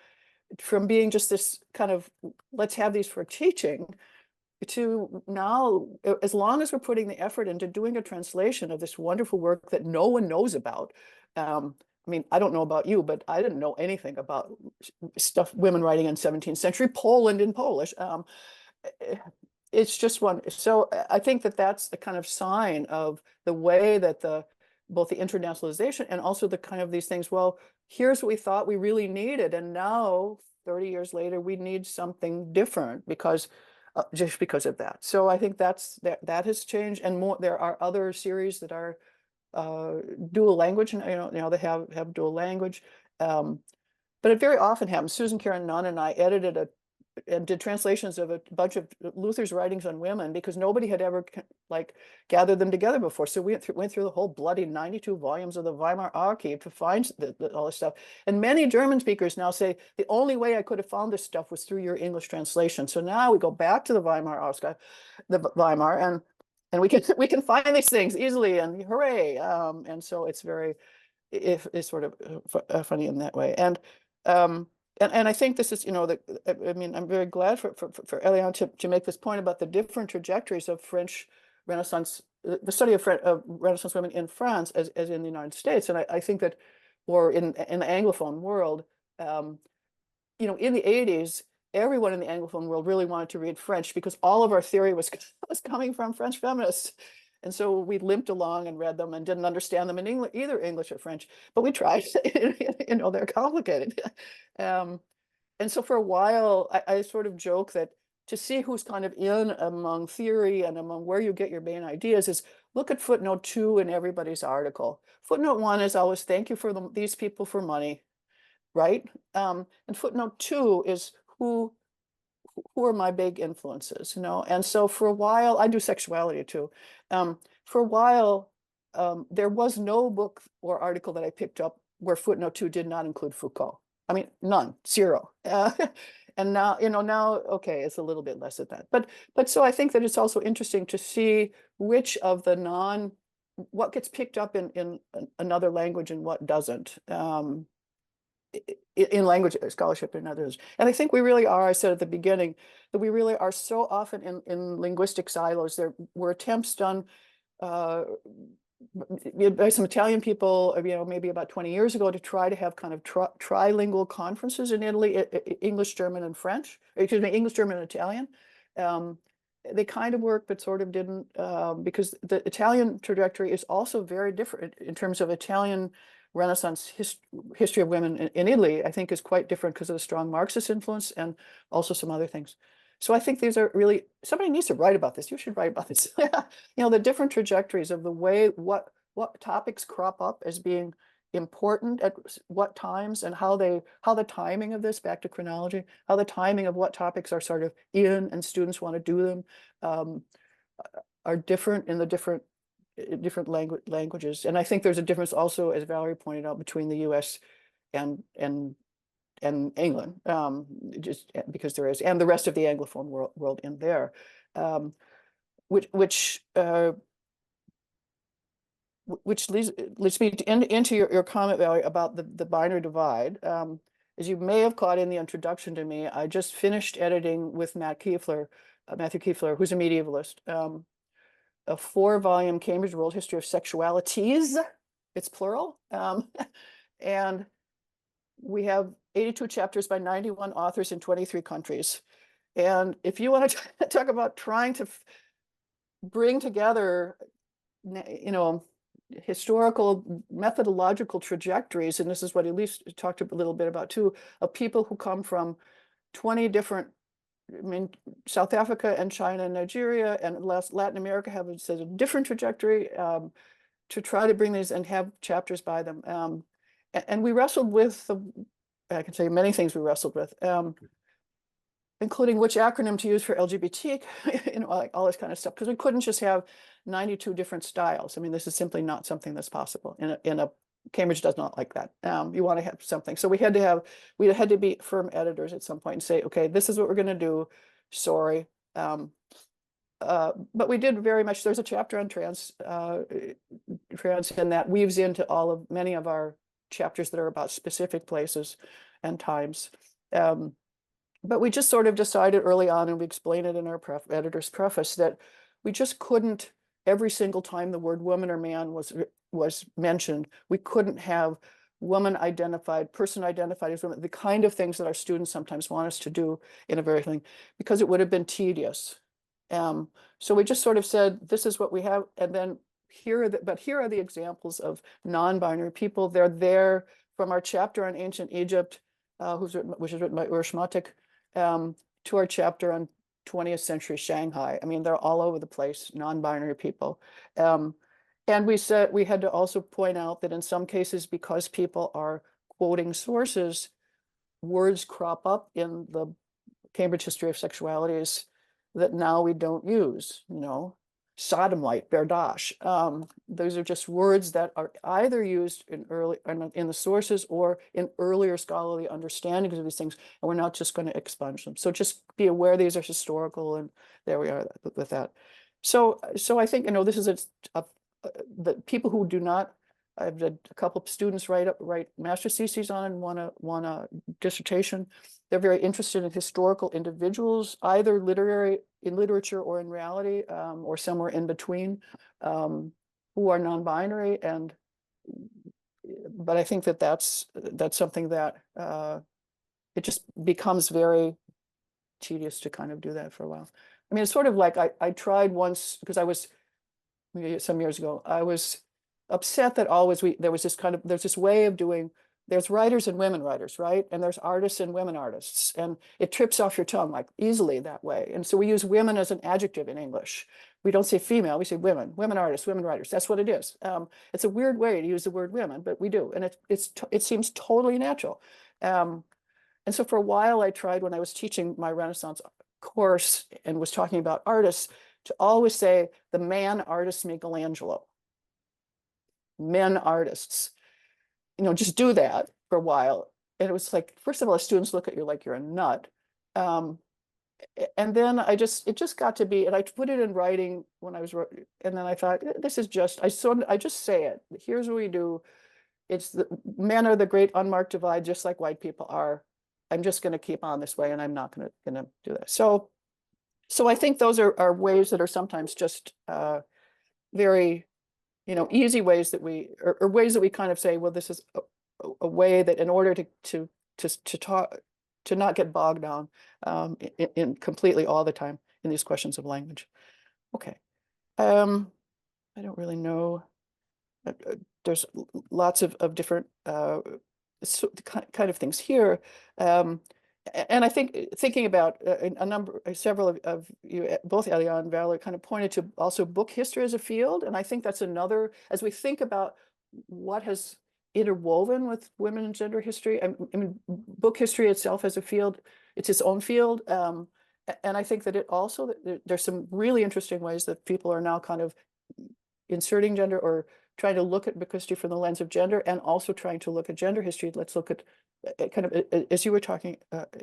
from being just this kind of, let's have these for teaching, to now, as long as we're putting the effort into doing a translation of this wonderful work that no one knows about. I mean, I don't know about you, but I didn't know anything about stuff, women writing in 17th century Poland in Polish. It's just one. So I think that that's the kind of sign of the way that both the internationalization and also the kind of these things, well, here's what we thought we really needed. And now 30 years later, we need something different because just because of that. So I think that has changed, and more. There are other series that are dual language, and they have dual language. But it very often happens. Susan Karen Nunn and I edited and did translations of a bunch of Luther's writings on women because nobody had ever gathered them together before. So we went through the whole bloody 92 volumes of the Weimar Archive to find all this stuff. And many German speakers now say, the only way I could have found this stuff was through your English translation. So now we go back to the Weimar Archive, and we can find these things easily, and hooray. And so it's it's sort of funny in that way. And I think this is, I mean, I'm very glad for Eliane to make this point about the different trajectories of French Renaissance, the study of Renaissance women in France as in the United States. And I think that, or in the Anglophone world, in the 80s, everyone in the Anglophone world really wanted to read French because all of our theory was coming from French feminists. And so we limped along and read them and didn't understand them in either English or French, but we tried. They're complicated. And so for a while, I sort of joke that to see who's kind of in among theory and among where you get your main ideas is look at footnote 2 in everybody's article. Footnote 1 is always thank you for these people for money, right? And footnote 2 is who are my big influences, And so for a while, I do sexuality too. For a while, there was no book or article that I picked up where footnote 2 did not include Foucault. I mean, none, zero. And now, okay, it's a little bit less than that. But so I think that it's also interesting to see which of the what gets picked up in another language and what doesn't. In language scholarship and others. And I think we really are, I said at the beginning, that we really are so often in linguistic silos. There were attempts done by some Italian people, maybe about 20 years ago to try to have kind of trilingual conferences in Italy, English, German, and French, English, German, and Italian. They kind of worked, but sort of didn't, because the Italian trajectory is also very different in terms of Italian Renaissance history of women in Italy, I think is quite different because of the strong Marxist influence and also some other things. So I think these are really, somebody needs to write about this. You should write about this. The different trajectories of the way what topics crop up as being important at what times, and how the timing of this, back to chronology, how the timing of what topics are sort of in and students want to do them are different in the different languages. And I think there's a difference also, as Valerie pointed out, between the US and England, just because there is, and the rest of the Anglophone world in there, which leads me into your comment, Valerie, about the binary divide. As you may have caught in the introduction to me, I just finished editing with Matthew Kiefler, who's a medievalist, a 4-volume Cambridge World History of Sexualities, it's plural, and we have 82 chapters by 91 authors in 23 countries. And if you want to talk about trying to bring together, historical methodological trajectories, and this is what Elise talked a little bit about too, of people who come from 20 different, South Africa and China and Nigeria and Latin America have a different trajectory, to try to bring these and have chapters by them. And we wrestled with, I can say many things we wrestled with, including which acronym to use for LGBT, all this kind of stuff, because we couldn't just have 92 different styles. I mean, this is simply not something that's possible in a Cambridge does not like that. You want to have something. So we had to be firm editors at some point and say, okay, this is what we're going to do. Sorry. But we did very much, there's a chapter on trans, and that weaves into many of our chapters that are about specific places and times. But we just sort of decided early on, and we explained it in our editor's preface, that we just couldn't, every single time the word woman or man was mentioned, we couldn't have woman identified, person identified as women, the kind of things that our students sometimes want us to do in a very thing, because it would have been tedious. So we just sort of said, this is what we have, and then here are the examples of non-binary people. They're there from our chapter on ancient Egypt, which is written by Urshmatik, to our chapter on 20th century Shanghai. I mean, they're all over the place, non-binary people. And we said we had to also point out that in some cases, because people are quoting sources, words crop up in the Cambridge History of Sexualities that now we don't use, sodomite, berdache. Those are just words that are either used in the sources or in earlier scholarly understandings of these things, and we're not just going to expunge them. So just be aware these are historical, and there we are with that. So I think, this is the people who do not, I've had a couple of students write master's theses on and want a dissertation. They're very interested in historical individuals, either in literature or in reality, or somewhere in between, who are non-binary. But I think that's something that it just becomes very tedious to kind of do that for a while. I mean, it's sort of like I tried once, because I was, some years ago, I was upset that there's this way of doing, there's writers and women writers, right? And there's artists and women artists, and it trips off your tongue like easily that way. And so we use women as an adjective in English. We don't say female, we say women artists, women writers. That's what it is. It's a weird way to use the word women, but we do. And it seems totally natural. And so for a while I tried, when I was teaching my Renaissance course and was talking about artists, to always say the man artist Michelangelo, men artists, just do that for a while. And it was like, first of all, the students look at you like you're a nut. And then it just got to be, and I put it in writing when I was, and then I thought, this is just, I just say it. Here's what we do. It's men are the great unmarked divide, just like white people are. I'm just going to keep on this way, and I'm not going to do that. So I think those are ways that are sometimes just very, easy ways that or ways that we kind of say, well, this is a way that in order to talk, to not get bogged down in completely all the time in these questions of language. Okay. I don't really know. There's lots of different kind of things here. And I think thinking about several of you, both Eliane and Valerie, kind of pointed to also book history as a field. And I think that's another, as we think about what has interwoven with women and gender history, I mean, book history itself as a field, it's its own field. And I think that it also, there's some really interesting ways that people are now kind of inserting gender or trying to look at book history from the lens of gender, and also trying to look at gender history. Let's look at kind of, as you were talking,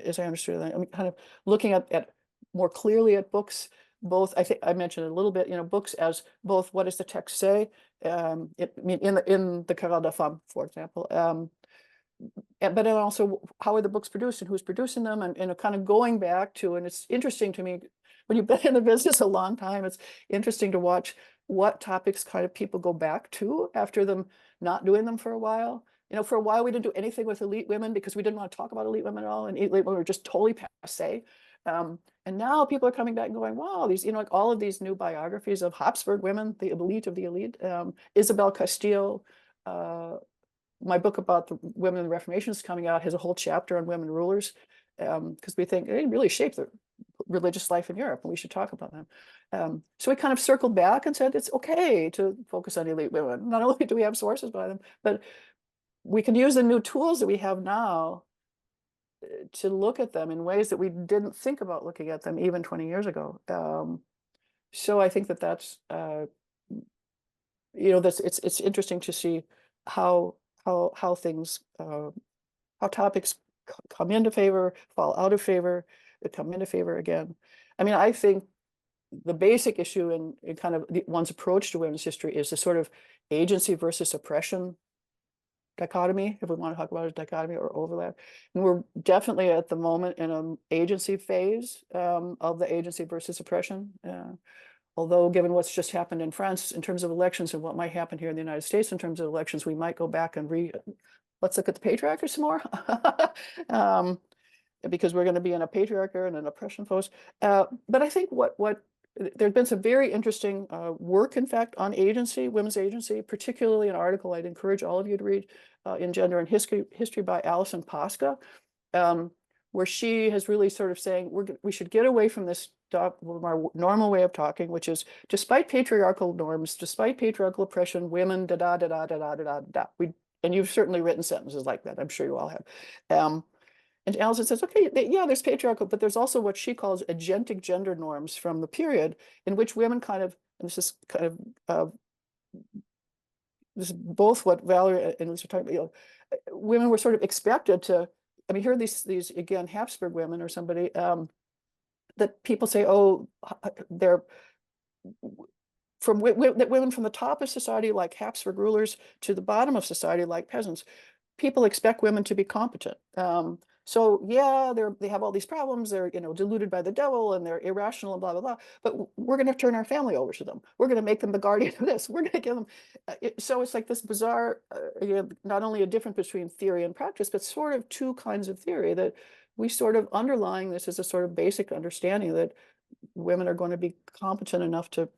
as I understood that, I mean, kind of looking at more clearly at books, both, I think I mentioned a little bit, books as both, what does the text say? I mean, in the Querelle des Femmes, for example, but then also how are the books produced and who's producing them, and kind of going back to, and it's interesting to me, when you've been in the business a long time, it's interesting to watch what topics kind of people go back to after them not doing them for a while. For a while, we didn't do anything with elite women because we didn't want to talk about elite women at all. And elite women were just totally passé. And now people are coming back and going, wow, these, like all of these new biographies of Habsburg women, the elite of the elite, Isabel Castile. My book about the women in the Reformation is coming out, has a whole chapter on women rulers, because we think they really shaped the religious life in Europe, and we should talk about them. So we kind of circled back and said it's okay to focus on elite women. Not only do we have sources by them, but we can use the new tools that we have now to look at them in ways that we didn't think about looking at them even 20 years ago. So I think that's it's interesting to see how how things, how topics come into favor, fall out of favor, come into favor again. I mean, I think the basic issue in kind of one's approach to women's history is the sort of agency versus oppression dichotomy, if we want to talk about a dichotomy or overlap. And we're definitely at the moment in an agency phase of the agency versus oppression. Although given what's just happened in France in terms of elections and what might happen here in the United States in terms of elections, we might go back and let's look at the patriarchy some more. Because we're going to be in a patriarchy and an oppression phase. But I think there's been some very interesting work, in fact, on agency, women's agency, particularly an article I'd encourage all of you to read in Gender and History by Alison Pasca, where she has really sort of saying we should get away from this our normal way of talking, which is despite patriarchal norms, despite patriarchal oppression, women da da da da da da da da. And you've certainly written sentences like that. I'm sure you all have. And Alison says, okay, yeah, there's patriarchal, but there's also what she calls agentic gender norms from the period in which women kind of, and this is kind of, this is both what Valerie and Lisa are talking about, women were sort of expected to, I mean, here are these again, Habsburg women or somebody, that people say, oh, they're, that women from the top of society like Habsburg rulers to the bottom of society like peasants, people expect women to be competent. So yeah, they have all these problems. They're deluded by the devil and they're irrational and blah blah blah. But we're going to turn our family over to them. We're going to make them the guardian of this. We're going to give them. So it's like this bizarre, not only a difference between theory and practice, but sort of two kinds of theory that we sort of underlying this as a sort of basic understanding that women are going to be competent enough to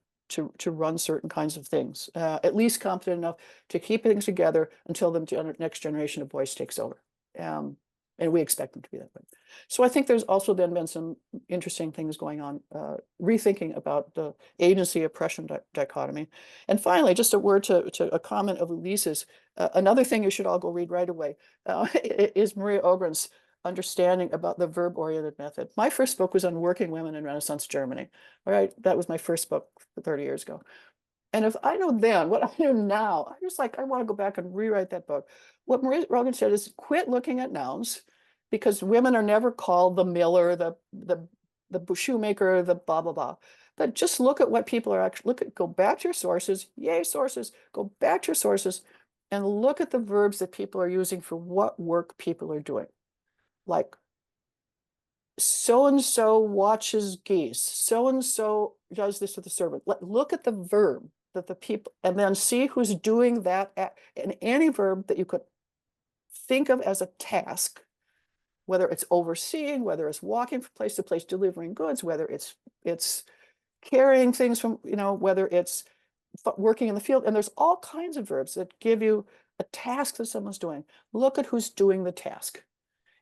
run certain kinds of things, at least competent enough to keep things together until the next generation of boys takes over. And we expect them to be that way. So I think there's also then been some interesting things going on, rethinking about the agency oppression dichotomy. And finally, just a word to a comment of Elise's, another thing you should all go read right away is Maria Ogren's understanding about the verb-oriented method. My first book was on working women in Renaissance Germany. All right, that was my first book 30 years ago. And if I know then what I know now, I'm just like, I want to go back and rewrite that book. What Maria Rogan said is quit looking at nouns, because women are never called the miller, the shoemaker, the blah, blah, blah. But just look at what people are actually, go back to your sources, yay sources, go back to your sources and look at the verbs that people are using for what work people are doing. Like, so-and-so watches geese, so-and-so does this with the servant. Look at the verb that the people, and then see who's doing that. And any verb that you could think of as a task, whether it's overseeing, whether it's walking from place to place, delivering goods, whether it's carrying things from, whether it's working in the field. And there's all kinds of verbs that give you a task that someone's doing. Look at who's doing the task.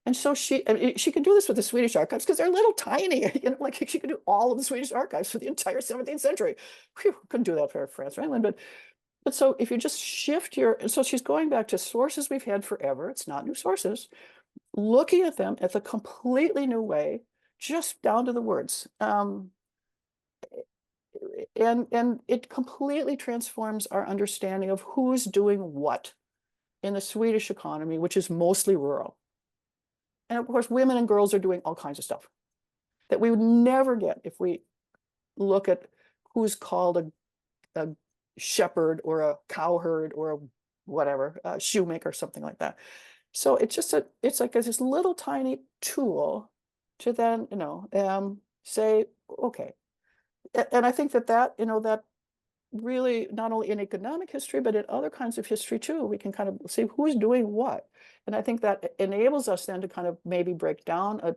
And so she can do this with the Swedish archives because they're little tiny, like she could do all of the Swedish archives for the entire 17th century. Whew, couldn't do that for France or England, but so if you just shift so she's going back to sources we've had forever. It's not new sources, looking at them as a completely new way, just down to the words. And it completely transforms our understanding of who's doing what in the Swedish economy, which is mostly rural. And of course, women and girls are doing all kinds of stuff that we would never get if we look at who's called a shepherd or a cowherd or a whatever, a shoemaker, something like that. So it's just it's like this little tiny tool to then, say, okay. And I think that really, not only in economic history, but in other kinds of history too, we can kind of see who's doing what. And I think that enables us then to kind of maybe break down a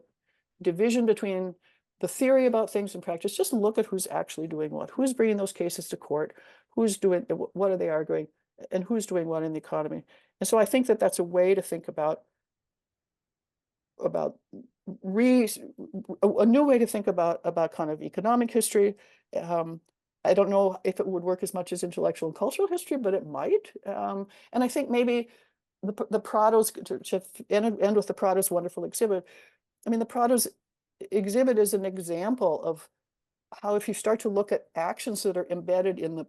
division between the theory about things and practice. Just look at who's actually doing what, who's bringing those cases to court, who's doing, what are they arguing, and who's doing what in the economy. And so I think that that's a way to think about a new way to think about kind of economic history. I don't know if it would work as much as intellectual and cultural history, but it might. And I think maybe the Prado's, to end with the Prado's wonderful exhibit. I mean, the Prado's exhibit is an example of how if you start to look at actions that are embedded in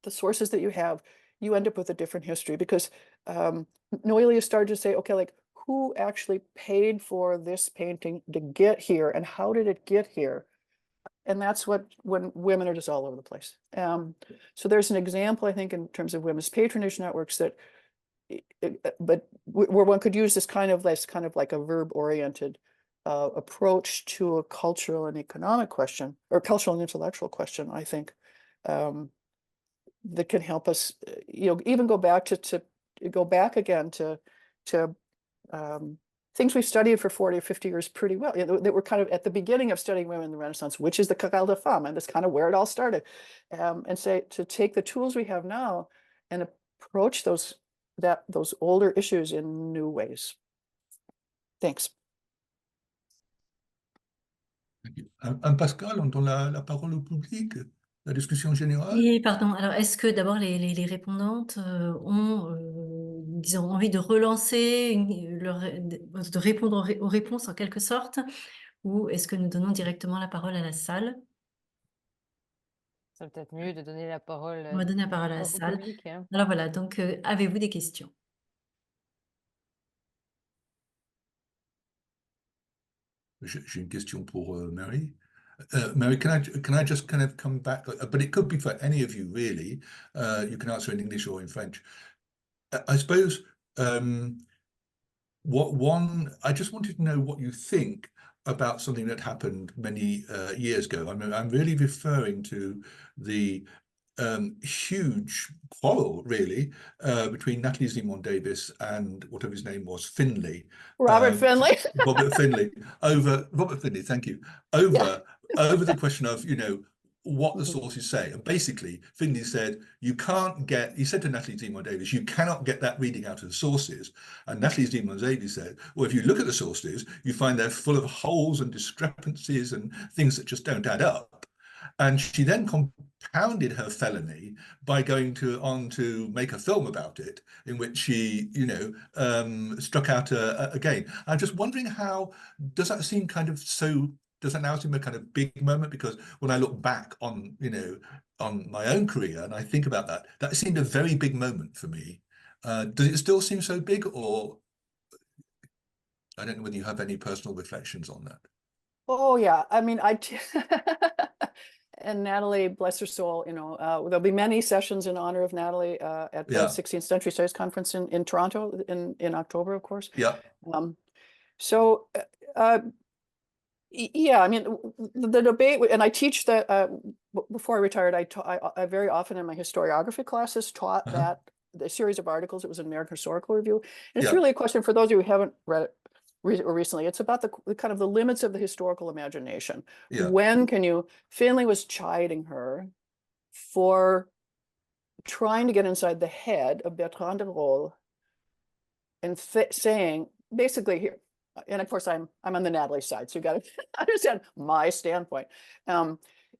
the sources that you have, you end up with a different history, because Noelia started to say, okay, like, who actually paid for this painting to get here, and how did it get here? And that's when women are just all over the place. So there's an example, I think, in terms of women's patronage networks that, but where one could use this kind of like a verb-oriented approach to a cultural and economic question, or cultural and intellectual question, I think, that can help us, even go back again to things we've studied for 40 or 50 years pretty well, that were kind of at the beginning of studying women in the Renaissance, which is the Querelle des Femmes, and that's kind of where it all started. And say, to take the tools we have now and approach those older issues in new ways. Thanks. Thank you. Pascal, on donne la parole au public, la discussion générale. Oui, pardon. Alors, est-ce que d'abord les répondantes ont, disons, envie de relancer, de répondre aux réponses en quelque sorte, ou est-ce que nous donnons directement la parole à la salle? C'est peut-être mieux de donner la parole On va donner la parole à la au salle. public, hein. Alors voilà, donc avez-vous des questions? J'ai une question pour Mary. Mary, can I just kind of come back? But it could be for any of you, really. You can answer in English or in French. I suppose I just wanted to know what you think about something that happened many years ago. I'm really referring to the huge quarrel, really, between Natalie Zemon-Davis and whatever his name was, Finlay. Robert Finlay. Robert Finlay. Robert Finlay, thank you. Over the question of, what the sources say. And basically, Finlay said, he said to Natalie Zemon-Davis, you cannot get that reading out of the sources. And Natalie Zemon-Davis said, well, if you look at the sources, you find they're full of holes and discrepancies and things that just don't add up. And she then compounded her felony by going on to make a film about it, in which she, struck out again. I'm just wondering, does that seem does that now seem a kind of big moment? Because when I look back on, on my own career and I think about that seemed a very big moment for me. Does it still seem so big, or I don't know whether you have any personal reflections on that? Oh yeah, I mean, and Natalie, bless her soul, there'll be many sessions in honor of Natalie at the 16th Century Studies Conference in Toronto in October, of course. Yeah. Yeah, I mean, the debate, and I teach that before I retired, I very often in my historiography classes taught that the series of articles. It was an American Historical Review. And it's really a question for those of you who haven't read it recently. It's about the kind of the limits of the historical imagination. Yeah. When can you, Finlay was chiding her for trying to get inside the head of Bertrand de Rolles and saying, basically, here, and of course I'm on the Natalie side, so you got to understand my standpoint,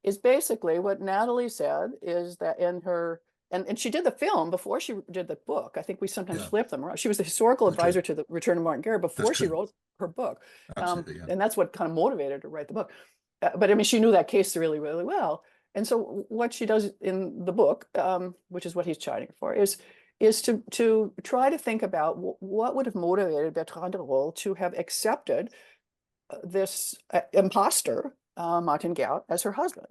is basically what Natalie said is that in her, and she did the film before she did the book. I think we sometimes flip them around. She was the historical advisor to the Return of Martin Guerre before she wrote her book. And that's what kind of motivated her to write the book. But I mean, she knew that case really, really well. And so what she does in the book, which is what he's chiding for, is to try to think about what would have motivated Bertrand de Rolles to have accepted this imposter, Martin Guerre, as her husband.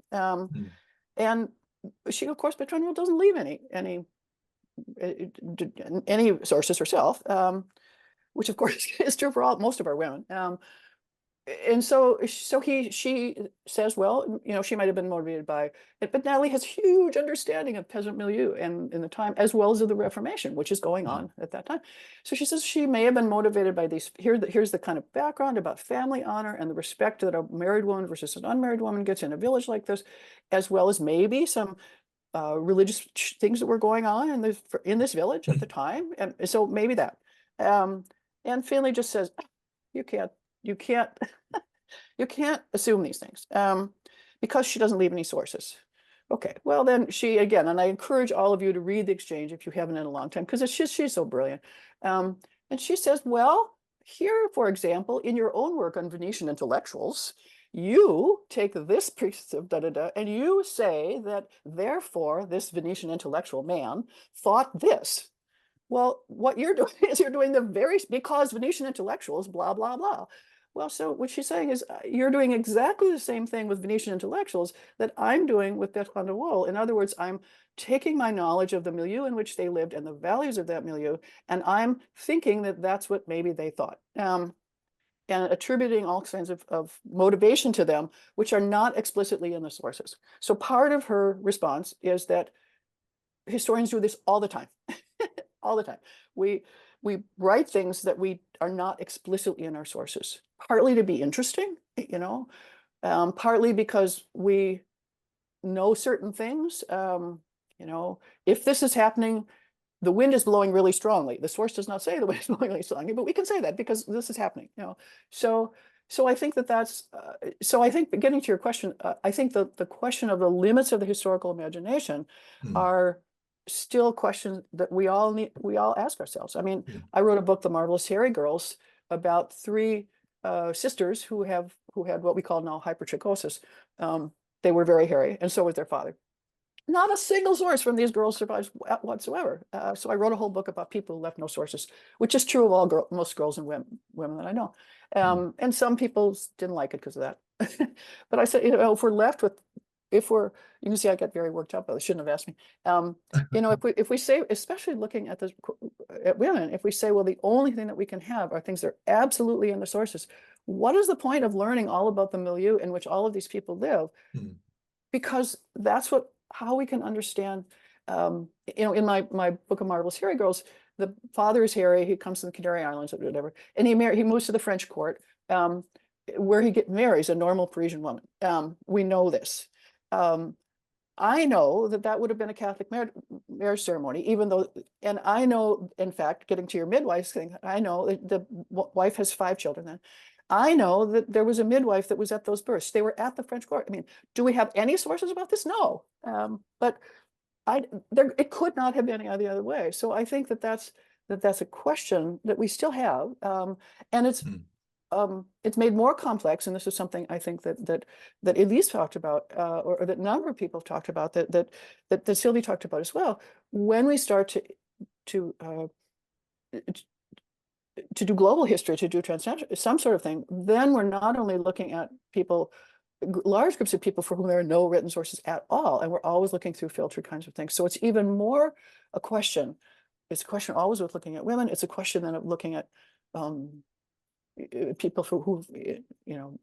And she, of course, Bertrand de Rolles doesn't leave any sources herself, which of course is true for most of our women. And so she says, well, she might have been motivated by it, but Natalie has huge understanding of peasant milieu and in the time, as well as of the Reformation, which is going on at that time. So she says she may have been motivated by these. Here's the kind of background about family honor and the respect that a married woman versus an unmarried woman gets in a village like this, as well as maybe some religious things that were going on in this village at the time. And so maybe that. And Finlay just says, you can't assume these things because she doesn't leave any sources. Okay, well then she, again, and I encourage all of you to read the exchange if you haven't in a long time, because she's so brilliant. And she says, well, here, for example, in your own work on Venetian intellectuals, you take this piece of da-da-da, and you say that, therefore, this Venetian intellectual man thought this. Well, what you're doing is you're doing the very, because Venetian intellectuals, blah, blah, blah. Well, so what she's saying is you're doing exactly the same thing with Venetian intellectuals that I'm doing with Bertrand de Waal. In other words, I'm taking my knowledge of the milieu in which they lived and the values of that milieu, and I'm thinking that that's what maybe they thought. And attributing all kinds of motivation to them, which are not explicitly in the sources. So part of her response is that historians do this all the time, all the time. We write things that we are not explicitly in our sources, partly to be interesting, you know, partly because we know certain things. You know, if this is happening, the wind is blowing really strongly. The source does not say the wind is blowing really strongly, but we can say that because this is happening, you know. So I think that that's, so I think, getting to your question, I think the question of the limits of the historical imagination are still questions that we all ask ourselves. I mean, I wrote a book, The Marvelous Hairy Girls, about three sisters who had what we call now hypertrichosis. They were very hairy, and so was their father. Not a single source from these girls survives whatsoever. So I wrote a whole book about people who left no sources, which is true of most girls and women that I know. And some people didn't like it because of that. But I said, you know, you can see I get very worked up, but I shouldn't have asked me. You know, if we say, especially looking at women, if we say, well, the only thing that we can have are things that are absolutely in the sources, what is the point of learning all about the milieu in which all of these people live? Because that's how we can understand, you know, in my book of Marvelous Hairy Girls, the father is hairy, he comes to the Canary Islands or whatever, and he moves to the French court, where he marries a normal Parisian woman. We know this. I know that would have been a Catholic marriage ceremony, even though, and I know, in fact, getting to your midwife thing, I know the wife has 5 children then. I know that there was a midwife that was at those births. They were at the French court. I mean, do we have any sources about this? No. But it could not have been any other way. So I think that's a question that we still have, and it's made more complex. And this is something I think that Elise talked about, or that a number of people have talked about, that Sylvie talked about as well. When we start to do global history, to do transnational, some sort of thing, then we're not only looking at people, large groups of people for whom there are no written sources at all, and we're always looking through filtered kinds of things. So it's even more a question. It's a question always with looking at women. It's a question then of looking at people who, you know,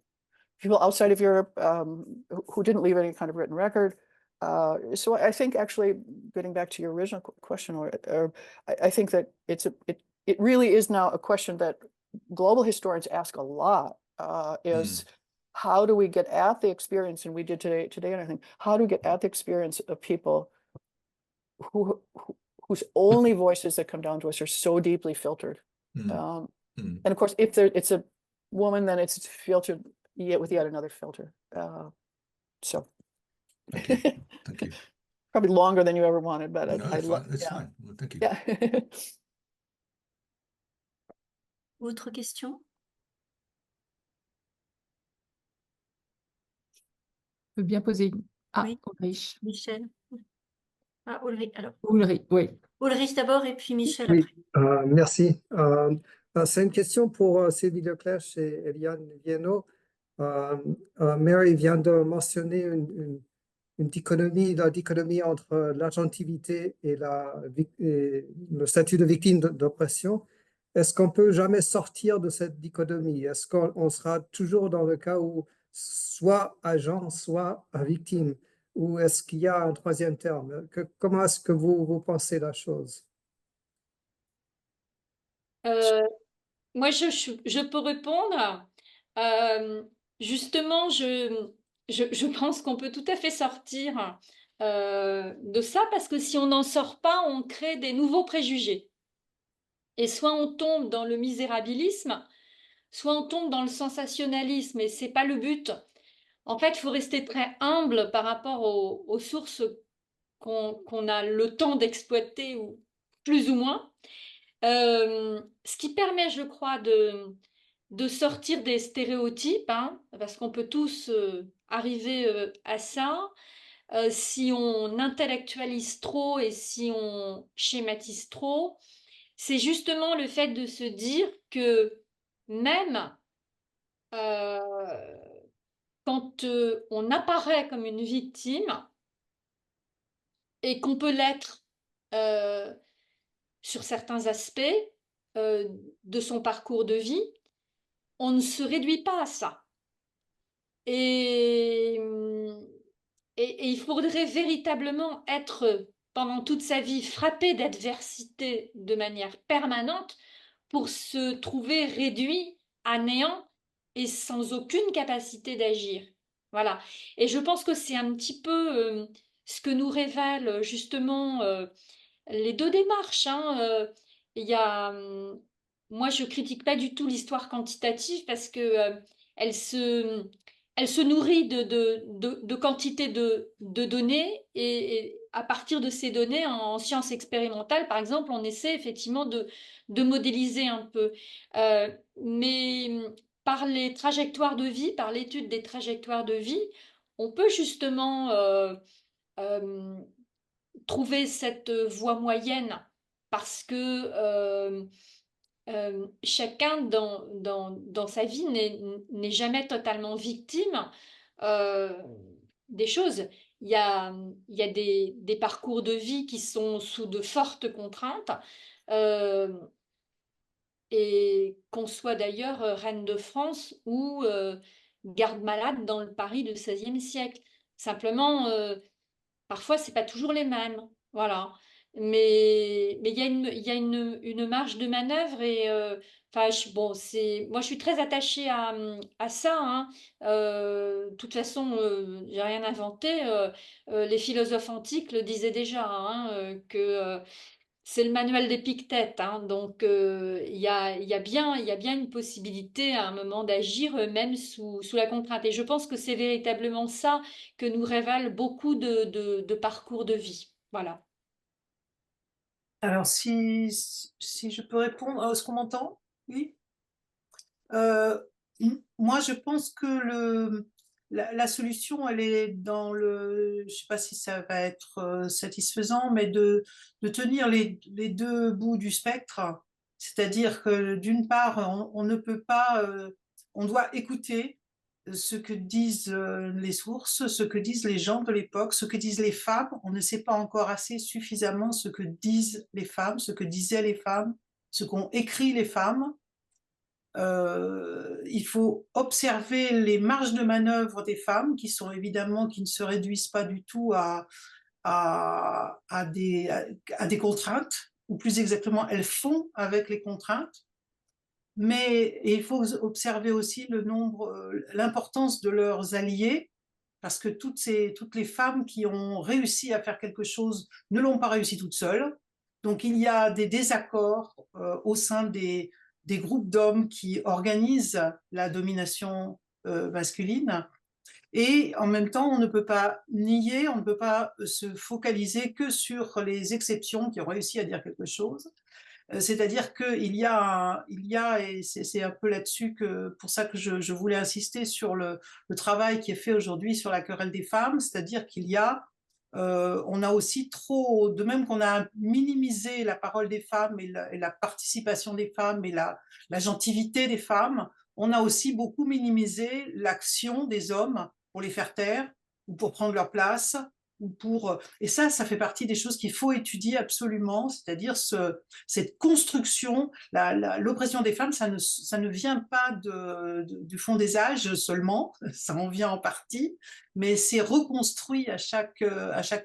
people outside of Europe who didn't leave any kind of written record. So I think, actually, getting back to your original question, or I think that it really is now a question that global historians ask a lot, is how do we get at the experience, and we did today, and I think, how do we get at the experience of people whose only voices that come down to us are so deeply filtered. And of course, if it's a woman, then it's filtered with yet another filter. So Thank you. Thank you. Probably longer than you ever wanted, but No, it's fine. Well, thank you. Yeah. Autre question? Je peux bien poser. Ah, Oui. Ulrich. Michel. Ah, Ulrich, alors. Ulrich, oui. Ulrich d'abord et puis Michel Oui, après. merci. C'est une question pour Sylvie Leclerc et Eliane Viennot. Mary vient de mentionner une dichotomie, la dichotomie entre l'agentivité et le statut de victime d'oppression. Est-ce qu'on peut jamais sortir de cette dichotomie? Est-ce qu'on sera toujours dans le cas où soit agent, soit victime? Ou est-ce qu'il y a un troisième terme? Comment est-ce que vous pensez la chose? Moi, je peux répondre. Justement, je pense qu'on peut tout à fait sortir de ça, parce que si on n'en sort pas, on crée des nouveaux préjugés. Et soit on tombe dans le misérabilisme, soit on tombe dans le sensationnalisme, et c'est pas le but. En fait, il faut rester très humble par rapport aux sources qu'on a le temps d'exploiter, ou plus ou moins. Ce qui permet, je crois, de sortir des stéréotypes, hein, parce qu'on peut tous arriver à ça. Si on intellectualise trop et si on schématise trop, c'est justement le fait de se dire que même quand on apparaît comme une victime et qu'on peut l'être sur certains aspects de son parcours de vie, on ne se réduit pas à ça. Et il faudrait véritablement être pendant toute sa vie frappé d'adversité de manière permanente pour se trouver réduit à néant et sans aucune capacité d'agir. Voilà. Et je pense que c'est un petit peu ce que nous révèlent justement les deux démarches. Hein. Il y a, moi, je critique pas du tout l'histoire quantitative parce que elle se nourrit de quantité de données et à partir de ces données, en sciences expérimentales, par exemple, on essaie effectivement de modéliser un peu. Mais par les trajectoires de vie, par l'étude des trajectoires de vie, on peut justement euh, trouver cette voie moyenne parce que chacun dans sa vie n'est jamais totalement victime des choses. Il y a des parcours de vie qui sont sous de fortes contraintes euh, et qu'on soit d'ailleurs reine de France ou garde-malade dans le Paris du XVIe siècle. Simplement, parfois, c'est pas toujours les mêmes. Voilà. Mais il y a une marge de manœuvre et enfin, bon, moi, je suis très attachée à ça. Hein. De toute façon, j'ai rien inventé. Les philosophes antiques le disaient déjà, hein, que c'est le manuel d'Épictète. Hein. Donc, il y a bien une possibilité à un moment d'agir même sous la contrainte. Et je pense que c'est véritablement ça que nous révèlent beaucoup de parcours de vie. Voilà. Alors, si je peux répondre, est-ce qu'on m'entend? Oui. Moi, je pense que la solution, elle est dans je ne sais pas si ça va être satisfaisant, mais de tenir les deux bouts du spectre. C'est-à-dire que d'une part, on ne peut pas, on doit écouter ce que disent les sources, ce que disent les gens de l'époque, ce que disent les femmes. On ne sait pas encore assez suffisamment ce que disent les femmes, ce que disaient les femmes, ce qu'ont écrit les femmes. Il faut observer les marges de manœuvre des femmes qui sont évidemment, qui ne se réduisent pas du tout à des contraintes, ou plus exactement, elles font avec les contraintes. Mais il faut observer aussi l'importance de leurs alliés, parce que toutes les femmes qui ont réussi à faire quelque chose ne l'ont pas réussi toutes seules. Donc il y a des désaccords au sein des groupes d'hommes qui organisent la domination masculine. Et en même temps, on ne peut pas nier, on ne peut pas se focaliser que sur les exceptions qui ont réussi à dire quelque chose. C'est-à-dire qu'il y a, et c'est un peu là-dessus pour ça que je voulais insister sur le travail qui est fait aujourd'hui sur la querelle des femmes, c'est-à-dire on a aussi trop, de même qu'on a minimisé la parole des femmes et la participation des femmes et la gentilité des femmes, on a aussi beaucoup minimisé l'action des hommes pour les faire taire ou pour prendre leur place. Et ça fait partie des choses qu'il faut étudier absolument, c'est-à-dire cette construction, l'oppression des femmes, ça ne vient pas du fond des âges seulement, ça en vient en partie, mais c'est reconstruit à chaque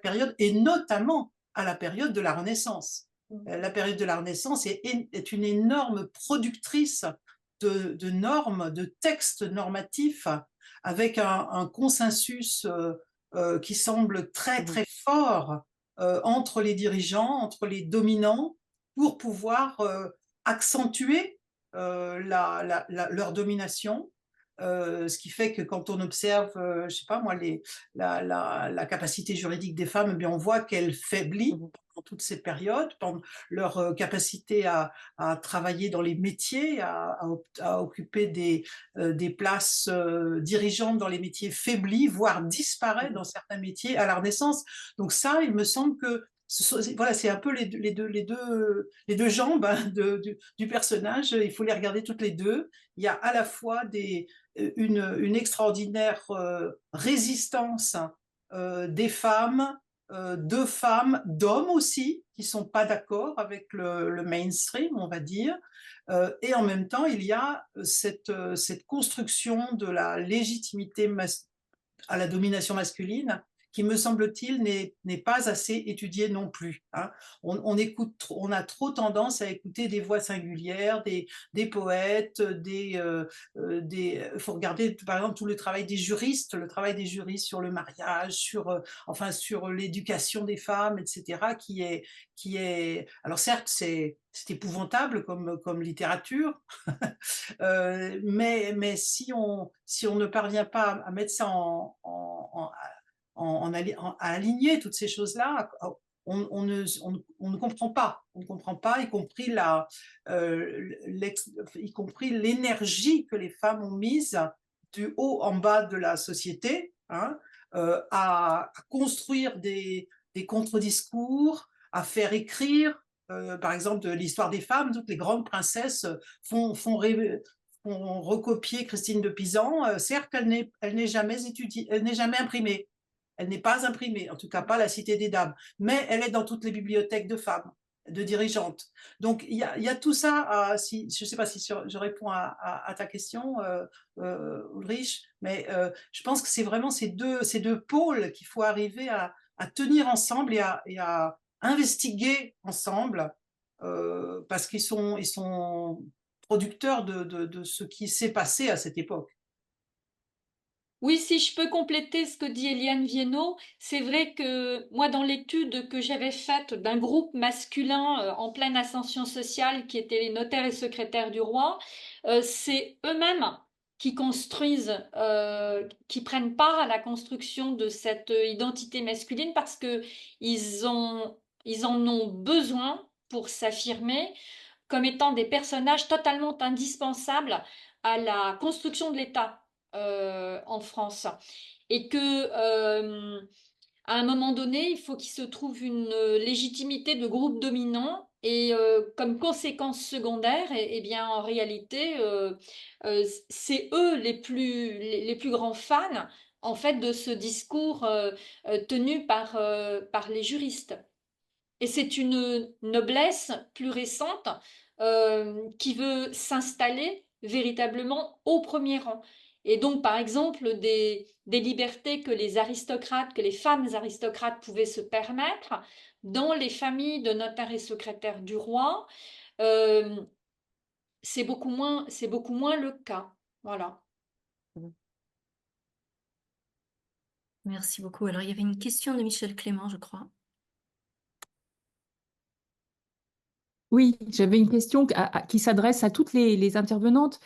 période, et notamment à la période de la Renaissance. La période de la Renaissance est une énorme productrice de normes, de textes normatifs, avec un consensus qui semble très très fort entre les dirigeants, entre les dominants, pour pouvoir accentuer leur domination. Ce qui fait que quand on observe, je sais pas moi, la capacité juridique des femmes, eh bien, on voit qu'elle faiblit dans toutes ces périodes, leur capacité à travailler dans les métiers, à occuper des places dirigeantes dans les métiers faiblit, voire disparaît dans certains métiers à la Renaissance. Donc ça, il me semble que voilà, c'est un peu les deux jambes hein, du personnage. Il faut les regarder toutes les deux. Il y a à la fois une extraordinaire résistance des femmes, de femmes, d'hommes aussi, qui ne sont pas d'accord avec le mainstream, on va dire. Et en même temps, il y a cette construction de la légitimité à la domination masculine qui, me semble-t-il, n'est pas assez étudiée non plus. Hein. On a trop tendance à écouter des voix singulières, des poètes, faut regarder par exemple tout le travail des juristes sur le mariage, sur l'éducation des femmes, etc., qui est alors certes c'est épouvantable comme littérature, mais si on ne parvient pas à mettre ça à aligner toutes ces choses-là, on ne comprend pas. On ne comprend pas, y compris l'énergie que les femmes ont mise du haut en bas de la société, hein, à construire des contre-discours, à faire écrire, par exemple, de l'histoire des femmes. Toutes les grandes princesses font recopier Christine de Pisan. Certes, elle n'est jamais étudiée, elle n'est jamais imprimée. Elle n'est pas imprimée, en tout cas pas la Cité des Dames, mais elle est dans toutes les bibliothèques de femmes, de dirigeantes. Donc il y a tout ça. Je ne sais pas si je réponds à ta question, Ulrich, mais je pense que c'est vraiment ces deux pôles qu'il faut arriver à tenir ensemble et à investiguer ensemble, parce qu'ils sont producteurs de ce qui s'est passé à cette époque. Oui, si je peux compléter ce que dit Eliane Viennot, c'est vrai que moi, dans l'étude que j'avais faite d'un groupe masculin en pleine ascension sociale, qui étaient les notaires et secrétaires du roi, c'est eux-mêmes qui construisent, qui prennent part à la construction de cette identité masculine parce que ils en ont besoin pour s'affirmer comme étant des personnages totalement indispensables à la construction de l'État en France. Et que à un moment donné, il faut qu'il se trouve une légitimité de groupe dominant et comme conséquence secondaire, et bien en réalité, c'est eux les plus grands fans en fait de ce discours tenu par les juristes. Et c'est une noblesse plus récente qui veut s'installer véritablement au premier rang. Et donc, par exemple, des libertés que les aristocrates, que les femmes aristocrates pouvaient se permettre dans les familles de notaires et secrétaires du roi, c'est beaucoup moins le cas. Voilà. Merci beaucoup. Alors, il y avait une question de Michel Clément, je crois. Oui, j'avais une question qui s'adresse à toutes les intervenantes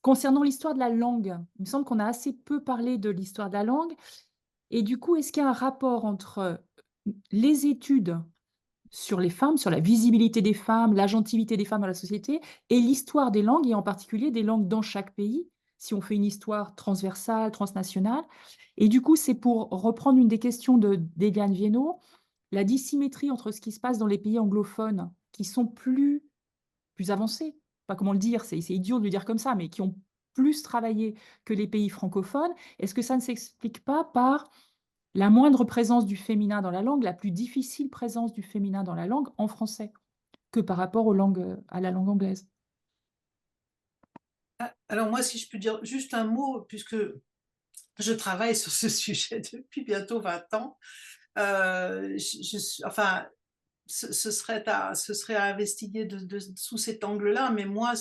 concernant l'histoire de la langue. Il me semble qu'on a assez peu parlé de l'histoire de la langue. Et du coup, est-ce qu'il y a un rapport entre les études sur les femmes, sur la visibilité des femmes, l'agentivité des femmes dans la société, et l'histoire des langues, et en particulier des langues dans chaque pays, si on fait une histoire transversale, transnationale? Et du coup, c'est pour reprendre une des questions d'Eliane Viennot, la dissymétrie entre ce qui se passe dans les pays anglophones, qui sont plus avancés, pas comment le dire, c'est idiot de le dire comme ça, mais qui ont plus travaillé que les pays francophones. Est-ce que ça ne s'explique pas par la moindre présence du féminin dans la langue, la plus difficile présence du féminin dans la langue en français que par rapport à la langue anglaise? Alors moi, si je peux dire juste un mot, puisque je travaille sur ce sujet depuis bientôt 20 ans, enfin, ce serait à investiguer sous cet angle-là, mais moi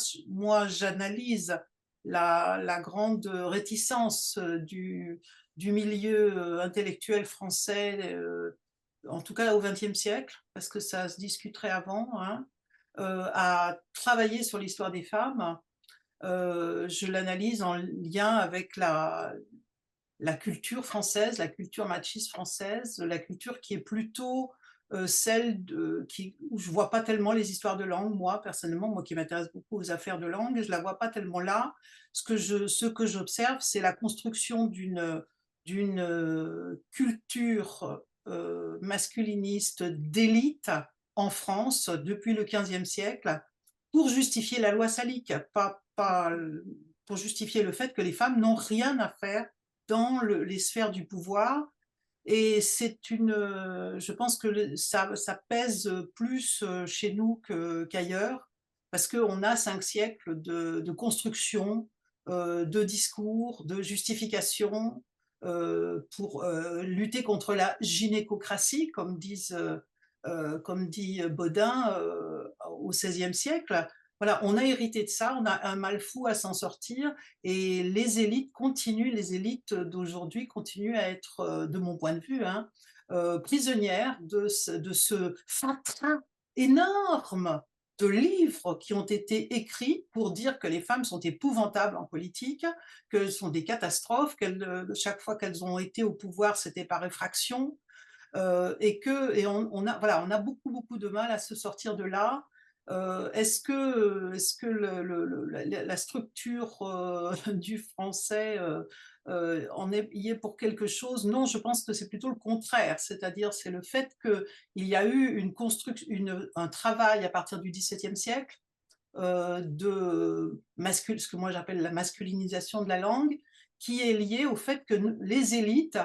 j'analyse la grande réticence du milieu intellectuel français, en tout cas au XXe siècle, parce que ça se discuterait avant, hein, à travailler sur l'histoire des femmes. je l'analyse en lien avec la culture française, la culture machiste française, la culture qui est plutôt celle où je ne vois pas tellement les histoires de langue, moi, personnellement, moi qui m'intéresse beaucoup aux affaires de langue, je ne la vois pas tellement là. Ce que j'observe, c'est la construction d'une culture masculiniste d'élite en France depuis le XVe siècle pour justifier la loi salique, pas pour justifier le fait que les femmes n'ont rien à faire dans les sphères du pouvoir. Et je pense que ça pèse plus chez nous qu'ailleurs, parce qu'on a 5 siècles de construction, de discours, de justification pour lutter contre la gynécocratie, comme dit Bodin au XVIe siècle. Voilà, on a hérité de ça, on a un mal fou à s'en sortir, et les élites d'aujourd'hui continuent à être, de mon point de vue, prisonnières de ce fatras énorme de livres qui ont été écrits pour dire que les femmes sont épouvantables en politique, qu'elles sont des catastrophes, chaque fois qu'elles ont été au pouvoir, c'était par effraction, et on a beaucoup de mal à se sortir de là. Est-ce que la structure du français y est pour quelque chose? Non, je pense que c'est plutôt le contraire, c'est-à-dire c'est le fait qu'il y a eu un travail à partir du XVIIe siècle ce que moi j'appelle la masculinisation de la langue, qui est liée au fait que les élites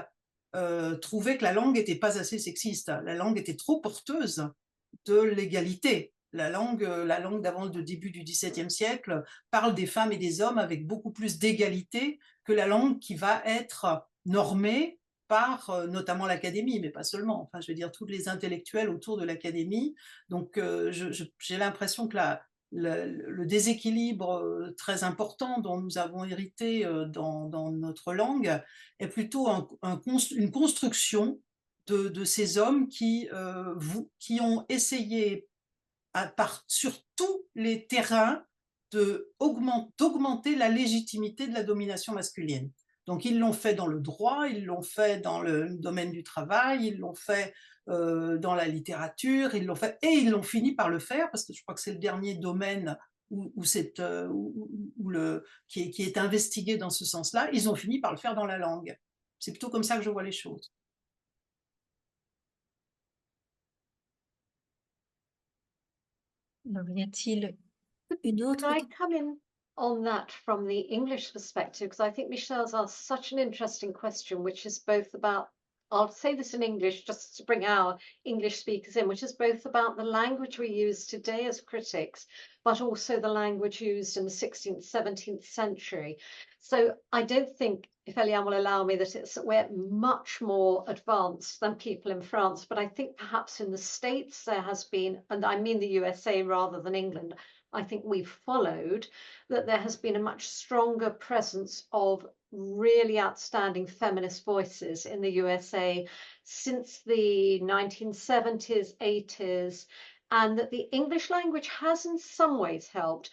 trouvaient que la langue n'était pas assez sexiste, la langue était trop porteuse de l'égalité. La langue d'avant le début du XVIIe siècle parle des femmes et des hommes avec beaucoup plus d'égalité que la langue qui va être normée par notamment l'académie, mais pas seulement, enfin je veux dire tous les intellectuels autour de l'académie. Donc j'ai l'impression que le déséquilibre très important dont nous avons hérité dans notre langue est plutôt une construction de ces hommes qui ont essayé sur tous les terrains d'augmenter la légitimité de la domination masculine. Donc ils l'ont fait dans le droit, ils l'ont fait dans le domaine du travail, ils l'ont fait dans la littérature, ils l'ont fini par le faire, parce que je crois que c'est le dernier domaine qui est investigué dans ce sens-là, ils ont fini par le faire dans la langue. C'est plutôt comme ça que je vois les choses. Alors, y a-t-il une autre Can I come in on that from the English perspective? Because I think Michelle's asked such an interesting question, which is both about, I'll say this in English just to bring our English speakers in, which is both about the language we use today as critics, but also the language used in the 16th, 17th century. So I don't think, if Eliane will allow me, that we're much more advanced than people in France, but I think perhaps in the States there has been, and I mean the USA rather than England, I think we've followed, that there has been a much stronger presence of really outstanding feminist voices in the USA since the 1970s, 80s, and that the English language has in some ways helped.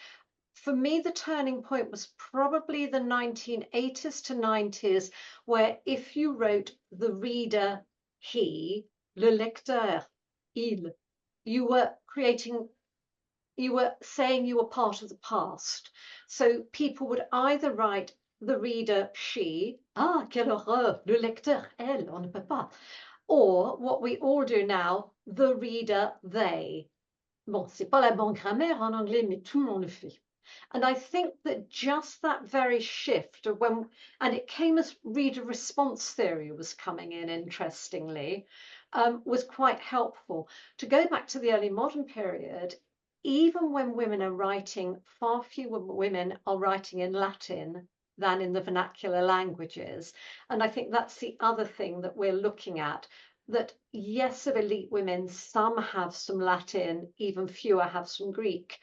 For me, the turning point was probably the 1980s to 90s, where if you wrote the reader, he, le lecteur, il, you were saying you were part of the past. So people would either write the reader, she, ah, quelle horreur, le lecteur, elle, on ne peut pas. Or, what we all do now, the reader, they. Bon, c'est pas la bonne grammaire en anglais, mais tout le monde le fait. And I think that just that very shift of and it came as reader response theory was coming in, interestingly, was quite helpful. To go back to the early modern period, even when women are writing, far fewer women are writing in Latin than in the vernacular languages. And I think that's the other thing that we're looking at, that yes, of elite women, some have some Latin, even fewer have some Greek,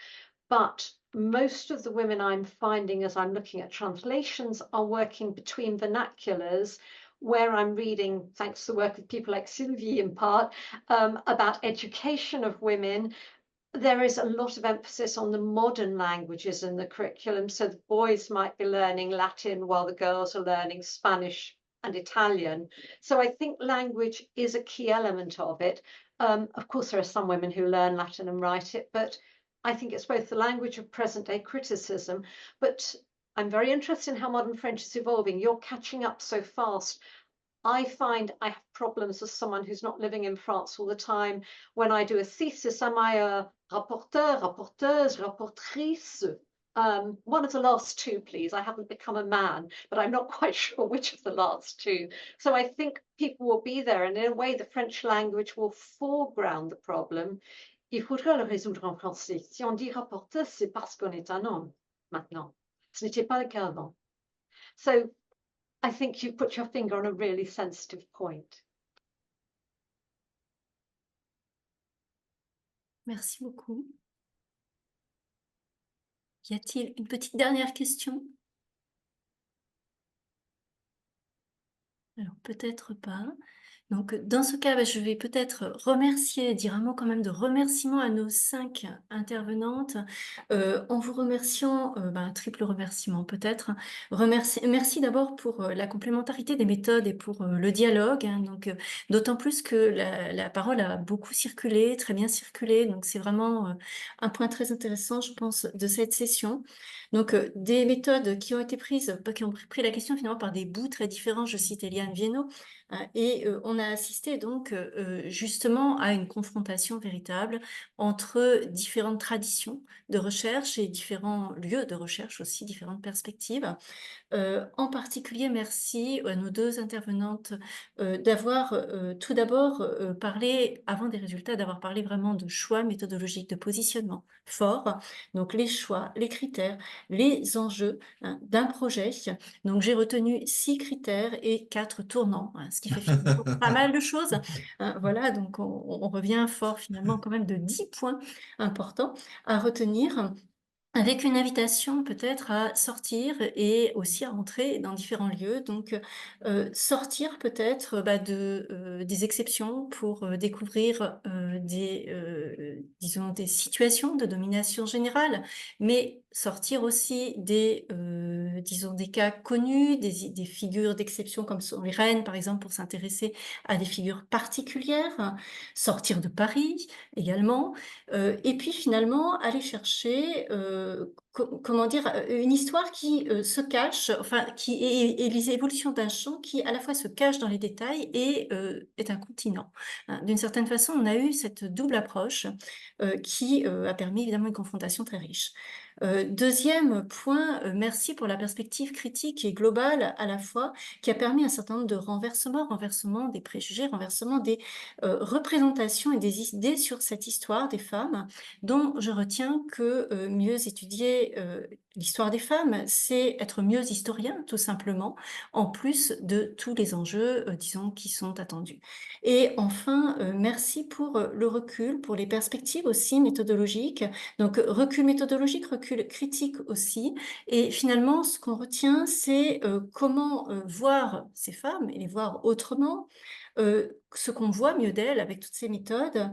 but most of the women I'm finding as I'm looking at translations are working between vernaculars, where I'm reading, thanks to the work of people like Sylvie in part, about education of women, there is a lot of emphasis on the modern languages in the curriculum. So the boys might be learning Latin while the girls are learning Spanish and Italian. So I think language is a key element of it. Of course, there are some women who learn Latin and write it, but I think it's both the language of present day criticism, but I'm very interested in how modern French is evolving. You're catching up so fast. I find I have problems as someone who's not living in France all the time. When I do a thesis, am I a rapporteur, rapporteuse, rapportrice? One of the last two, please. I haven't become a man, but I'm not quite sure which of the last two. So I think people will be there, and in a way, the French language will foreground the problem. Il faudra le résoudre en français. Si on dit rapporteur, c'est parce qu'on est un homme maintenant. Ce n'était pas le cas avant. So I think you put your finger on a really sensitive point. Merci beaucoup. Y a-t-il une petite dernière question? Alors, peut-être pas. Donc, dans ce cas, je vais peut-être remercier, dire un mot quand même de remerciement à nos 5 intervenantes, en vous remerciant, un triple remerciement peut-être. Merci d'abord pour la complémentarité des méthodes et pour le dialogue, hein, donc d'autant plus que la parole a beaucoup circulé, très bien circulé, donc c'est vraiment un point très intéressant, je pense, de cette session. Donc, des méthodes qui ont été prises, qui ont pris la question finalement par des bouts très différents, je cite Eliane Viennot, et on a assisté donc justement à une confrontation véritable entre différentes traditions de recherche et différents lieux de recherche aussi, différentes perspectives. En particulier, merci à nos 2 intervenantes d'avoir tout d'abord parlé, avant des résultats, d'avoir parlé vraiment de choix méthodologiques, de positionnement fort, donc les choix, les critères, les enjeux d'un projet. Donc j'ai retenu 6 critères et 4 tournants, ce qui fait finalement pas mal de choses. Voilà, donc on revient fort finalement quand même de 10 points importants à retenir, avec une invitation peut-être à sortir et aussi à entrer dans différents lieux. Donc, sortir peut-être des exceptions pour découvrir disons, des situations de domination générale, mais sortir aussi disons, des cas connus, des figures d'exception comme sont les reines, par exemple, pour s'intéresser à des figures particulières, sortir de Paris également, et puis finalement aller chercher comment dire, une histoire qui se cache, enfin qui est les évolutions d'un champ qui à la fois se cache dans les détails et est un continent. D'une certaine façon, on a eu cette double approche qui a permis évidemment une confrontation très riche. Deuxième point, merci pour la perspective critique et globale à la fois, qui a permis un certain nombre de renversement des préjugés, renversement des représentations et des idées sur cette histoire des femmes, dont je retiens que mieux étudier l'histoire des femmes, c'est être mieux historien, tout simplement, en plus de tous les enjeux, disons, qui sont attendus. Et enfin, merci pour le recul, pour les perspectives aussi méthodologiques. Donc, recul méthodologique, recul critique aussi. Et finalement, ce qu'on retient, c'est comment voir ces femmes et les voir autrement, ce qu'on voit mieux d'elles avec toutes ces méthodes,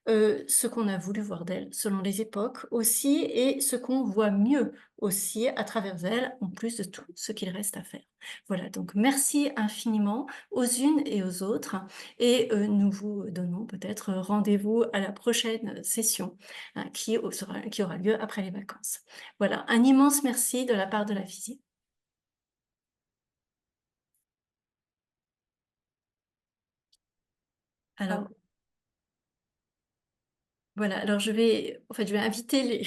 ce qu'on a voulu voir d'elles selon les époques aussi, et ce qu'on voit mieux aussi à travers elles, en plus de tout ce qu'il reste à faire. Voilà, donc merci infiniment aux unes et aux autres, et nous vous donnons peut-être rendez-vous à la prochaine session qui aura lieu après les vacances. Voilà, un immense merci de la part de la FISIER. Alors, voilà, alors je vais inviter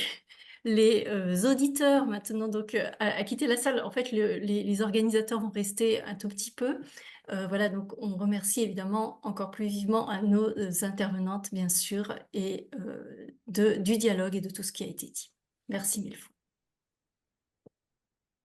les auditeurs maintenant donc à quitter la salle. En fait, les organisateurs vont rester un tout petit peu. Voilà, donc on remercie évidemment encore plus vivement à nos intervenantes, bien sûr, et du dialogue et de tout ce qui a été dit. Merci mille fois.